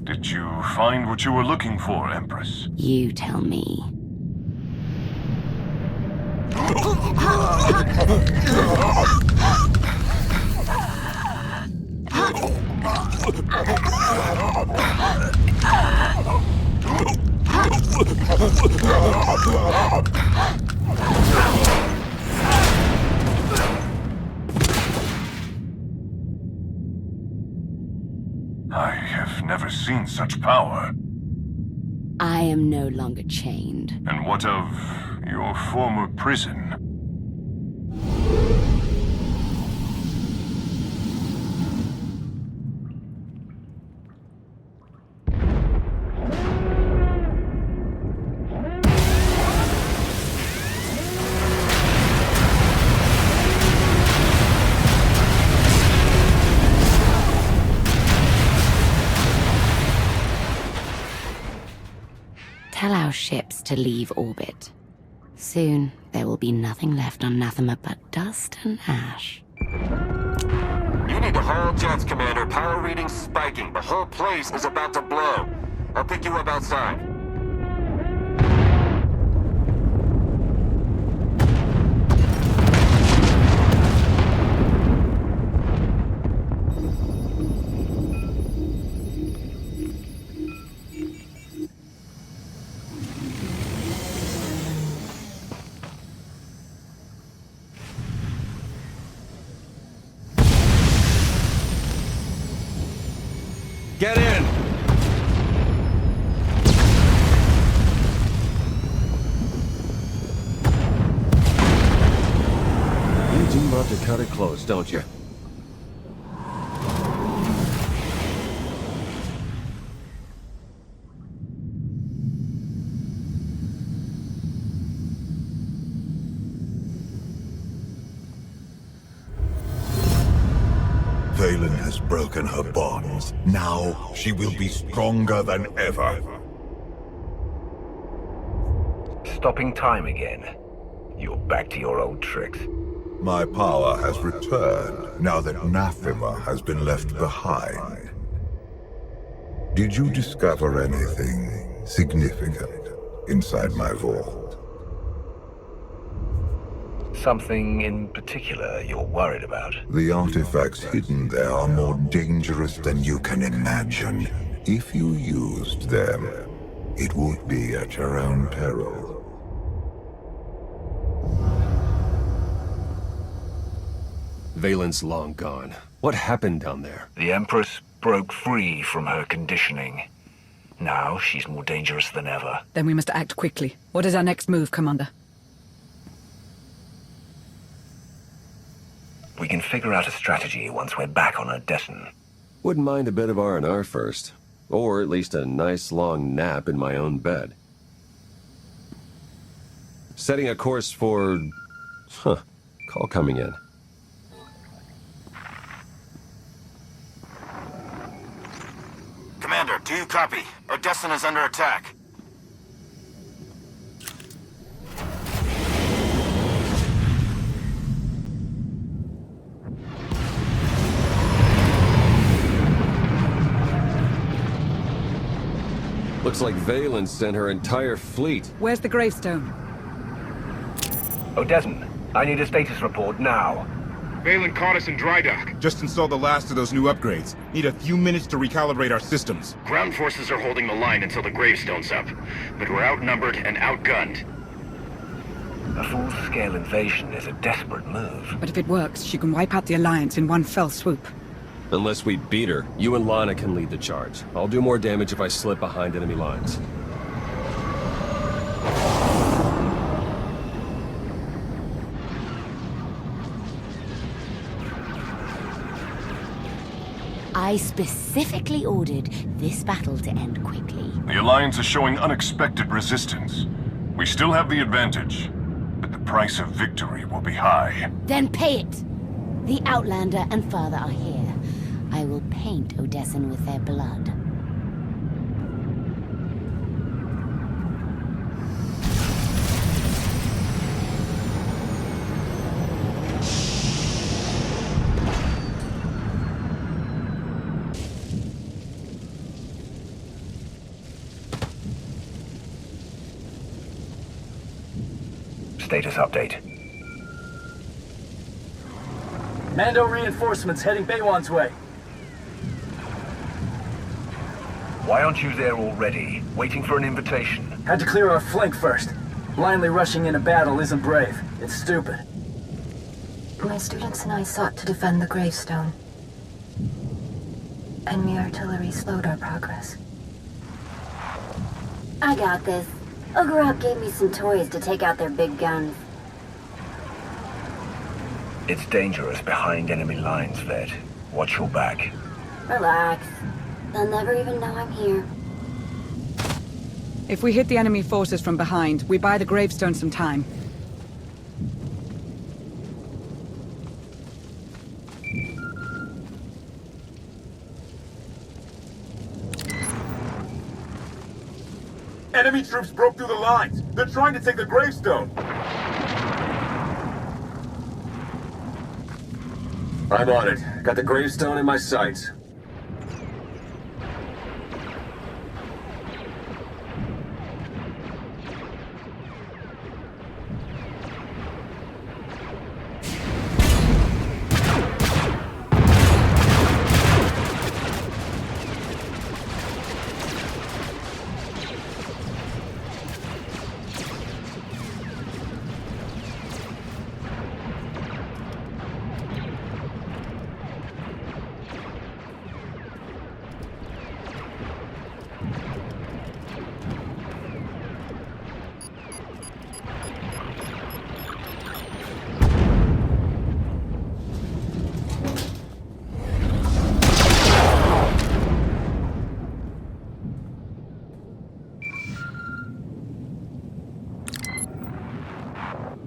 F: Did you find what you were looking for, Empress?
B: You tell me.
F: I have never seen such power.
B: I am no longer chained.
F: And what of your former prison?
B: Tell our ships to leave orbit. Soon, there will be nothing left on Nathema but dust and ash.
Q: You need to haul jets, Commander. Power readings spiking. The whole place is about to blow. I'll pick you up outside.
J: Get in! You do love to cut it close, don't you?
I: Valen has broken her bonds. Now she will be stronger than ever.
E: Stopping time again. You're back to your old tricks.
I: My power has returned now that Nathema has been left behind. Did you discover anything significant inside my vault?
E: Something in particular you're worried about?
I: The artifacts hidden there are more dangerous than you can imagine. If you used them, it would be at your own peril.
J: Valen's long gone. What happened down there?
E: The Empress broke free from her conditioning. Now she's more dangerous than ever.
G: Then we must act quickly. What is our next move, Commander?
E: We can figure out a strategy once we're back on Ascension.
J: Wouldn't mind a bit of R&R first. Or at least a nice long nap in my own bed. Setting a course for... Call coming in.
Q: Commander, do you copy? Ascension is under attack.
J: Looks like Valen sent her entire fleet.
G: Where's the gravestone?
E: Ascension, I need a status report now.
L: Valen caught us in dry dock. Just installed the last of those new upgrades. Need a few minutes to recalibrate our systems.
M: Ground forces are holding the line until the gravestone's up, but we're outnumbered and outgunned.
E: A full-scale invasion is a desperate move.
G: But if it works, she can wipe out the Alliance in one fell swoop.
J: Unless we beat her, you and Lana can lead the charge. I'll do more damage if I slip behind enemy lines.
B: I specifically ordered this battle to end quickly.
F: The Alliance is showing unexpected resistance. We still have the advantage, but the price of victory will be high.
B: Then pay it! The Outlander and Father are here. I will paint Odessan with their blood.
E: Status update.
D: Mando reinforcements heading Baywan's way.
E: Why aren't you there already, waiting for an invitation?
D: Had to clear our flank first. Blindly rushing into battle isn't brave. It's stupid.
O: My students and I sought to defend the gravestone. Enemy artillery slowed our progress.
V: I got this. Ogorok gave me some toys to take out their big guns.
E: It's dangerous behind enemy lines, Vet. Watch your back.
V: Relax. They'll never even know I'm here.
G: If we hit the enemy forces from behind, we buy the gravestone some time.
L: Enemy troops broke through the lines. They're trying to take the gravestone.
A: I'm on it. Got the gravestone in my sights.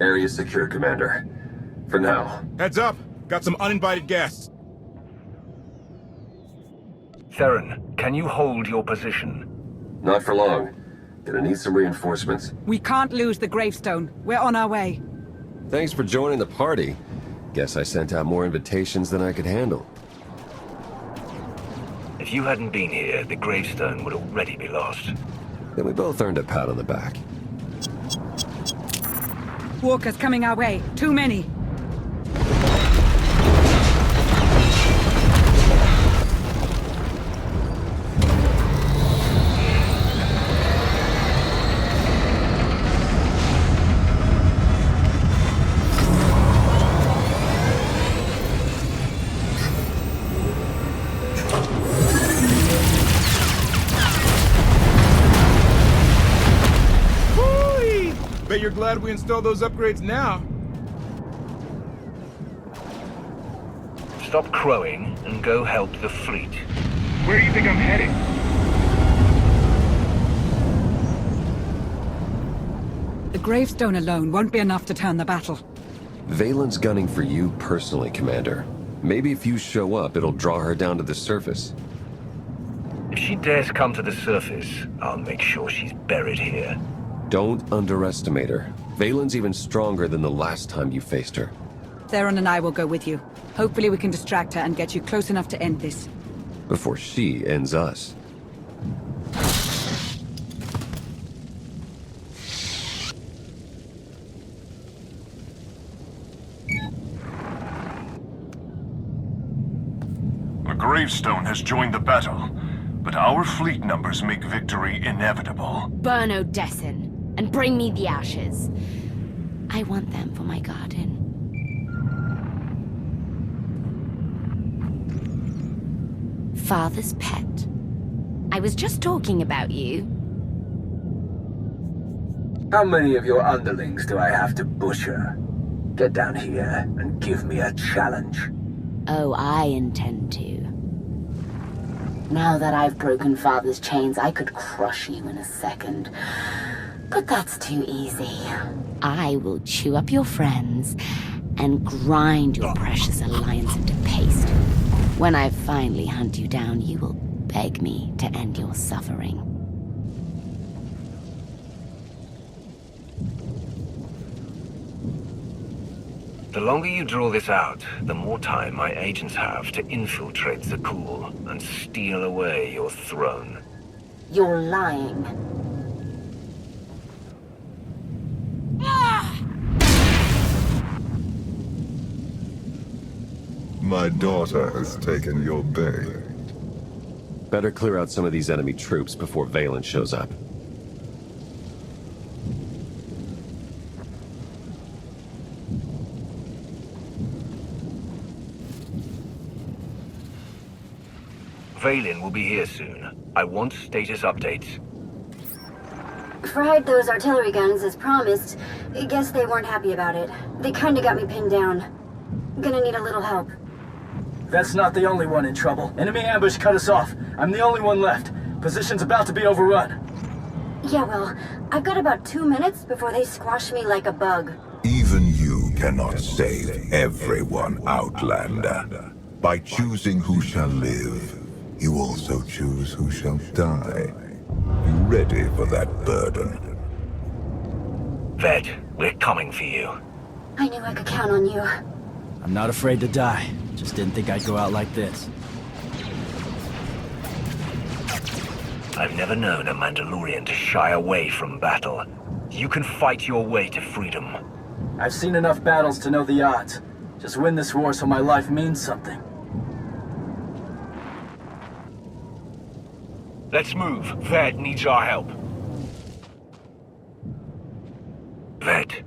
A: Area secure, Commander. For now.
L: Heads up! Got some uninvited guests.
E: Theron, can you hold your position?
A: Not for long. Gonna need some reinforcements.
G: We can't lose the gravestone. We're on our way.
J: Thanks for joining the party. Guess I sent out more invitations than I could handle.
E: If you hadn't been here, the gravestone would already be lost.
J: Then we both earned a pat on the back.
G: Walkers coming our way. Too many.
L: Bet you're glad we installed those upgrades now.
E: Stop crowing and go help the fleet.
M: Where do you think I'm heading?
G: The gravestone alone won't be enough to turn the battle.
J: Valen's gunning for you personally, Commander. Maybe if you show up, it'll draw her down to the surface.
E: If she dares come to the surface, I'll make sure she's buried here.
J: Don't underestimate her. Valen's even stronger than the last time you faced her.
G: Theron and I will go with you. Hopefully we can distract her and get you close enough to end this.
J: Before she ends us.
F: The gravestone has joined the battle, but our fleet numbers make victory inevitable.
B: Burn Odessan, and bring me the ashes. I want them for my garden. Father's pet. I was just talking about you.
C: How many of your underlings do I have to butcher? Get down here and give me a challenge.
B: Oh, I intend to. Now that I've broken Father's chains, I could crush you in a second. But that's too easy. I will chew up your friends and grind your precious alliance into paste. When I finally hunt you down, you will beg me to end your suffering.
E: The longer you draw this out, the more time my agents have to infiltrate Zakul and steal away your throne.
B: You're lying.
I: My daughter has taken your bait.
J: Better clear out some of these enemy troops before Valen shows up.
E: Valen will be here soon. I want status updates.
O: Fried those artillery guns as promised. I guess they weren't happy about it. They kinda got me pinned down. Gonna need a little help.
D: That's not the only one in trouble. Enemy ambush cut us off. I'm the only one left. Position's about to be overrun.
O: Yeah, well, I've got about 2 minutes before they squash me like a bug.
I: Even you cannot save everyone, Outlander. By choosing who shall live, you also choose who shall die. You ready for that burden?
E: Ved, we're coming for you.
O: I knew I could count on you.
D: I'm not afraid to die. Just didn't think I'd go out like this.
E: I've never known a Mandalorian to shy away from battle. You can fight your way to freedom.
D: I've seen enough battles to know the odds. Just win this war so my life means something.
E: Let's move. Ved needs our help. Ved,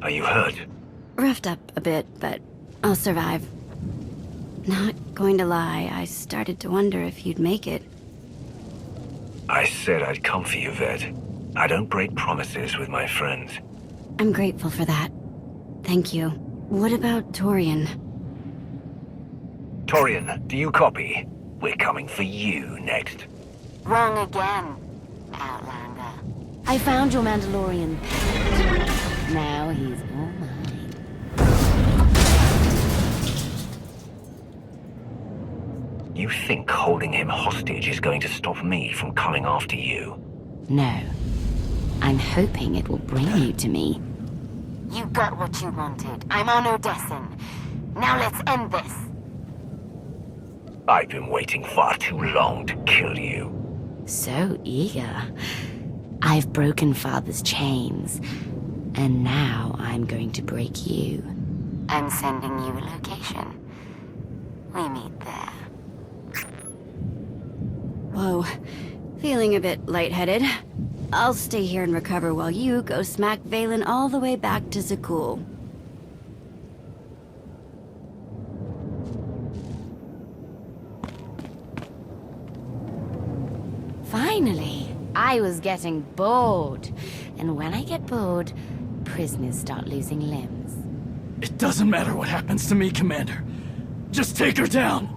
E: are you hurt?
V: Roughed up a bit, but I'll survive. Not going to lie, I started to wonder if you'd make it.
E: I said I'd come for you, Ved. I don't break promises with my friends.
V: I'm grateful for that. Thank you. What about Torian?
E: Torian, do you copy? We're coming for you next.
B: Wrong again, Outlander. I found your Mandalorian pet. Now he's all mine.
E: You think holding him hostage is going to stop me from coming after you?
B: No. I'm hoping it will bring you to me. You got what you wanted. I'm on Odessen. Now let's end this.
E: I've been waiting far too long to kill you.
B: So eager. I've broken Father's chains, and now I'm going to break you. I'm sending you a location. We meet there.
V: Whoa. Feeling a bit lightheaded. I'll stay here and recover while you go smack Valen all the way back to Zakul.
B: Finally! I was getting bored. And when I get bored, prisoners start losing limbs.
D: It doesn't matter what happens to me, Commander. Just take her down!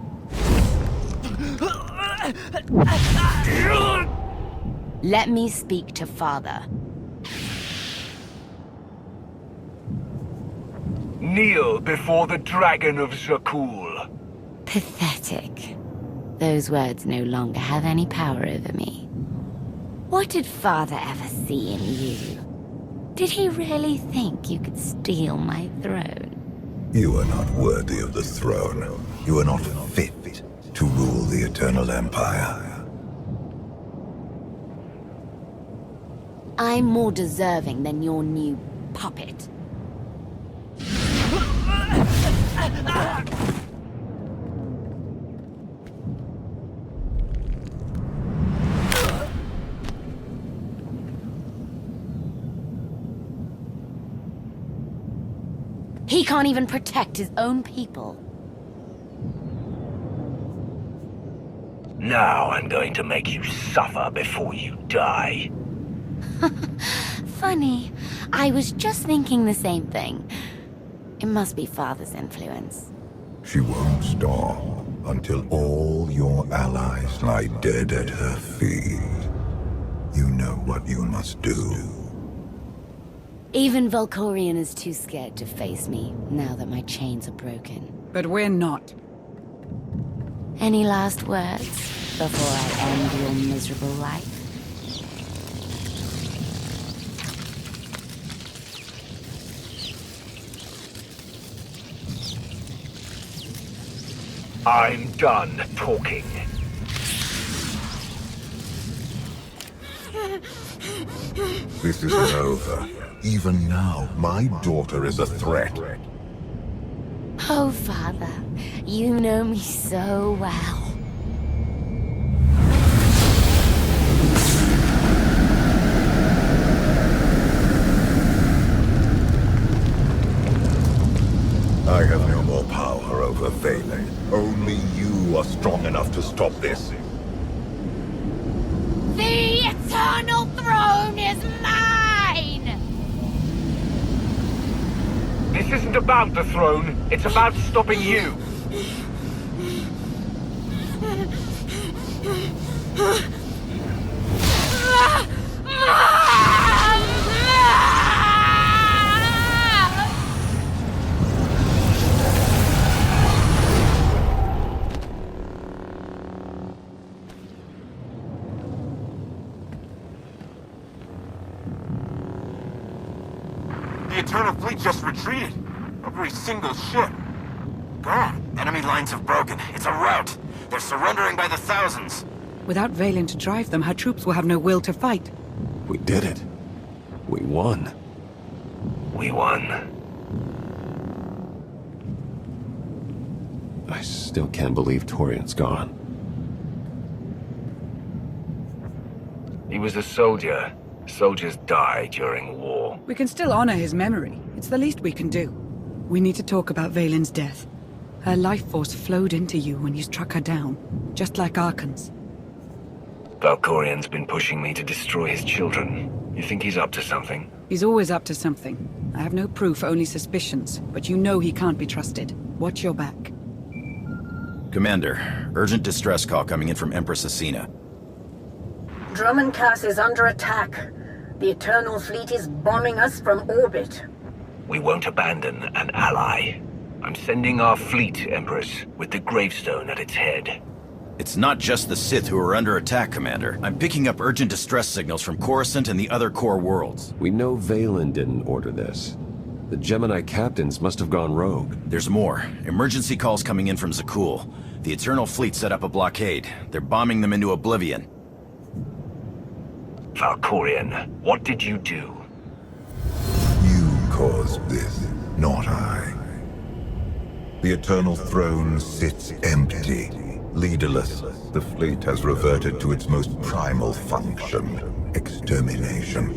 B: Let me speak to Father.
E: Kneel before the Dragon of Zakul.
B: Pathetic. Those words no longer have any power over me. What did Father ever see in you? Did he really think you could steal my throne?
I: You are not worthy of the throne. You are not fit to rule the Eternal Empire.
B: I'm more deserving than your new puppet. He can't even protect his own people.
E: Now I'm going to make you suffer before you die.
B: Funny. I was just thinking the same thing. It must be Father's influence.
I: She won't stop until all your allies eyes lie dead at her feet. You know what you must do.
B: Even Valkorion is too scared to face me, now that my chains are broken.
G: But we're not.
B: Any last words before I end your miserable life?
E: I'm done talking.
I: This isn't over. Even now, my daughter is a threat.
B: Oh, Father, you know me so well.
I: I have no more power over Valen. Only you are strong enough to stop this.
B: The Eternal Throne is mine!
E: This isn't about the throne, it's about stopping you.
Q: The Eternal Fleet just retreated. Every single ship. Gone. Enemy lines have broken. It's a rout. They're surrendering by the thousands.
G: Without Valen to drive them, her troops will have no will to fight.
J: We did it. We won.
E: We won.
J: I still can't believe Torian's gone.
E: He was a soldier. Soldiers die during war.
G: We can still honor his memory. It's the least we can do. We need to talk about Valen's death. Her life force flowed into you when you struck her down, just like Archon's.
E: Valkorion's been pushing me to destroy his children. You think he's up to something?
G: He's always up to something. I have no proof, only suspicions, but you know he can't be trusted. Watch your back.
K: Commander, urgent distress call coming in from Empress Asina.
P: Drummond-Cass is under attack. The Eternal Fleet is bombing us from orbit.
E: We won't abandon an ally. I'm sending our fleet, Empress, with the gravestone at its head.
K: It's not just the Sith who are under attack, Commander. I'm picking up urgent distress signals from Coruscant and the other core worlds.
J: We know Valen didn't order this. The Gemini captains must have gone rogue.
K: There's more. Emergency calls coming in from Zakul. The Eternal Fleet set up a blockade. They're bombing them into oblivion.
E: Valkorion, what did you do?
I: You caused this, not I. The Eternal Throne sits empty, leaderless. The fleet has reverted to its most primal function, extermination.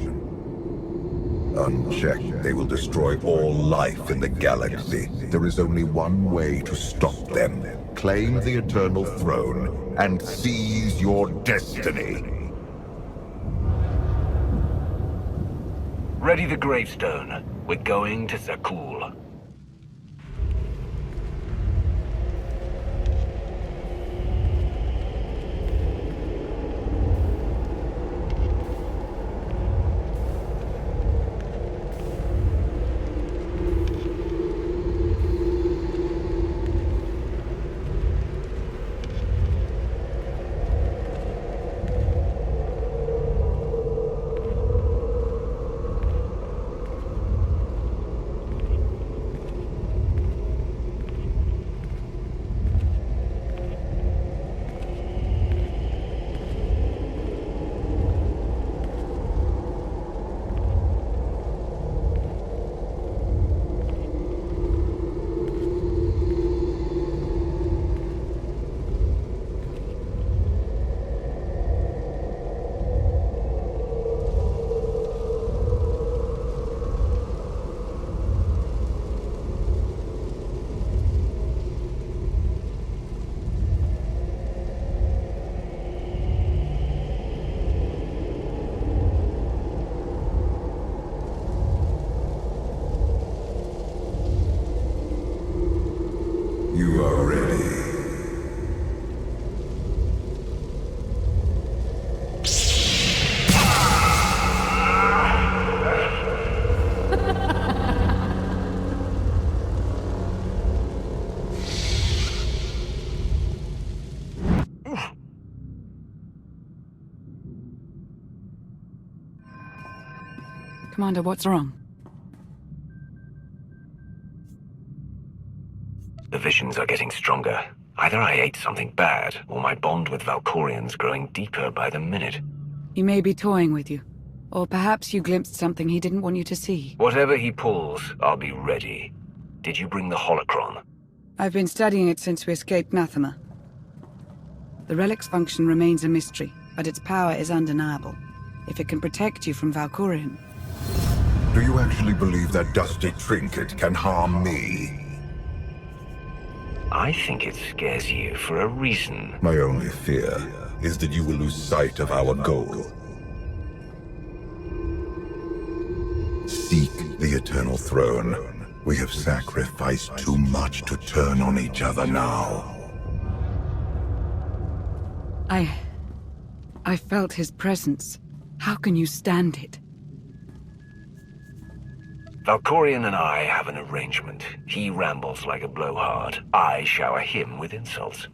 I: Unchecked, they will destroy all life in the galaxy. There is only one way to stop them. Claim the Eternal Throne and seize your destiny.
E: Ready the gravestone. We're going to Zakul.
G: Commander, what's wrong?
A: The visions are getting stronger. Either I ate something bad, or my bond with Valkorian's growing deeper by the minute.
G: He may be toying with you. Or perhaps you glimpsed something he didn't want you to see.
A: Whatever he pulls, I'll be ready. Did you bring the holocron?
G: I've been studying it since we escaped Nathema. The relic's function remains a mystery, but its power is undeniable. If it can protect you from Valkorian.
I: Do you actually believe that dusty trinket can harm me?
A: I think it scares you for a reason.
I: My only fear is that you will lose sight of our goal. Seek the Eternal Throne. We have sacrificed too much to turn on each other now.
G: I felt his presence. How can you stand it?
A: Valkorian and I have an arrangement. He rambles like a blowhard. I shower him with insults.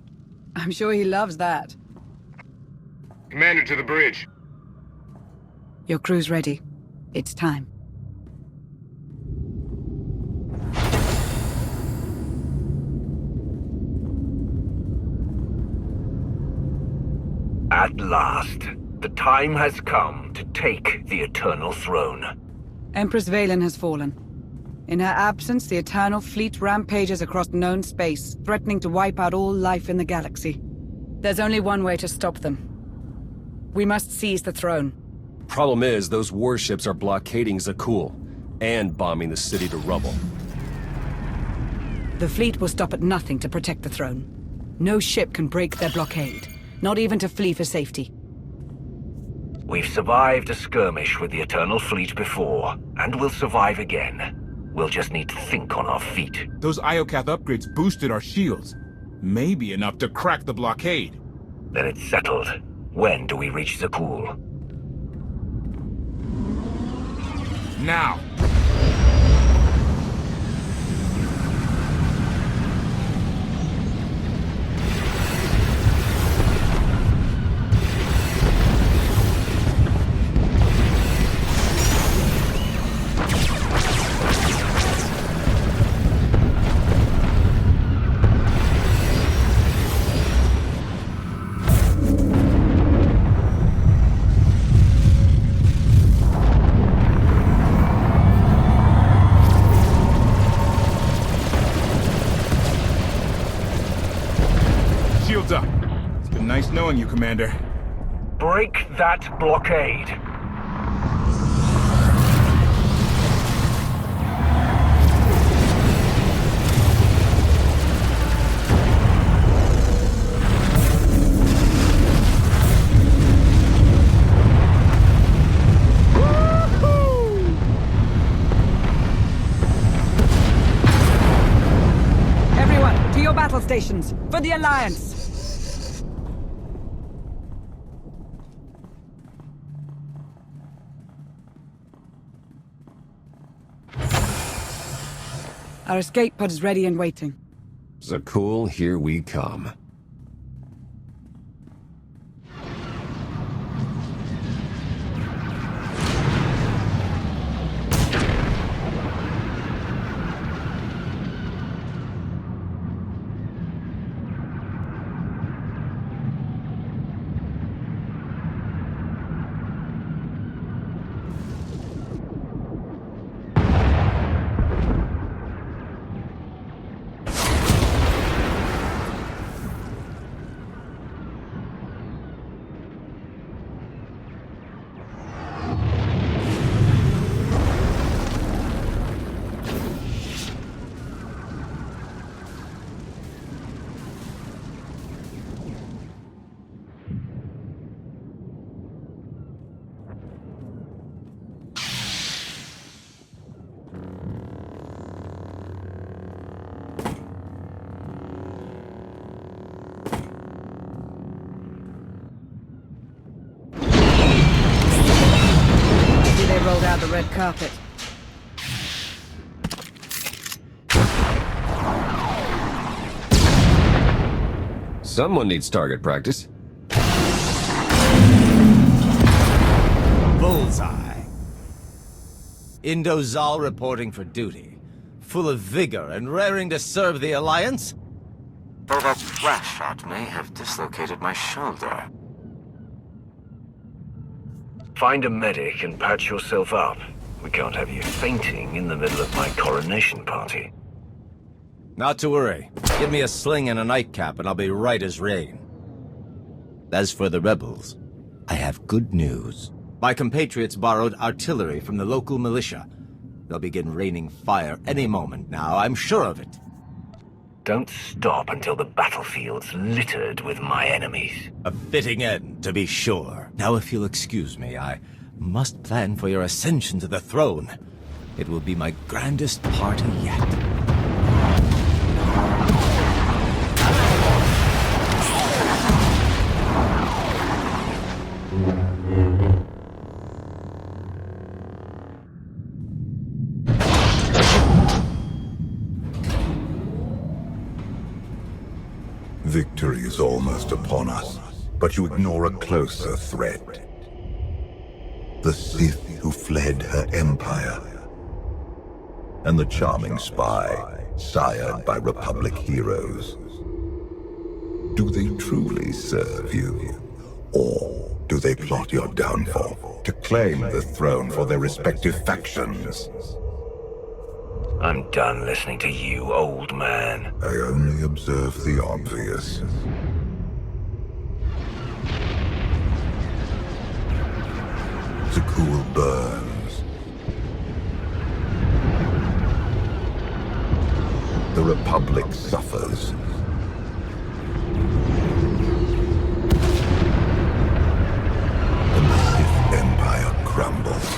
G: I'm sure he loves that.
M: Commander, to the bridge.
G: Your crew's ready. It's time.
A: At last, the time has come to take the Eternal Throne.
G: Empress Valen has fallen. In her absence, the Eternal Fleet rampages across known space, threatening to wipe out all life in the galaxy. There's only one way to stop them. We must seize the throne.
J: Problem is, those warships are blockading Zakul, and bombing the city to rubble.
G: The fleet will stop at nothing to protect the throne. No ship can break their blockade, not even to flee for safety.
A: We've survived a skirmish with the Eternal Fleet before, and we'll survive again. We'll just need to think on our feet.
L: Those Iocath upgrades boosted our shields. Maybe enough to crack the blockade.
A: Then it's settled. When do we reach Zakul?
L: Now! Nice knowing you, Commander.
E: Break that blockade.
G: Everyone, to your battle stations, for the Alliance! Our escape pod is ready and waiting.
J: Zakul, here we come.
G: Rolled out the red carpet.
J: Someone needs target practice.
K: Bullseye.
R: Indozal reporting for duty. Full of vigor and raring to serve the Alliance?
Q: Though that flash shot may have dislocated my shoulder.
E: Find a medic and patch yourself up. We can't have you fainting in the middle of my coronation party.
R: Not to worry. Give me a sling and a nightcap and I'll be right as rain. As for the rebels, I have good news. My compatriots borrowed artillery from the local militia. They'll begin raining fire any moment now, I'm sure of it.
E: Don't stop until the battlefield's littered with my enemies.
R: A fitting end, to be sure. Now, if you'll excuse me, I must plan for your ascension to the throne. It will be my grandest party yet.
I: Victory is almost upon us, but you ignore a closer threat. The Sith who fled her empire. And the charming spy, sired by Republic heroes. Do they truly serve you? Or do they plot your downfall to claim the throne for their respective factions?
E: I'm done listening to you, old man.
I: I only observe the obvious. Zakuul burns. The Republic suffers. And the Sith Empire crumbles.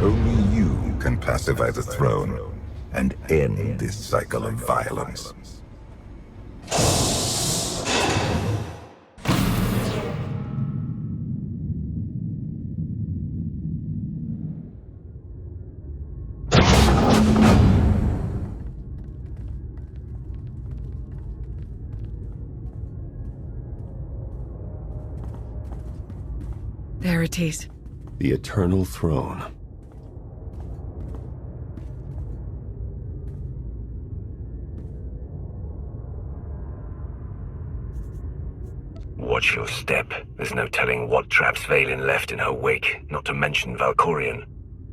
I: Only you can pacify the throne and end this cycle of violence.
G: There it is.
J: The Eternal Throne.
E: Watch your step. There's no telling what traps Vaylin left in her wake, not to mention Valkorion.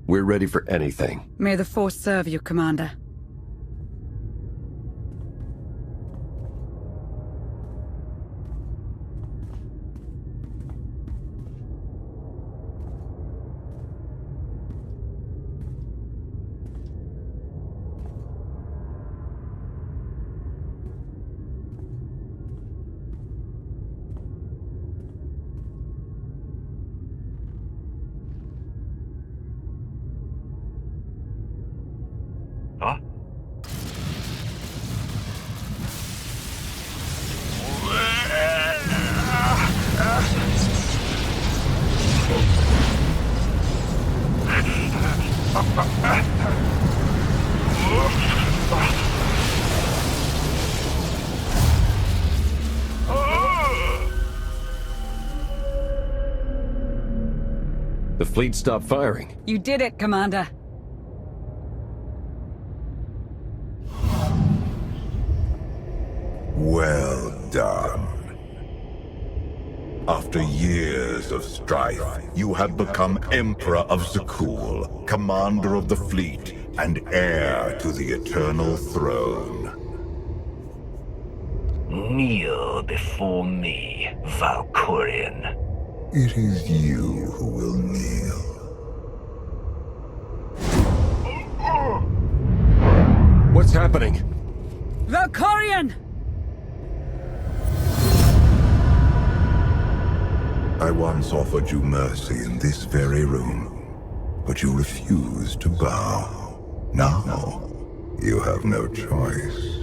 J: We're ready for anything.
G: May the Force serve you, Commander.
E: Huh?
J: The fleet stopped firing.
G: You did it, Commander.
I: Well done. After years of strife, you have become Emperor of Zakuul, Commander of the fleet, and heir to the Eternal Throne.
E: Kneel before me, Valkorion.
I: It is you who will kneel.
J: What's happening?
G: Valkorion!
I: I once offered you mercy in this very room, but you refused to bow. Now, you have no choice.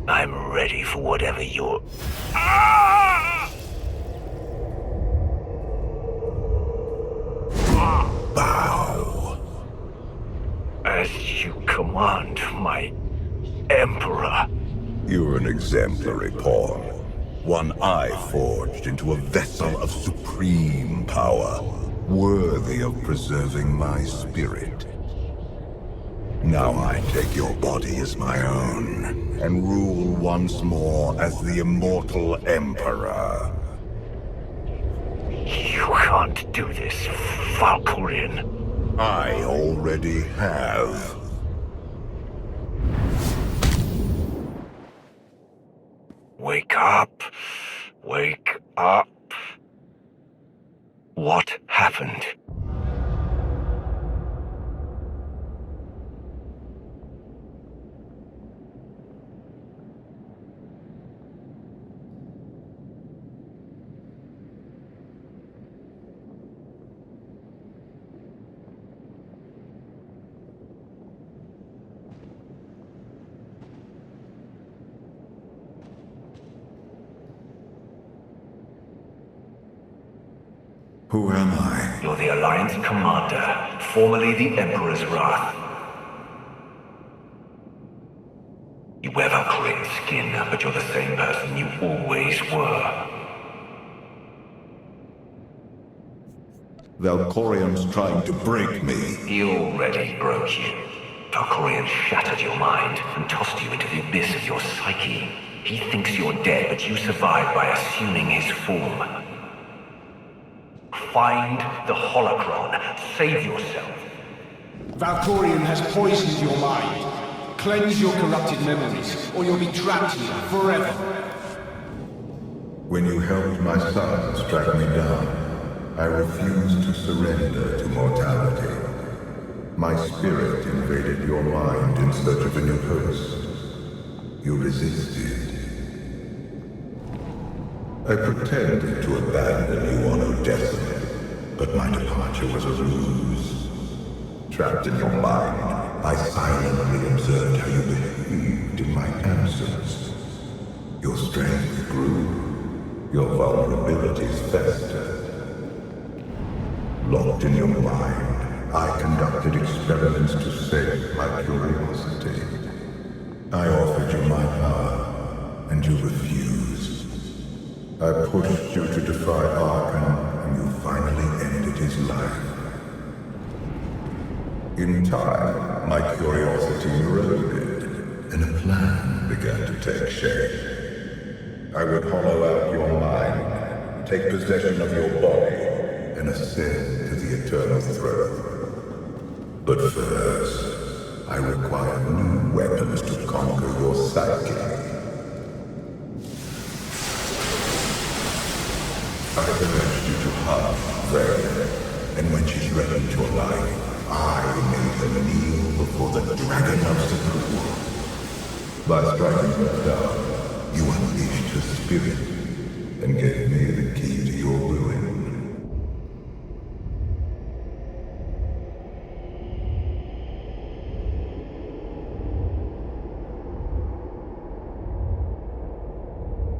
E: I'm ready for whatever you're...
I: Bow.
E: As you command, my Emperor.
I: You're an exemplary pawn. One I forged into a vessel of supreme power. worthy of preserving my spirit. Now I take your body as my own, and rule once more as the immortal Emperor.
E: You can't do this, Valkyrian.
I: I already have.
E: Wake up. Wake up. What happened?
I: Who am I?
S: You're the Alliance Commander, formerly the Emperor's Wrath. You wear Valkyrian skin, but you're the same person you always were.
I: Valkyrian's trying to break me.
S: He already broke you. Valkyrian shattered your mind and tossed you into the abyss of your psyche. He thinks you're dead, but you survived by assuming his form. Find the holocron. Save yourself.
C: Valkyrian has poisoned your mind. Cleanse your corrupted memories, or you'll be trapped here forever.
I: When you helped my sons track me down, I refused to surrender to mortality. My spirit invaded your mind in search of a new host. You resisted. I pretended to abandon you on Odessa, but my departure was a ruse. Trapped in your mind, I silently observed how you behaved in my absence. Your strength grew, your vulnerabilities festered. Locked in your mind, I conducted experiments to save my curiosity. I offered you my power, and you refused. I pushed you to defy Arkham, and you finally ended his life. In time, my curiosity eroded, and a plan began to take shape. I would hollow out your mind, take possession of your body, and ascend to the eternal throne. But first, I require new weapons to conquer your psyche. I urged you to hunt Vaylen, and when she threatened your life, I made her kneel before the dragon of SWTOR. By striking her down, you unleashed her spirit, and gave me the key to your ruin.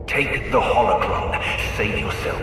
S: Take the holocron. Save yourself.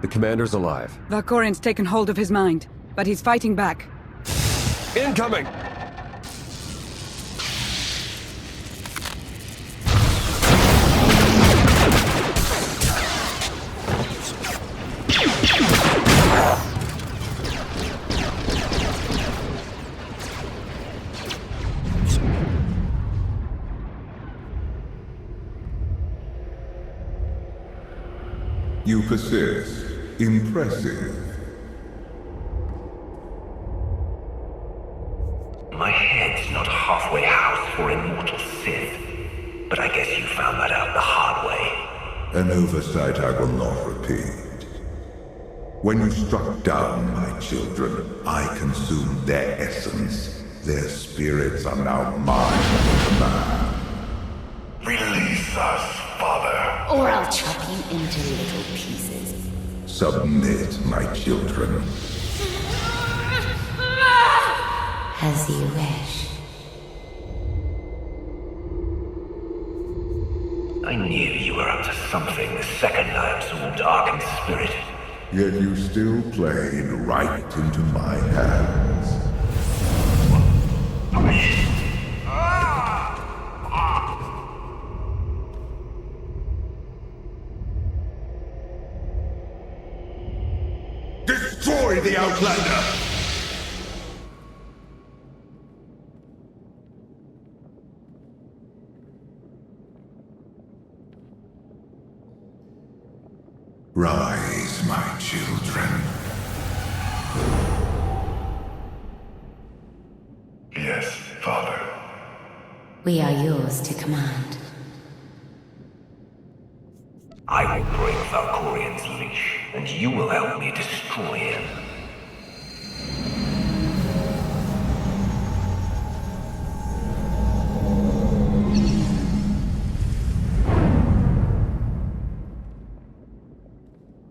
J: The commander's alive.
G: Valkyrian's taken hold of his mind, but he's fighting back.
J: Incoming!
I: You persist. Impressive.
S: My head's not a halfway house for immortal Sith, but I guess you found that out the hard way.
I: An oversight I will not repeat. When you struck down my children, I consumed their essence. Their spirits are now mine to command.
N: Release us, Father.
B: Or I'll chop you into little pieces.
I: Submit, my children.
B: As you wish.
S: I knew you were up to something the second I absorbed Arkham's spirit.
I: Yet you still played right into my hands.
N: Destroy the Outlander!
I: Rise, my children.
N: Yes, Father.
B: We are yours to command.
S: I will break Valkorian's leash, and you will help me destroy him.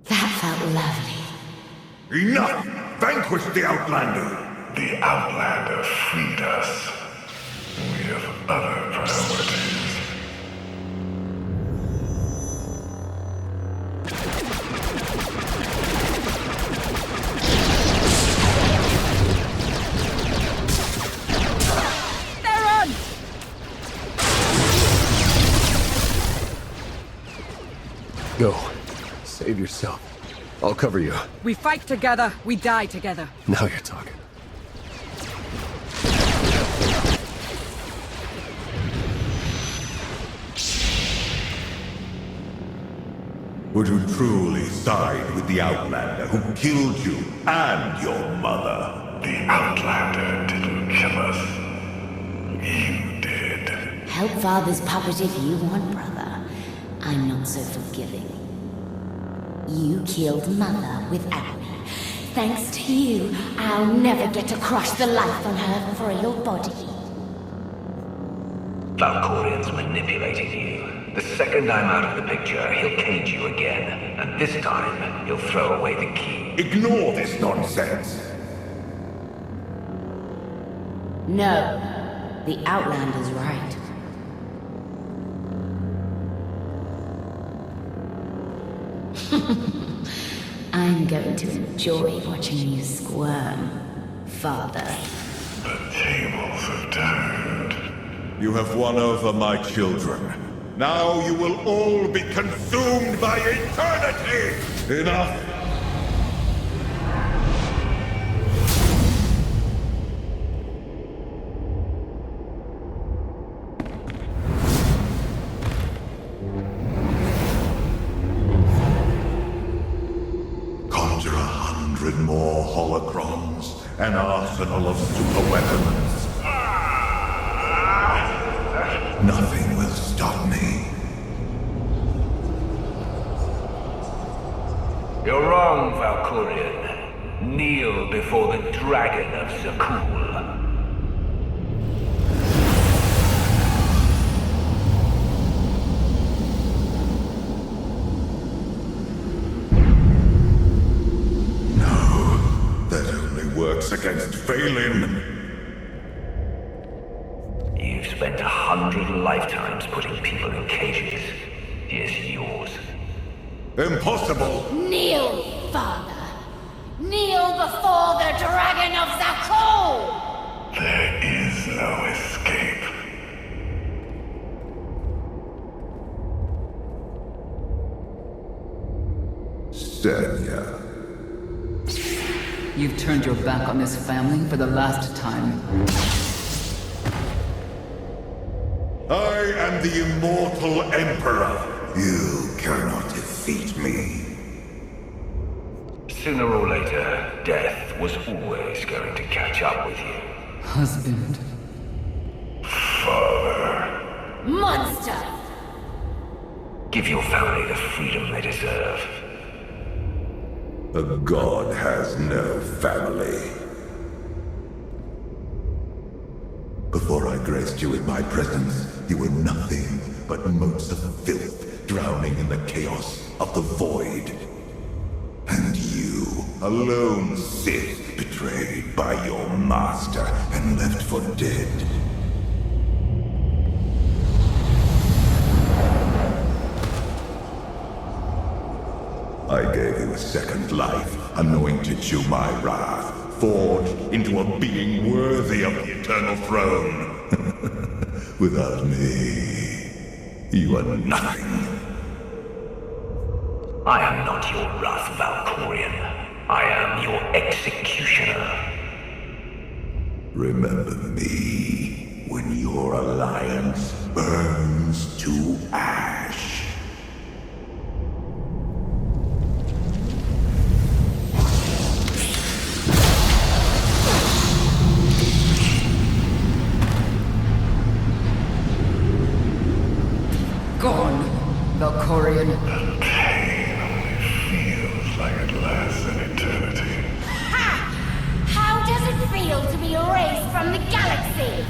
B: That felt lovely.
N: Enough! Vanquish the Outlander! The Outlander freed us. We have other priorities.
J: Go. Save yourself. I'll cover you.
G: We fight together, we die together.
J: Now you're talking.
N: Would you truly side with the Outlander who killed you and your mother? The Outlander didn't kill us. You did.
B: Help Father's puppet if you want, brother. I'm not so forgiving. You killed Mother without me. Thanks to you, I'll never get to crush the life on her frail body.
S: Valkorian's manipulating you. The second I'm out of the picture, he'll cage you again. And this time, he'll throw away the key.
N: Ignore this nonsense.
B: No, the Outlander's right. I'm going to enjoy watching you squirm, Father.
N: The tables have turned. You have won over my children. Now you will all be consumed by eternity! Enough! More holocrons, an arsenal of superweapons. Nothing will stop me.
S: You're wrong, Valkorian. Kneel before the dragon of Zakul.
N: Works against Valen.
S: You've spent 100 lifetimes putting people in cages. Here's yours.
N: Impossible!
B: Kneel, Father! Kneel before the Dragon of Zakul!
N: There is no escape. Senya.
H: You've turned your back on this family for the last time.
N: I am the immortal Emperor. You cannot defeat me.
S: Sooner or later, death was always going to catch up with you.
H: Husband.
N: Father.
B: Monster!
S: Give your family the freedom they deserve.
I: A god has no family. Before I graced you with my presence, you were nothing but motes of filth drowning in the chaos of the void. And you, a lone Sith betrayed by your master and left for dead. I gave you a second life, anointed you my wrath, forged into a being worthy of the eternal throne. Without me, you are nothing.
S: I am not your wrath, Valkorian. I am your executioner.
I: Remember me when your alliance burns to ash.
H: Gone, Valkorian.
N: The pain only feels like it lasts an eternity.
V: Ha! How does it feel to be erased from the galaxy?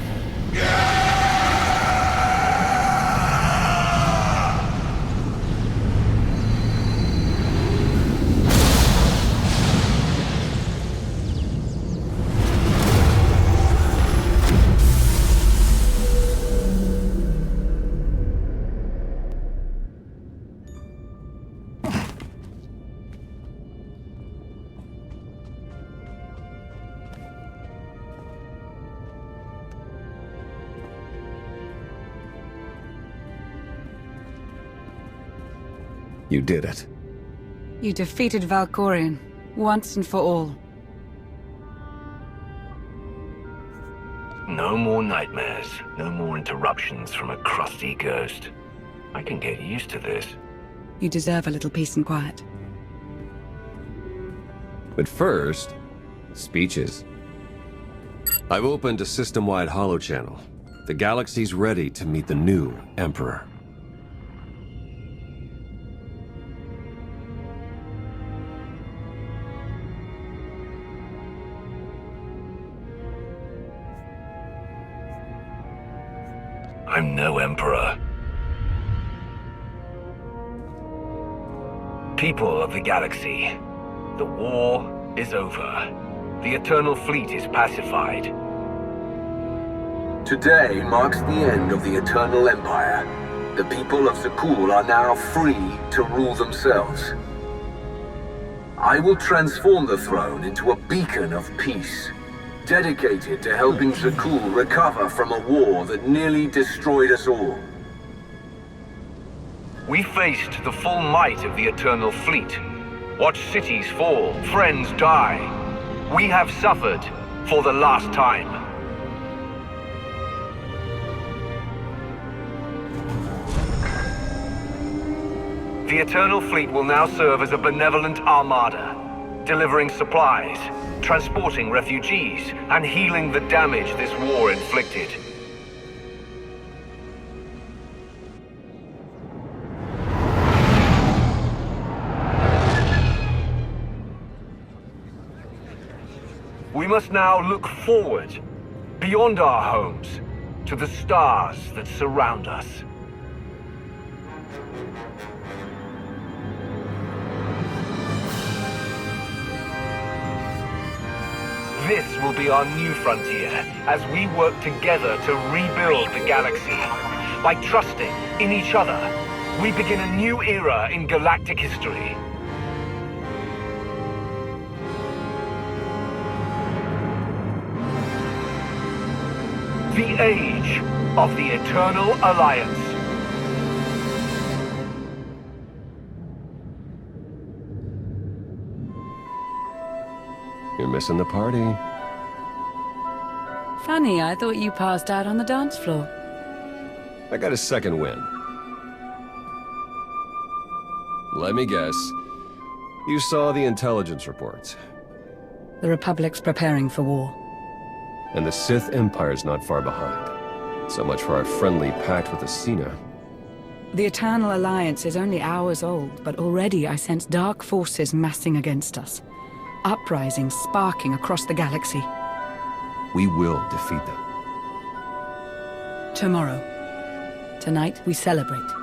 J: You did it.
G: You defeated Valkorian, once and for all.
S: No more nightmares, no more interruptions from a crusty ghost. I can get used to this.
G: You deserve a little peace and quiet.
J: But first, speeches. I've opened a system-wide holochannel. The galaxy's ready to meet the new Emperor.
S: I'm no emperor. People of the galaxy, the war is over. The Eternal Fleet is pacified.
C: Today marks the end of the Eternal Empire. The people of Zakul are now free to rule themselves. I will transform the throne into a beacon of peace, dedicated to helping Zakul recover from a war that nearly destroyed us all.
E: We faced the full might of the Eternal Fleet. Watched cities fall, friends die. We have suffered for the last time. The Eternal Fleet will now serve as a benevolent armada, delivering supplies, transporting refugees, and healing the damage this war inflicted. We must now look forward, beyond our homes, to the stars that surround us. This will be our new frontier as we work together to rebuild the galaxy. By trusting in each other, we begin a new era in galactic history. The Age of the Eternal Alliance.
J: You're missing the party.
G: Funny, I thought you passed out on the dance floor.
J: I got a second win. Let me guess. You saw the intelligence reports.
G: The Republic's preparing for war.
J: And the Sith Empire's not far behind. So much for our friendly pact with Asina.
G: The Eternal Alliance is only hours old, but already I sense dark forces massing against us. Uprisings sparking across the galaxy.
J: We will defeat them.
G: Tomorrow. Tonight, we celebrate.